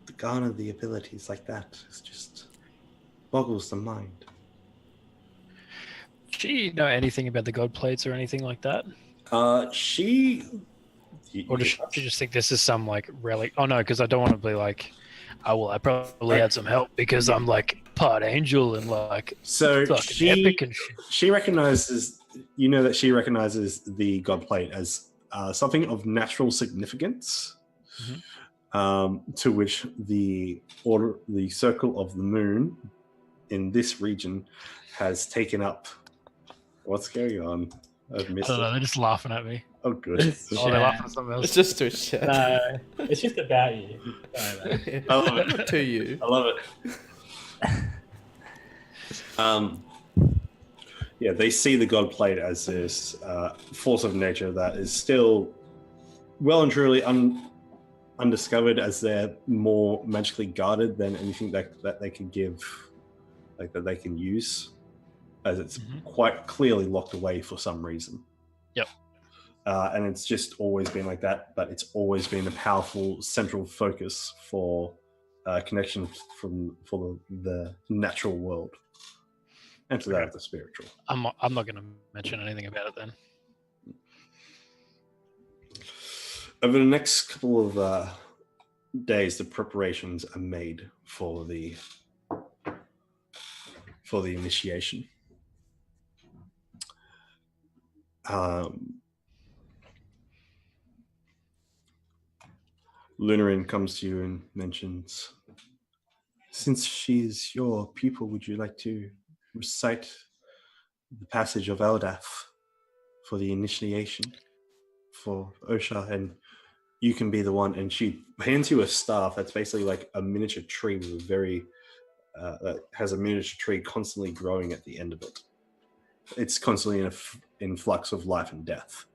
to garner the abilities like that is just boggles the mind. Do you know anything about the god plates or anything like that? Or does she just think this is some like relic? Oh no, because I don't want to be like, oh well, I probably had some help because I'm like part angel and like so fucking epic and shit. She recognizes, you know, that she recognizes the god plate as something of natural significance, to which the circle of the moon in this region has taken up. What's going on? I've missed I don't know. it. They're just laughing at me. Oh, good. Oh, they're laughing at something else. it's just to chat. No, it's just about you. Sorry, mate. I love it. To you. I love it. Yeah, they see the god plate as this force of nature that is still well and truly undiscovered, as they're more magically guarded than anything that they can give, like that they can use, as it's quite clearly locked away for some reason. Yep. And it's just always been like that, but it's always been a powerful central focus for connection for the natural world and to that of the spiritual. I'm not going to mention anything about it then. Over the next couple of days, the preparations are made for the initiation. Lunarin comes to you and mentions, since she's your pupil, would you like to recite the passage of Eldath for the initiation for Osha? And you can be the one. And she hands you a staff that's basically like a miniature tree with a very that has a miniature tree constantly growing at the end of it. It's constantly in flux of life and death,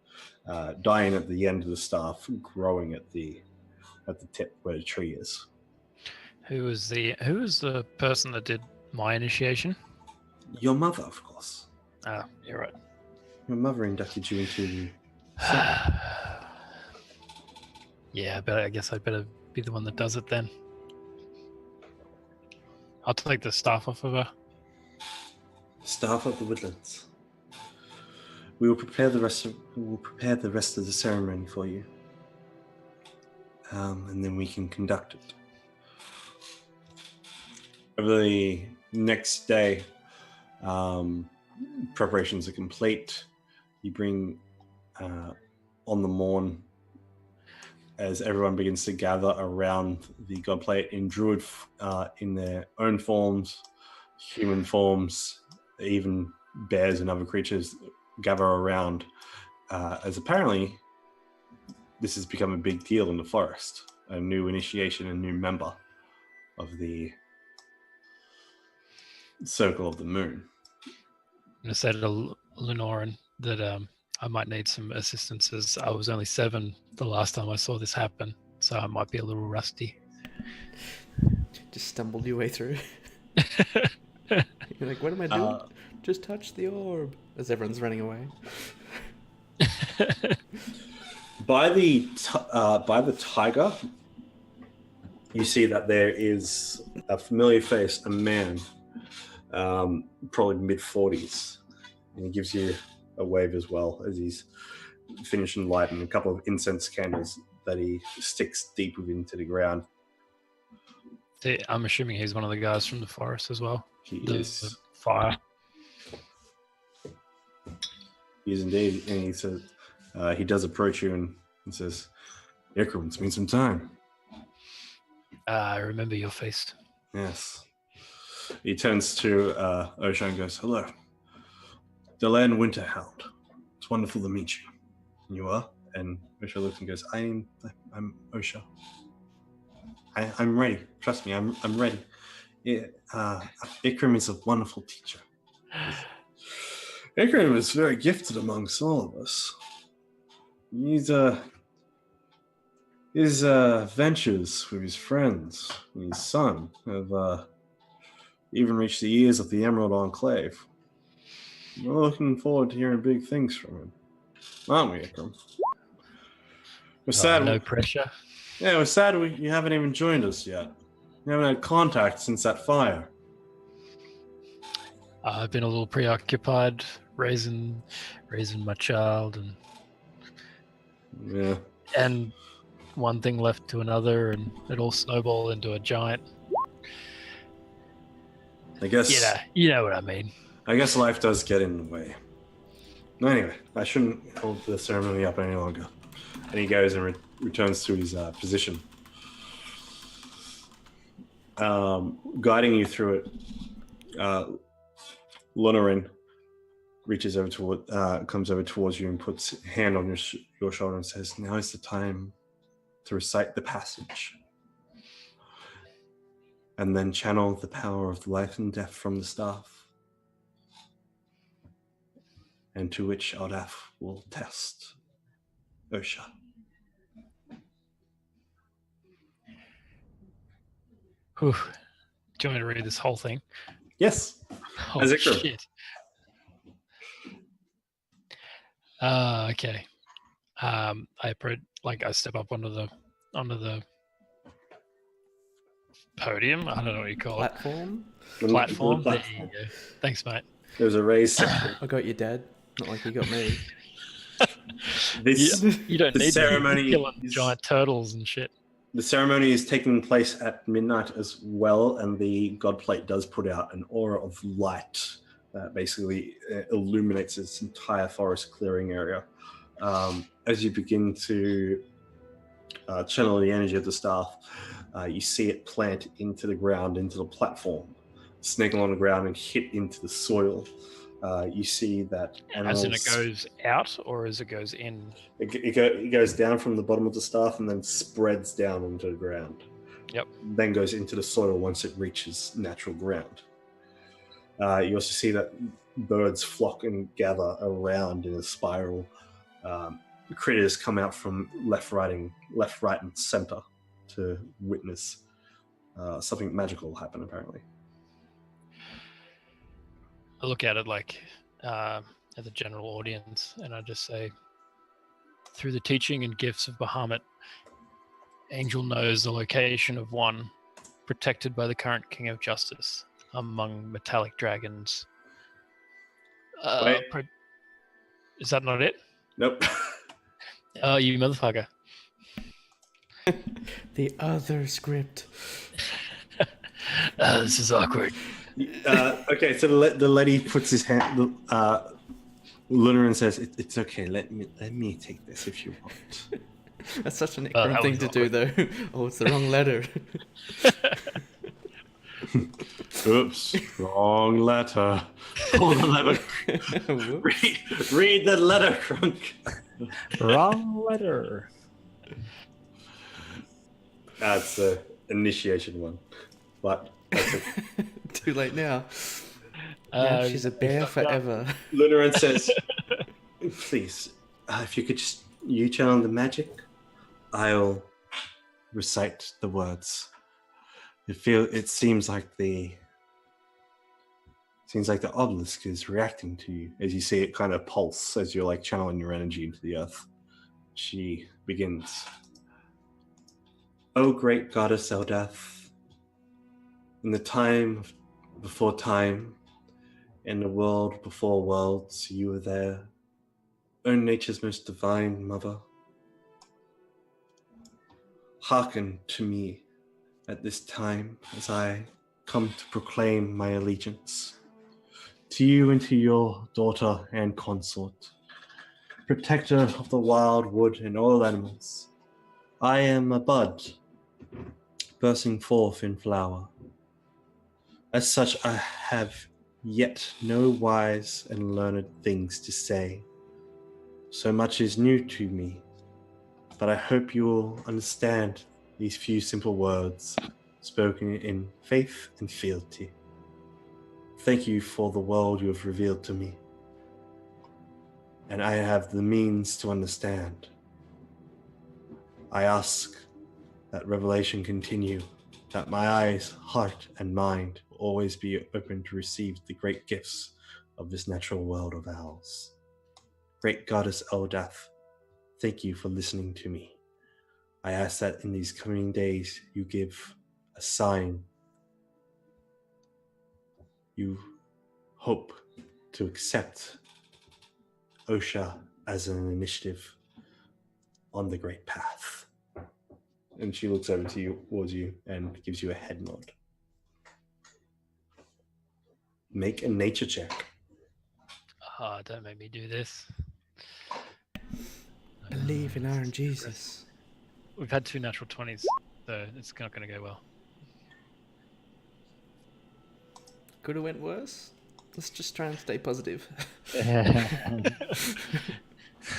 dying at the end of the staff, growing at the tip where the tree is. Who was the person that did my initiation? Your mother, of course. Ah, you're right. Your mother inducted you into the... Yeah, but I guess I'd better be the one that does it then. I'll take the staff off of her. Staff of the Woodlands. We will prepare the rest of the ceremony for you. And then we can conduct it. Over the next day, Preparations are complete. You bring on the morn as everyone begins to gather around the god plate in druid in their own forms, human forms, even bears and other creatures gather around as apparently this has become a big deal in the forest. A new initiation, a new member of the Circle of the Moon. I'm going to say to Lenoran that I might need some assistance as I was only 7 the last time I saw this happen, so I might be a little rusty. Just stumbled your way through. You're like, what am I doing? Just touch the orb. As everyone's running away. By the tiger, you see that there is a familiar face, a man, probably mid-40s, and he gives you a wave as well as he's finishing lighting a couple of incense candles that he sticks deep into the ground. I'm assuming he's one of the guys from the forest as well. He The is. fire. He is indeed, and he says he does approach you and says, "Ikram, it's been some time." I remember your face. Yes. He turns to Osha and goes, "Hello, Delan Winterhound. It's wonderful to meet you." And you are? And Osha looks and goes, I'm Osha. I'm ready. Trust me, I'm ready. Yeah, Ikram is a wonderful teacher. Ikram is very gifted amongst all of us. His ventures with his friends and his son have even reached the ears of the Emerald Enclave. We're looking forward to hearing big things from him, aren't we, Ikram? We're sad. No pressure. Yeah, we're sad you haven't even joined us yet. We haven't had contact since that fire. I've been a little preoccupied raising my child, and one thing left to another, and it all snowballed into a giant. I guess. You know what I mean. I guess life does get in the way. Anyway, I shouldn't hold the ceremony up any longer. And he goes and returns to his position. Guiding you through it, Lunarin reaches over comes over towards you and puts a hand on your shoulder and says, "Now is the time to recite the passage. And then channel the power of life and death from the staff. And to which Aldaf will test Osha." Whew. Do you want me to read this whole thing? Yes. Oh, As Ikram. shit. Okay. I step up onto the podium. I don't know what you call Platform? it. Platform. There you go. Thanks, mate. There's a raised section. I got your dad, not like you got me. You don't need ceremony to be killing giant turtles and shit. The ceremony is taking place at midnight as well, and the god plate does put out an aura of light that basically illuminates its entire forest clearing area. As you begin to channel the energy of the staff, you see it plant into the ground, into the platform, snake along the ground and hit into the soil. You see that animals... As in it goes out or as it goes in? It goes down from the bottom of the staff and then spreads down onto the ground. Yep. Then goes into the soil once it reaches natural ground. You also see that birds flock and gather around in a spiral. Critters come out from left, right, and center to witness something magical happen, apparently. I look at it like at the general audience, and I just say, through the teaching and gifts of Bahamut, Angel knows the location of one protected by the current King of Justice among metallic dragons. Is that not it? Nope. Oh, you motherfucker. The other script. This is awkward. Okay, so the lady puts his hand. Lunaran says, "It's okay. Let me take this if you want." That's such an Oh, Ikram that thing was to do, though. Oh, it's the wrong letter. Oops, wrong letter. Pull the lever. read the letter, Crunk. Wrong letter. That's the initiation one, but that's it. Too late now. Now she's a bear forever. Lunaran says, "Please, if you could just you channel the magic, I'll recite the words. It seems like the obelisk is reacting to you as you see it kind of pulse as you're like channeling your energy into the earth." She begins. "O great goddess Eldath, in the time before time, in the world before worlds, you were there, O nature's most divine mother. Hearken to me at this time as I come to proclaim my allegiance to you and to your daughter and consort, protector of the wild wood and all animals. I am a bud, bursting forth in flower. As such, I have yet no wise and learned things to say. So much is new to me, but I hope you will understand these few simple words spoken in faith and fealty. Thank you for the world you have revealed to me, and I have the means to understand. I ask that revelation continue, that my eyes, heart, and mind will always be open to receive the great gifts of this natural world of ours. Great Goddess Eldath, thank you for listening to me. I ask that in these coming days you give a sign. You hope to accept Osha as an initiative on the great path." And she looks over to you, towards you, and gives you a head nod. Make a nature check. Oh, don't make me do this. Believe in our Jesus. We've had 2 natural 20s, so it's not going to go well. Could have went worse. Let's just try and stay positive.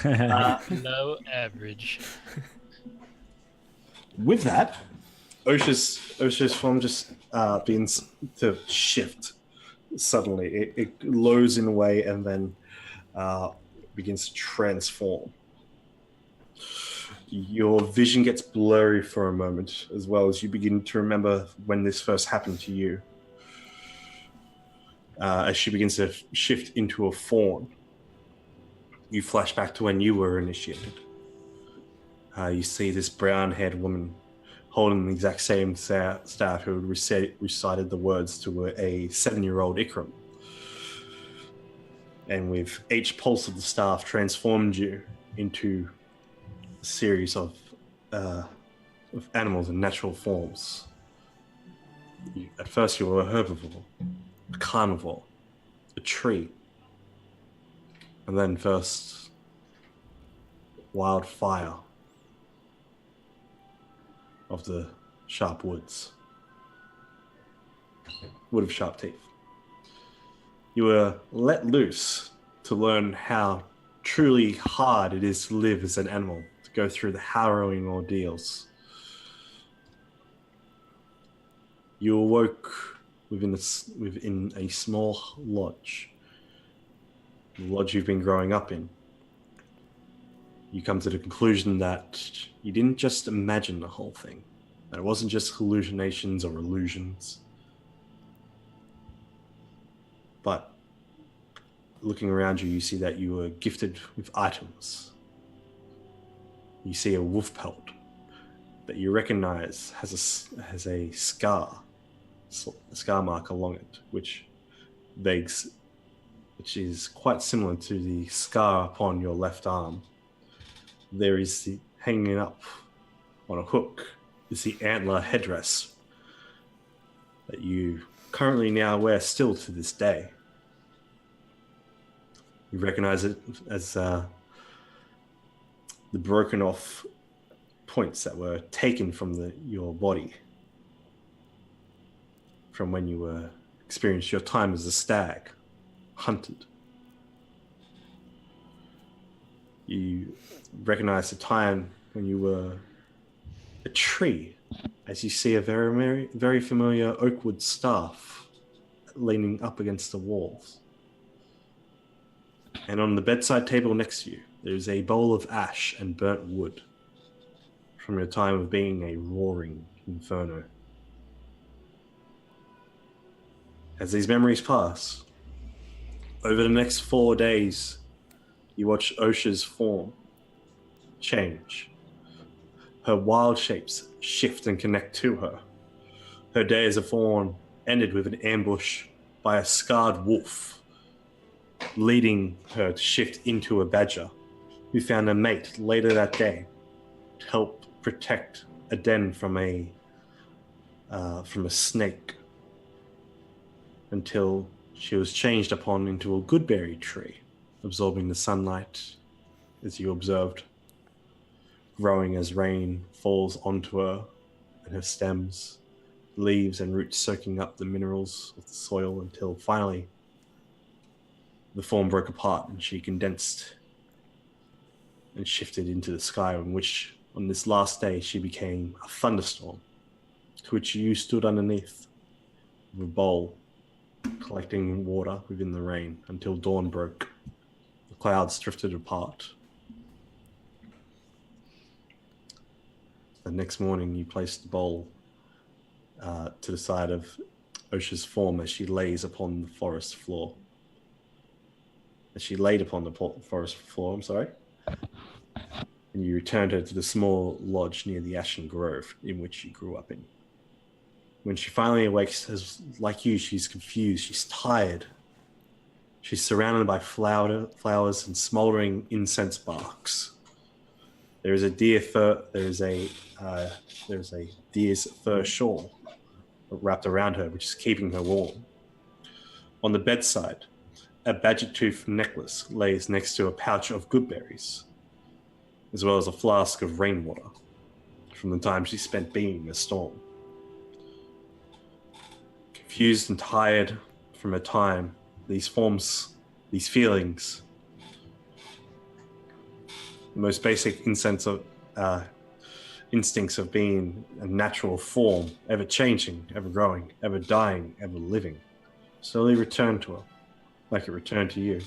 Low average. With that, Osha's form just begins to shift suddenly. It glows in a way and then begins to transform. Your vision gets blurry for a moment, as well as you begin to remember when this first happened to you. As she begins to shift into a fawn, you flash back to when you were initiated. You see this brown-haired woman holding the exact same staff who recited the words to a 7-year-old Ikram. And with each pulse of the staff transformed you into a series of animals in natural forms. At first you were a herbivore, a carnivore, a tree, and then first wildfire of the sharp woods. Wood of sharp teeth. You were let loose to learn how truly hard it is to live as an animal, to go through the harrowing ordeals. You awoke within a small lodge, the lodge you've been growing up in. You come to the conclusion that you didn't just imagine the whole thing, that it wasn't just hallucinations or illusions. But looking around you, you see that you were gifted with items. You see a wolf pelt that you recognize has a scar mark along it, which is quite similar to the scar upon your left arm. There is hanging up on a hook is the antler headdress that you currently now aware still to this day. You recognize it as the broken off points that were taken from your body from when you experienced your time as a stag, hunted. You recognize the time when you were a tree, as you see a very, very familiar oakwood staff leaning up against the walls. And on the bedside table next to you, there's a bowl of ash and burnt wood from your time of being a roaring inferno. As these memories pass, over the next 4 days, you watch Osha's form change. Her wild shapes shift and connect to her. Her day as a fawn ended with an ambush by a scarred wolf, leading her to shift into a badger, who found a mate later that day to help protect a den from a snake, until she was changed upon into a goodberry tree, absorbing the sunlight, as you observed, growing as rain falls onto her and her stems, leaves and roots soaking up the minerals of the soil, until finally the form broke apart and she condensed and shifted into the sky, on which, on this last day, she became a thunderstorm, to which you stood underneath with a bowl, collecting water within the rain until dawn broke. The clouds drifted apart. The next morning, you placed the bowl to the side of Osha's form as she lays upon the forest floor. As she laid upon the forest floor, and you returned her to the small lodge near the Ashen Grove in which she grew up in. When she finally awakes, like you, she's confused, she's tired. She's surrounded by flowers and smoldering incense barks. There is a deer's fur shawl wrapped around her, which is keeping her warm. On the bedside, a badger tooth necklace lays next to a pouch of goodberries, as well as a flask of rainwater from the time she spent being a storm. Confused and tired from her time, these forms, these feelings, the most basic instincts of being a natural form, ever changing, ever growing, ever dying, ever living, slowly returned to her, like it returned to you.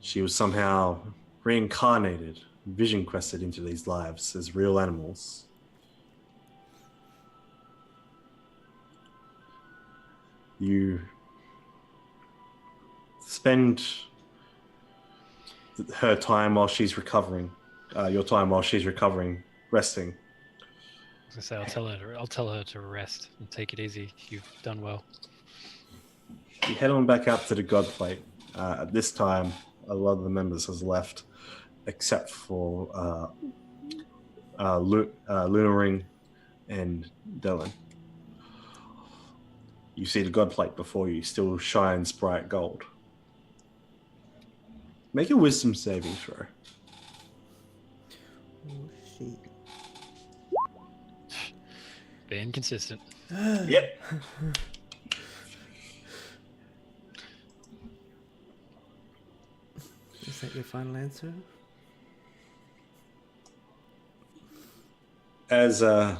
She was somehow reincarnated, vision quested into these lives as real animals. You spend her time while she's recovering, your time while she's recovering, resting. I was gonna say, I'll tell her to rest and take it easy. You've done well. You head on back up to the God Plate. At this time, a lot of the members has left, except for Lunaring and Dylan. You see the God Plate before you still shines bright gold. Make a wisdom saving throw. Oh, shit. Being consistent. Yep. Is that your final answer? As I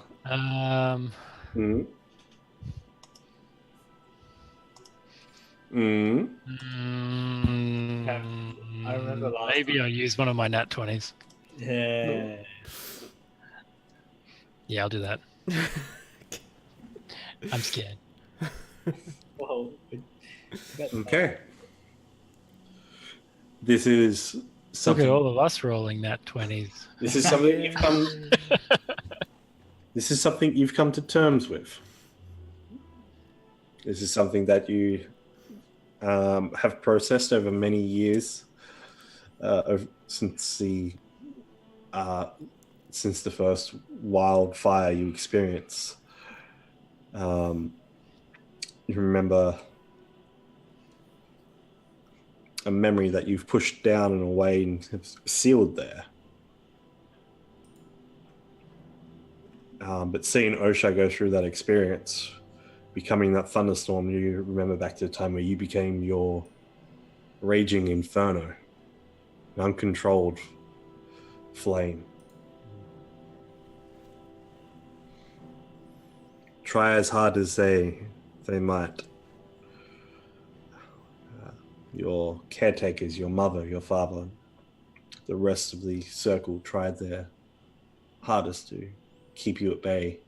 remember last maybe I'll use one of my nat 20s. Yeah. Yeah, I'll do that. I'm scared. Whoa. Okay. This is Look something. at all of us rolling nat 20s. This is something you've come. This is something you've come to terms with. This is something that you have processed over many years, since since the first wildfire you experience. You remember a memory that you've pushed down and away and have sealed there. But seeing Osha go through that experience, becoming that thunderstorm, you remember back to the time where you became your raging inferno, an uncontrolled flame. Try as hard as they might. Your caretakers, your mother, your father, the rest of the circle tried their hardest to keep you at bay.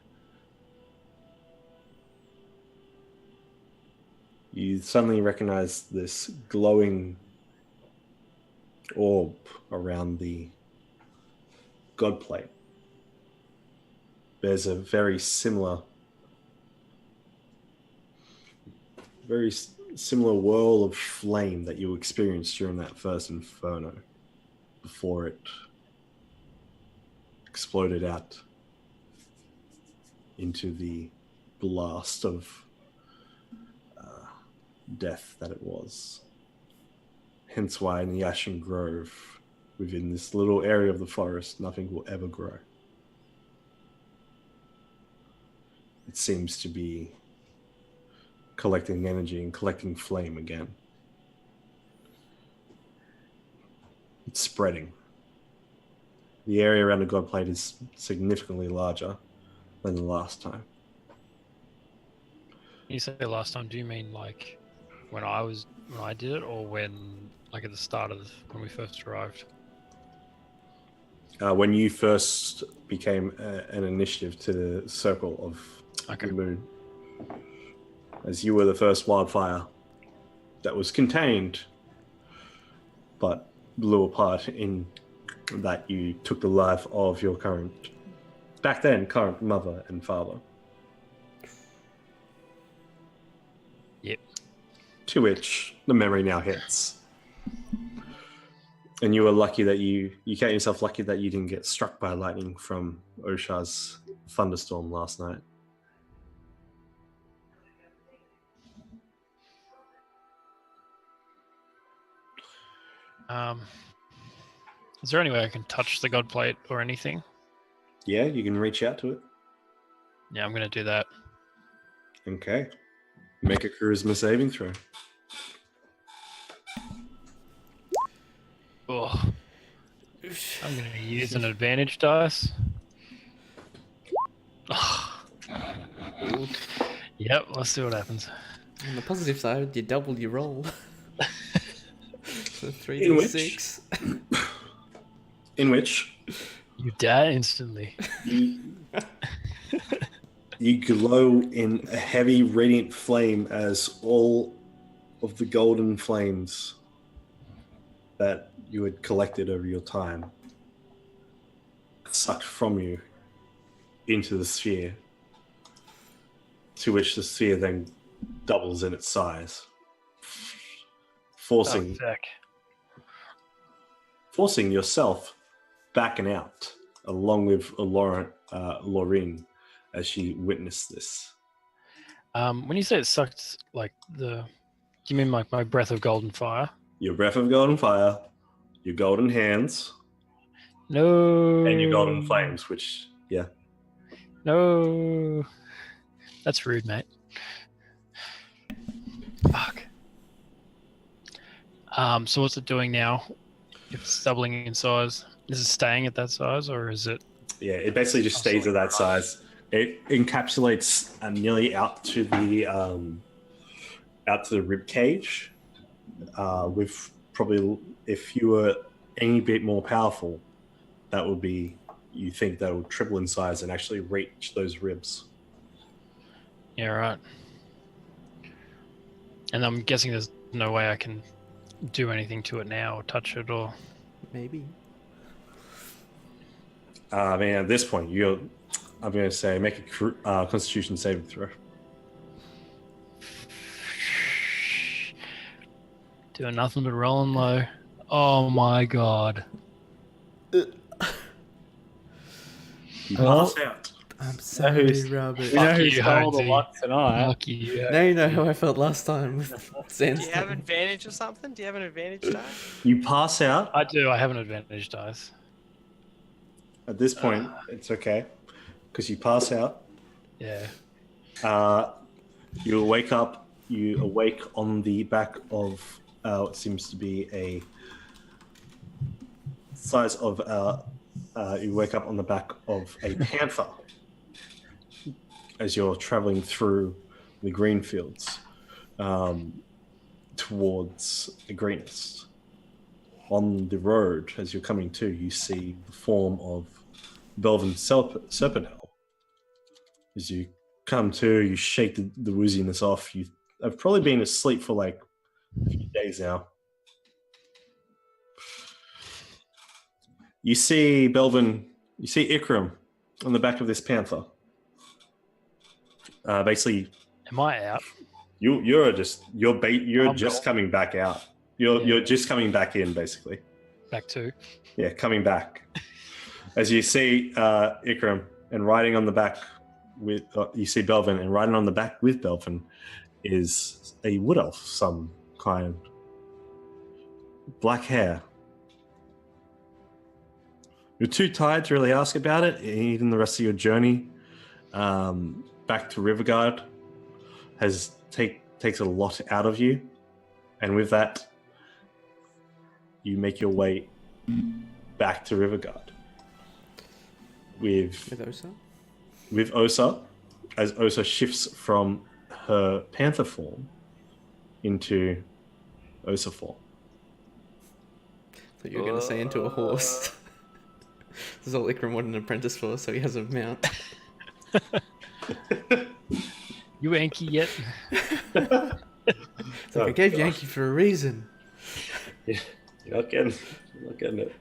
You suddenly recognize this glowing orb around the god plate. There's a very similar whirl of flame that you experienced during that first inferno before it exploded out into the blast of death that it was. Hence why in the Ashen Grove, within this little area of the forest, nothing will ever grow. It seems to be collecting energy and collecting flame again. It's spreading. The area around the god plate is significantly larger than the last time. You say last time, do you mean like when I did it, or when, like at the start of when we first arrived? When you first became an initiative to the circle of the moon, as you were the first wildfire that was contained, but blew apart in that you took the life of your current mother and father. Yep. To which the memory now hits. And you were lucky that you count yourself lucky that you didn't get struck by lightning from Osha's thunderstorm last night. Is there any way I can touch the god plate or anything? Yeah, you can reach out to it. Yeah, I'm gonna do that. Okay. Make a charisma saving throw. Oh. I'm gonna use an advantage dice. Oh. Yep, let's see what happens. On the positive side, you double your roll. So 3d6. In which You die instantly. you glow in a heavy radiant flame as all of the golden flames that you had collected over your time sucked from you into the sphere, to which the sphere then doubles in its size, forcing yourself backing out along with Lauren as she witnessed this. When you say it sucked, like do you mean like my breath of golden fire? Your breath of golden fire, your golden hands, no, and your golden flames, which, yeah. No, that's rude, mate. Fuck. So what's it doing now? If it's doubling in size, is it staying at that size, or is it? Yeah, it basically just stays at that size. It encapsulates nearly out to the rib cage. With probably, if you were any bit more powerful, that would be, you think that would triple in size and actually reach those ribs. Yeah, right. And I'm guessing there's no way I can do anything to it now or touch it or... Maybe. I mean, at this point, I'm going to say make a Constitution saving throw. Doing nothing but rolling low. Oh my god. You Well, pass out. I'm who's- sorry, Robert. We know who you, stole the Honesty. lot tonight. Fuck you. Now you know how I felt last time with Do you have Sandstorm. advantage or something? Do you have an advantage die? You pass out. I do. I have an advantage dice. At this point, it's okay because you pass out. Yeah. You wake up. You awake on the back of what seems to be a size of. You wake up on the back of a panther as you're traveling through the green fields towards the greenest. On the road, as you're coming to, you see the form of Belvin Serpenthel. As you come to, you shake the wooziness off. You have probably been asleep for like a few days now. You see Belvin, you see Ikram on the back of this panther. Basically, Am I out? you're just I'm just gone. coming back out. Yeah. You're just coming back in, basically. Back to. Yeah, coming back. As you see Ikram and riding on the back with, you see Belvin, and riding on the back with Belvin is a wood elf, some kind. Black hair. You're too tired to really ask about it. Even the rest of your journey back to Riverguard takes a lot out of you, and with that, you make your way back to Riverguard with Osa? as Osa shifts from her panther form into Osa form. Thought you were going to say into a horse. This is all Ikram wanted an apprentice for, so he has a mount. You Yankee yet? It's like, I gave Yankee for a reason. You're not getting it.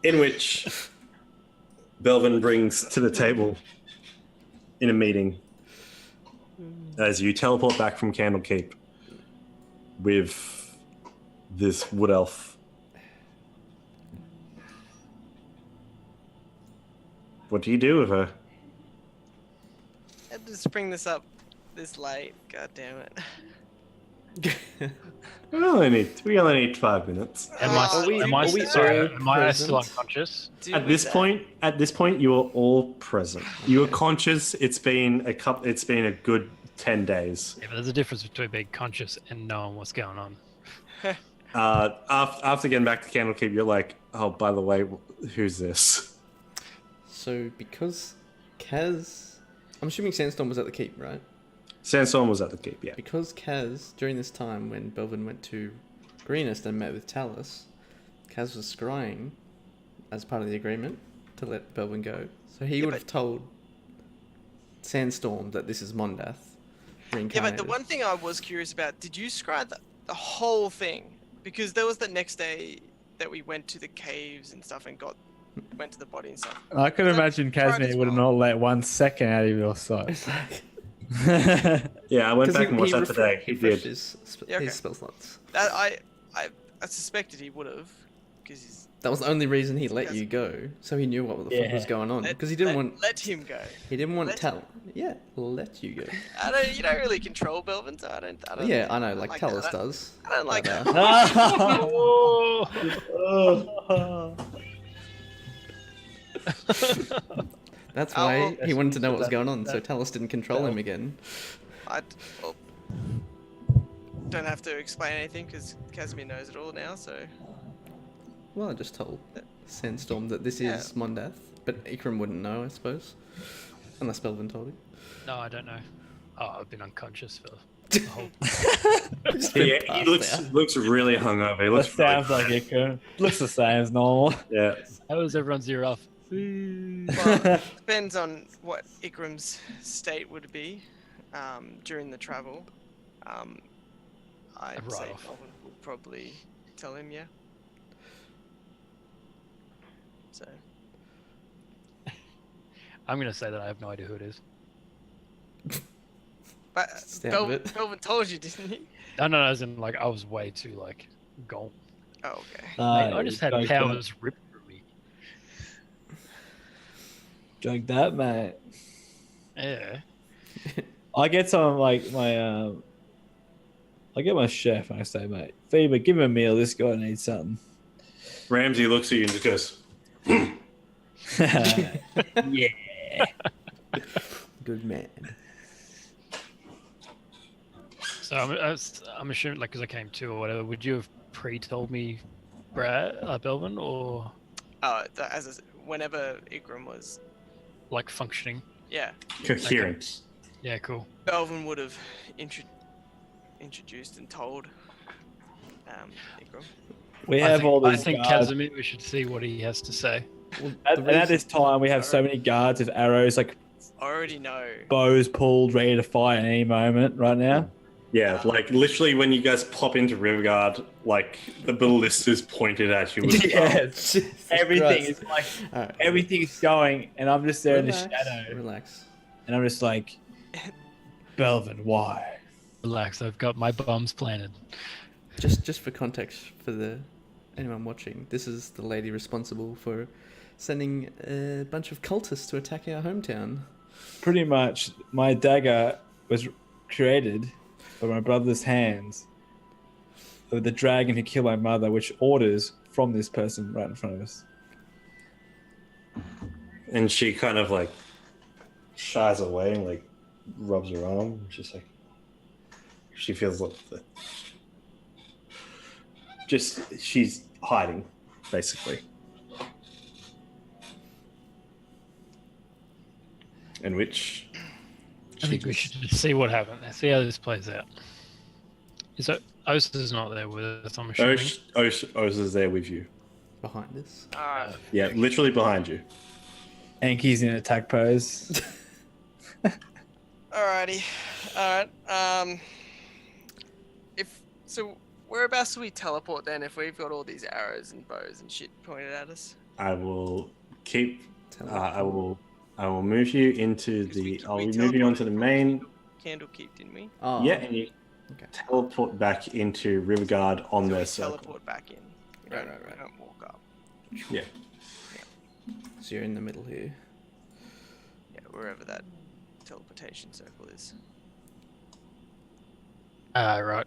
In which Belvin brings to the table in a meeting as you teleport back from Candlekeep with this wood elf. What do you do with her? I had to just bring this up this late. God damn it. We only need 5 minutes. Am I, Are we- am I, are we sorry, all am I still present? unconscious? Do At with this that. point, you are all present. You are conscious. It's been a good 10 days. Yeah, but there's a difference between being conscious and knowing what's going on. After getting back to Candlekeep, you're like, oh, by the way, who's this? So, because Kaz... I'm assuming Sandstorm was at the keep, right? Sandstorm was at the keep, yeah. Because Kaz, during this time when Belvin went to Greenest and met with Talus, Kaz was scrying as part of the agreement to let Belvin go. So he Yeah, would have told Sandstorm that this is Mondath reincarnated. Yeah, but the one thing I was curious about, did you scry the whole thing? Because there was the next day that we went to the caves and stuff and went to the body and stuff. I could Is that imagine right Casimir as would have well? not let 1 second out of your sight. It's like... Yeah, I went back and watched that refre- today. He He refreshed did. Yeah, okay. his spell slots. I suspected he would have, because he's That was the only reason he let Yes. you go, so he knew what the fuck Yeah. was going on. let, Because he didn't let, want let him go. he didn't want let Tal. Yeah, let you go. You don't really control Belvin, so I don't. Yeah, I know, like like Talus that. does. I don't like But, that. That's Oh, why well, he wanted to know what was going on, so Talus didn't control him again. Well, don't have to explain anything because Casimir knows it all now. So Well, I just told Sandstorm that this Yeah. is Mondath, but Ikram wouldn't know, I suppose. Unless Belvin told him. No, I don't know. Oh, I've been unconscious for the whole. Just been He passed out. looks really hungover. He That looks really sounds like it could. Looks the same as normal. Yeah. How was everyone's year off? well, depends on what Ikram's state would be during the travel. I'd A say write-off. Belvin would probably tell him, yeah. So I'm gonna say that I have no idea who it is. but Stab it. Belvin told you, didn't he? No, as in like I was way too like gone. Oh, okay. Mate, I just had powers ripped from me. Drink that, mate. Yeah. I get some like my I get my chef and I say, mate, Fever, give him a meal. This guy needs something. Ramsey looks at you and just goes, Yeah. Good man. So I'm assuming, like, because I came to or whatever, would you have pre-told me, Brad, Belvin, or Whenever Ikram was, like functioning? yeah, coherent. Yeah, cool. Belvin would have introduced and told Ikram. We have all I these think guards. Casimir, we should see what he has to say. Well, And at this time, we have so many guards with arrows, like I already know. bows pulled, ready to fire at any moment right now. Yeah, like literally when you guys pop into Riverguard, like the ballista's pointed at you. With Yes. Everything is like, Alright. everything's going, and I'm just there in the Relax, shadow. Relax. And I'm just like, Belvin, why? Relax, I've got my bombs planted. Just for context for anyone watching, this is the lady responsible for sending a bunch of cultists to attack our hometown. Pretty much, my dagger was created by my brother's hands of the dragon who killed my mother, which orders from this person right in front of us. And she kind of like shies away and like rubs her arm. She's like, she feels like she's hiding, basically. In which I think we should just see what happens. See how this plays out. Is that Osa's not there with us? I'm assuming. Oz is there with you. Behind us. Alright. Yeah, literally behind you. Anki's in attack pose. Alrighty. Alright. Whereabouts do we teleport then if we've got all these arrows and bows and shit pointed at us? I will keep. I will move you into I'll move you onto the main. Candlekeep, didn't we? Oh. Yeah, and you Okay. teleport back into Riverguard on So their we circle. teleport back in. We Right. don't walk up. Yeah. So you're in the middle here. Yeah, wherever that teleportation circle is. Right.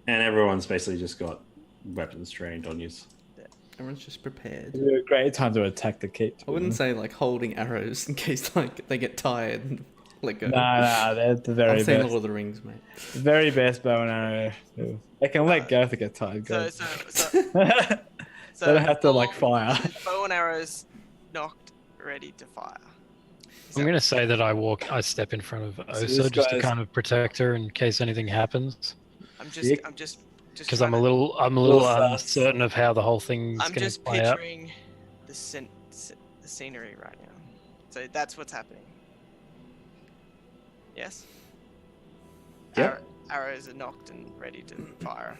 And everyone's basically just got weapons trained on you. Everyone's just prepared. It'd be a great time to attack the keep. I wouldn't say like holding arrows in case like they get tired and let go. Nah, they're the very I've seen best. Lord of the Rings, mate. The very best bow and arrow. They can let go if they get tired. So, Guys. so They don't have to like fire. bow and arrows knocked, ready to fire. Is I'm that- gonna say that I step in front of this Osa just to guy's- kind of protect her in case anything happens. I'm Yeah. just Because I'm a trying little sus. uncertain of how the whole thing's I'm going to just play out. picturing the scenery right now. So that's what's happening. Yes? Yeah. Arrows are knocked and ready to fire.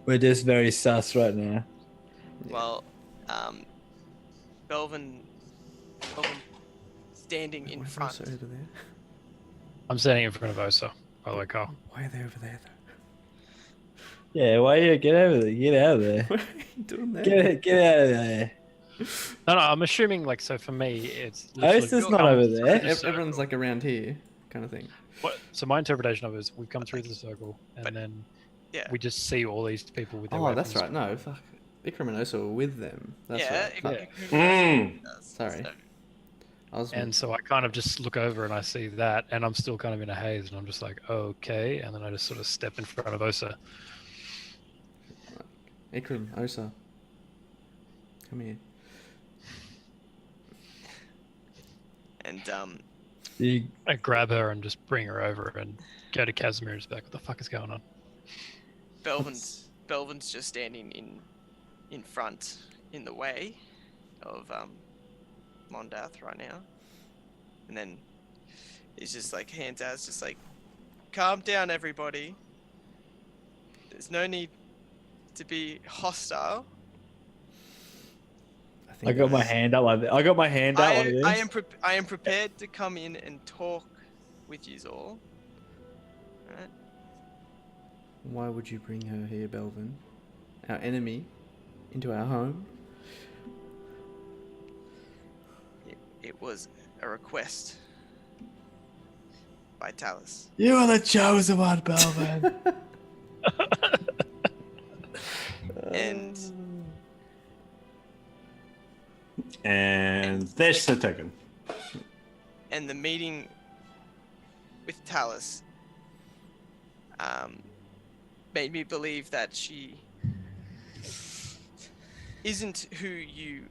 We're just very sus right now. Well, Belvin standing in Why is front. Rosa over there? I'm standing in front of Osa, by the way, Carl. Why are they over there though? Yeah, why you get over there? Get out of there. What are you doing there? Get out of there. No, I'm assuming, like, so for me, it's... Osa's literally- not over there. Everyone's like around here, kind of thing. So my interpretation of it is we've come through the circle, and But- then Yeah. we just see all these people with their Oh, weapons. that's right. No, fuck. Ikram and Osa were with them. That's yeah, right. Fuck. Mm. Sorry. So, I was. And so I kind of just look over and I see that, and I'm still kind of in a haze, and I'm just like, okay, and then I just sort of step in front of Osa. Ikram, Osa. Come here. and You, I grab her and just bring her over and go to Casimir and just be like, what the fuck is going on? Belvin's just standing in front, in the way of Mondath right now, and then he's just like hands out, it's just like, calm down, everybody. There's no need to be hostile. I got my hand up like this. I got my hand out like this. I am prepared to come in and talk with you all. Alright? Why would you bring her here, Belvin? Our enemy into our home? It was a request by Talus. You are the chosen one, Belvin. And there's the token. And the meeting with Talus made me believe that she isn't who you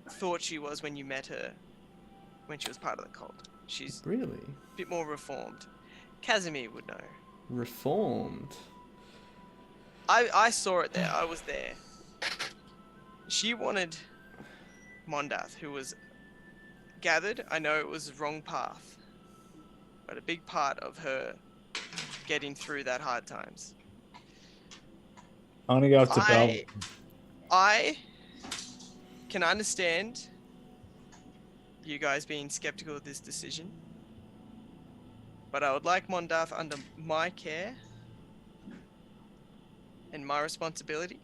thought she was when you met her, when she was part of the cult. She's Really? a bit more reformed. Casimir would know. Reformed? I saw it there. I was there. She wanted Mondath, who was gathered. I know it was the wrong path, but a big part of her getting through that hard times. I'm gonna go up to Belvin. I can understand you guys being skeptical of this decision, but I would like Mondath under my care and my responsibility.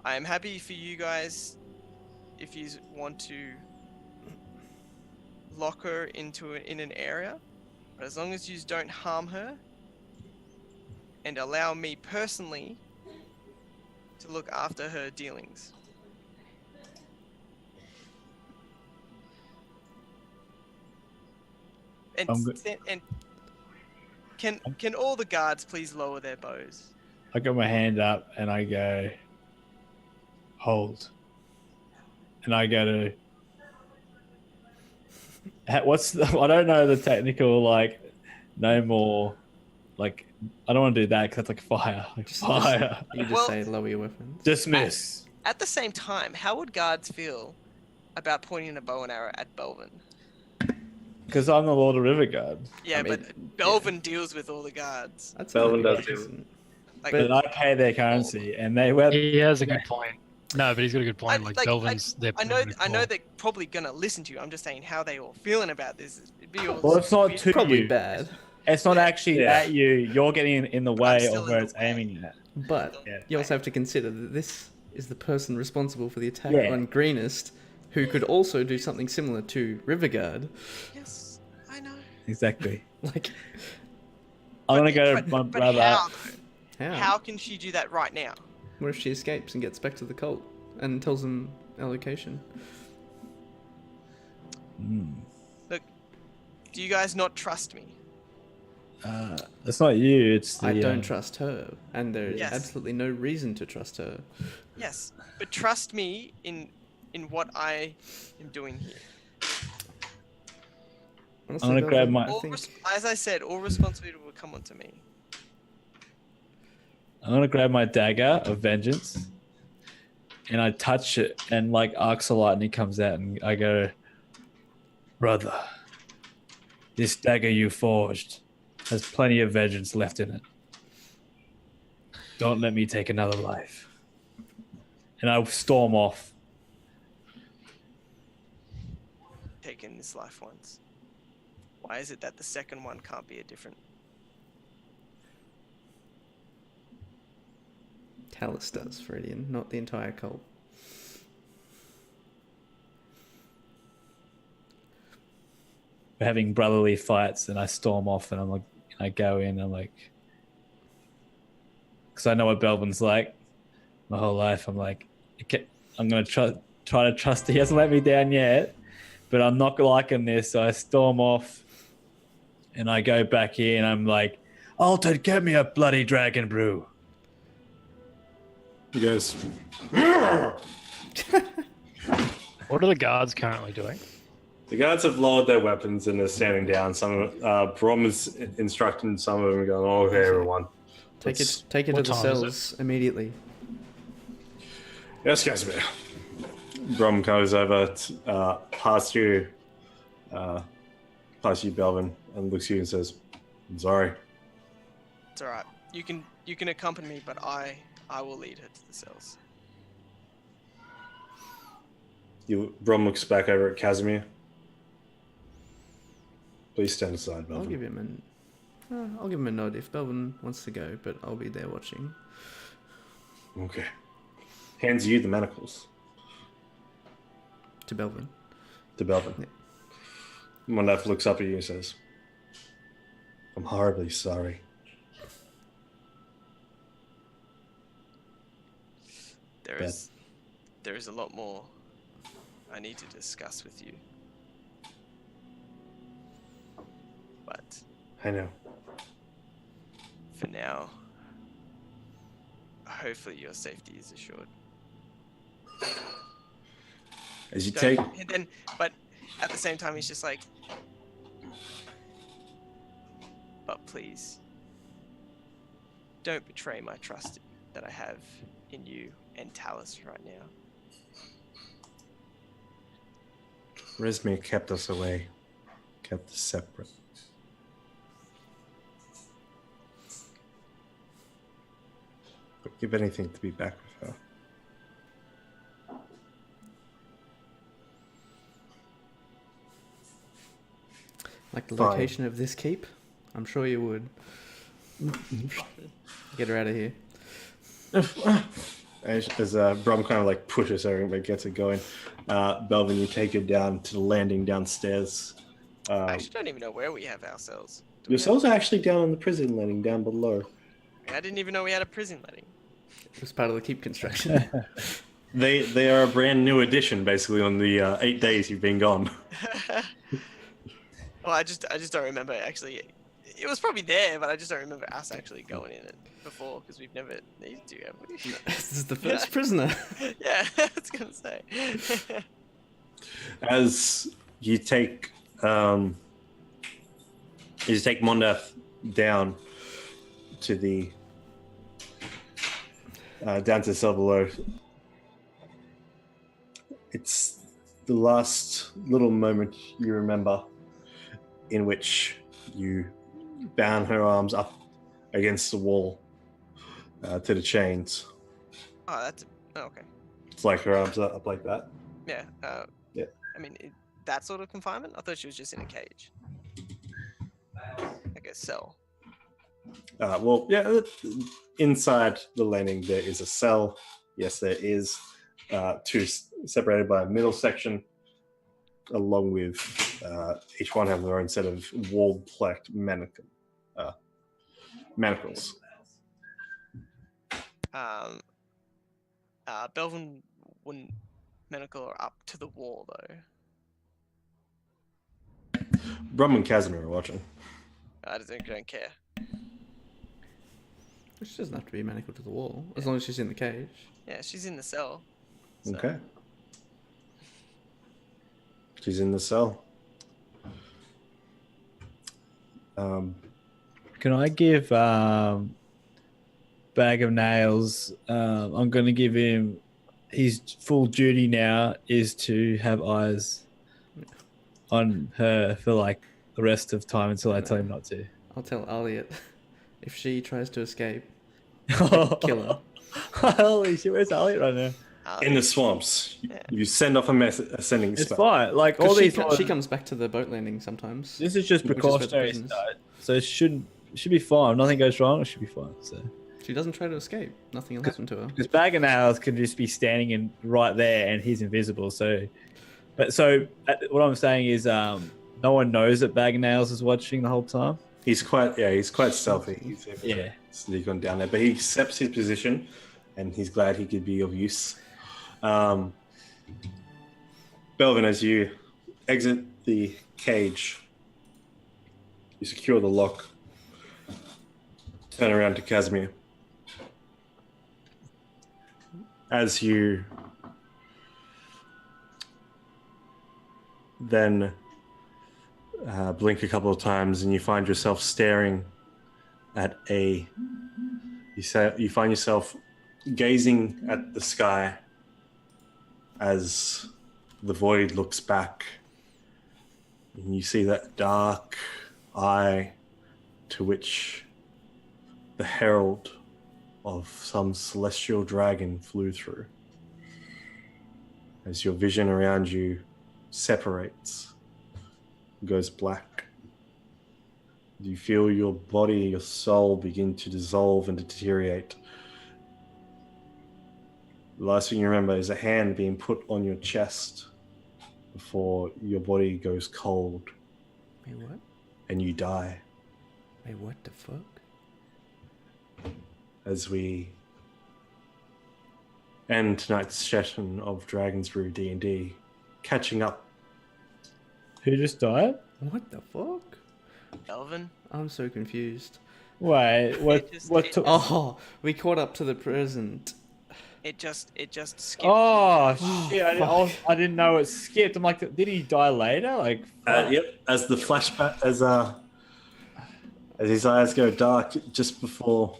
I am happy for you guys if you want to lock her in an area, but as long as you don't harm her and allow me personally to look after her dealings. And can all the guards please lower their bows? I got my hand up and I go, hold. And I go to, I don't know the technical, like, no more, like, I don't want to do that because that's like fire. Like fire. You just say lower your weapons. Dismiss. At the same time, how would guards feel about pointing a bow and arrow at Belvin? Because I'm the Lord of Riverguard. Yeah, but Belvin deals with all the guards. That's Belvin does too. Like, But I pay their currency, and they He has a good point. No, but he's got a good point. Belvin's their I know they're probably gonna listen to you. I'm just saying how they all feeling about this. It'd be all, well, it's not to Probably you. bad. It's not actually at you. You're getting in the way still of in where the it's way. aiming at. But Yeah. you also have to consider that this is the person responsible for the attack Yeah. on Greenest, who could also do something similar to Riverguard. Yes, I know. Exactly. Like, I'm gonna go to my But brother. how? how? How can she do that right now? What if she escapes and gets back to the cult and tells them our location? Look, do you guys not trust me? It's not you. It's the. I don't trust her, and there is Yes. absolutely no reason to trust her. Yes, but trust me in what I am doing here. Honestly, I'm gonna grab Belvin, my- I think As I said, all responsibility will come onto me. I'm gonna grab my dagger of vengeance, and I touch it, and like arcs of lightning comes out, and I go, brother, this dagger you forged has plenty of vengeance left in it. Don't let me take another life. And I storm off. Taken this life once. Why is it that the second one can't be a different? Talus does, Fredian, not the entire cult. We're having brotherly fights, and I storm off, and I'm like, I go in, I'm like, because I know what Belvin's like. My whole life, I'm like, okay, I'm gonna try to trust. He hasn't let me down yet, but I'm not liking this. So I storm off, and I go back in. I'm like, Altered, get me a bloody dragon brew. He goes, What are the guards currently doing? the guards have lowered their weapons and are standing down. Brom is instructing some of them, going, "Oh, okay, everyone, Take let's- it to what the time is cells immediately." Yes, Casimir." Brom goes over past you, Belvin, and looks at you and says, "I'm sorry." It's all right. You can accompany me, but I will lead her to the cells. Brom looks back over at Casimir. Please stand aside, I'll Belvin. give him a nod if Belvin wants to go, but I'll be there watching. Okay. hands you the manacles. To Belvin. To Belvin. Yeah. Mondath looks up at you and says, I'm horribly sorry. There is a lot more I need to discuss with you. But I know. for now, hopefully your safety is assured. As you Don't- take... and then, but at the same time, he's just like, but please, don't betray my trust that I have in you and Talus right now. Resmir kept us away. Kept us separate. I'd give anything to be back with her. Like the Fine. location of this keep? I'm sure you would. Get her out of here. As Brum kind of like pushes her and gets it going, Belvin, you take her down to the landing downstairs. I actually don't even know where we have our cells. Do we Your cells are actually down on the prison landing down below. I didn't even know we had a prison letting. It was part of the keep construction. They are a brand new addition, basically, on the 8 days you've been gone. Well, I just don't remember actually. It was probably there, but I just don't remember us actually going in it before because we've never needed to, have we? This is the first prisoner. Yeah, I was gonna say. As you take Mondath down to the cell below, it's the last little moment you remember in which you bound her arms up against the wall to the chains. Oh, okay. It's like her arms are up like that. Yeah. Yeah. I mean, that sort of confinement. I thought she was just in a cage, like a cell. Well, yeah, inside the landing there is a cell. Yes, there is two separated by a middle section, along with each one have their own set of wall-placked manacles. Belvin wouldn't manacle her up to the wall though. Brum and Casimir are watching. I don't care. She doesn't have to be manacled to the wall, as long as she's in the cage. Yeah, she's in the cell. So. Okay. She's in the cell. Can I give Bag of Nails? I'm going to give him his full duty now is to have eyes on her for like the rest of time until I tell him not to. I'll tell Elliot if she tries to escape, kill her. Holy shit, where's Elliot right now? In the swamps. Yeah. You send off a sending It's spell. fine. Like all 'Cause these, she comes back to the boat landing sometimes. this is just Which is for the precautionary prisoners. stuff, so it should be fine. If nothing goes wrong, it should be fine. So. She doesn't try to escape. Nothing will happen to her. Because Bag of Nails can just be standing in right there, and he's invisible. So what I'm saying is, no one knows that Bag of Nails is watching the whole time. He's quite stealthy. He's able to sneak on down there, but he accepts his position, and he's glad he could be of use. Belvin, as you exit the cage, you secure the lock. Turn around to Casimir. As you then blink a couple of times, and you find yourself staring at you find yourself gazing at the sky as the void looks back, and you see that dark eye to which the herald of some celestial dragon flew through. As your vision around you separates, goes black, you feel your body, your soul begin to dissolve and deteriorate. The last thing you remember is a hand being put on your chest before your body goes cold Wait, what? and you die. Wait, what the fuck? As we end tonight's session of Dragon's Brew D&D, catching up. Who just died? What the fuck? Elvin. I'm so confused. Wait, what? It took? Oh, we caught up to the present. It just skipped. Oh shit! I didn't know it skipped. I'm like, did he die later? Like, Yep, as the flashback, as his eyes go dark, just before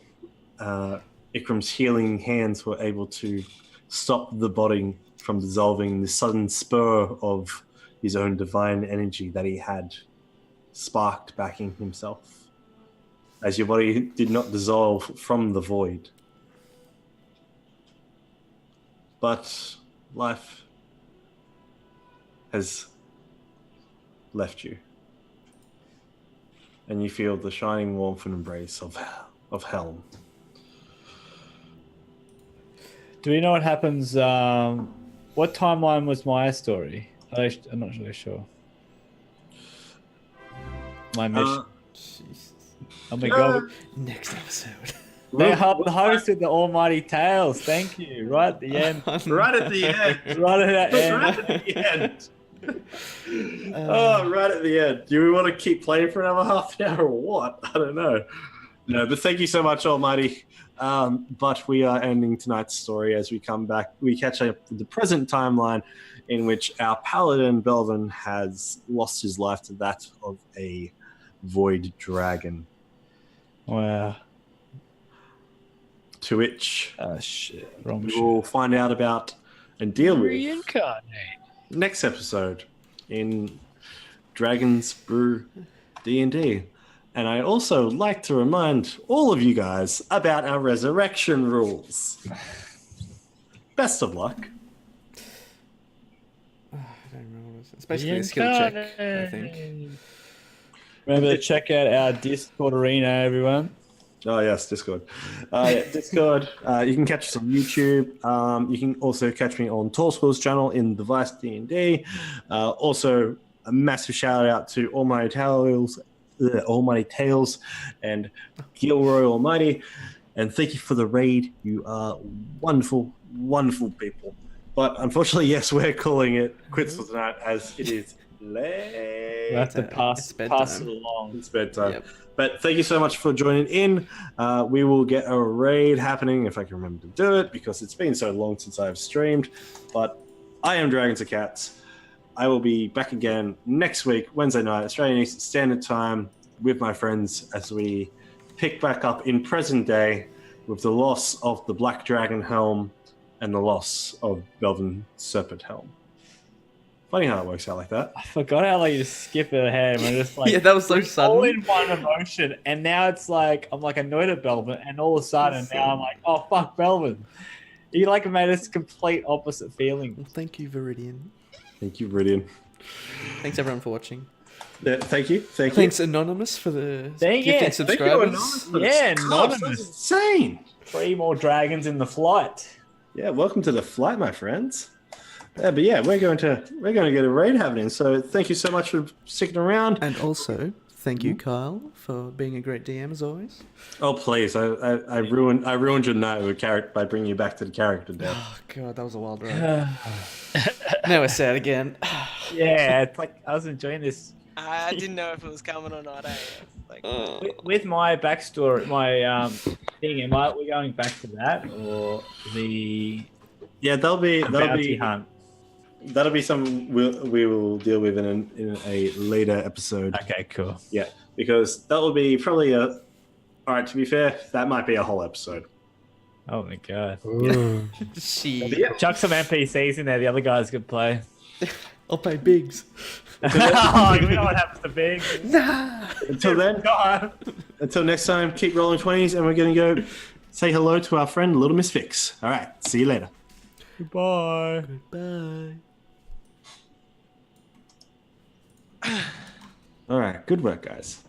Ikram's healing hands were able to stop the body from dissolving, the sudden spur of his own divine energy that he had sparked back in himself, as your body did not dissolve from the void. But life has left you, and you feel the shining warmth and embrace of Helm. do we know what happens? What timeline was my story? I'm not really sure. My mission. Jesus. Oh my god. Next episode. The host with the almighty tales. Thank you. Right at the end. Right at the end. Right at the end. Right at the end. Right at the end. Do we want to keep playing for another half an hour or what? I don't know. No, but thank you so much, Almighty. But we are ending tonight's story as we come back. We catch up with the present timeline in which our paladin, Belvin, has lost his life to that of a void dragon. Wow. To which Oh shit. Wrong we shit. will find out about and deal with Reincarnate. next episode in Dragon's Brew D&D. And I also like to remind all of you guys about our resurrection rules. Best of luck. I don't remember what it was. It's basically a skill check, I think. Remember to check out our Discord arena, everyone. Oh, yes, Discord. Discord. You can catch us on YouTube. You can also catch me on Tallsquill's channel in the Vice D&D. Also, a massive shout out to Almighty Tales and Gilroy Almighty. And thank you for the raid. You are wonderful, wonderful people. But unfortunately, yes, we're calling it quits for tonight as it is late. We have to It's bedtime. pass it along. It's bedtime. Yep. But thank you so much for joining in. We will get a raid happening if I can remember to do it, because it's been so long since I've streamed. But I am Dragons and Cats. I will be back again next week, Wednesday night, Australian Eastern Standard Time, with my friends as we pick back up in present day with the loss of the Black Dragon Helm and the loss of Belvin Serpent Helm. Funny how it works out like that. I forgot how like you just skip it ahead. We're just like Yeah, that was so all sudden. in one emotion, and now it's like I'm like annoyed at Belvin, and all of a sudden now I'm like, oh fuck Belvin. You like made us complete opposite feeling. Well, thank you, Viridian. Thank you, Viridian. Thanks, everyone, for watching. Thank you. Thanks, Anonymous, for the Thank you. gifting Thank you, Anonymous, subscribers. for the Yeah, subs. Anonymous. That's insane. 3 more dragons in the flight. Yeah, welcome to the flight, my friends. But yeah, we're going to get a raid happening. So thank you so much for sticking around. And also, thank you, Kyle, for being a great DM as always. Oh please, I ruined your night with character by bringing you back to the character death. Oh god, that was a wild ride. Now we're sad again. Yeah, it's like I was enjoying this. I didn't know if it was coming or not. Like, With my backstory, my thing, am I we going back to that or the Yeah, bounty hunt? that'll be something we will deal with in a later episode. Okay, cool. Yeah, because that will be probably a. All right, to be fair, that might be a whole episode. Oh my god. She. Yeah. Chuck some NPCs in there, the other guys could play. I'll pay Biggs. Oh, we know what happens to Big. Nah. Until then, until next time, keep rolling 20s, and we're going to go say hello to our friend Little Miss Fix. All right, see you later. Goodbye. Bye. All right, good work, guys.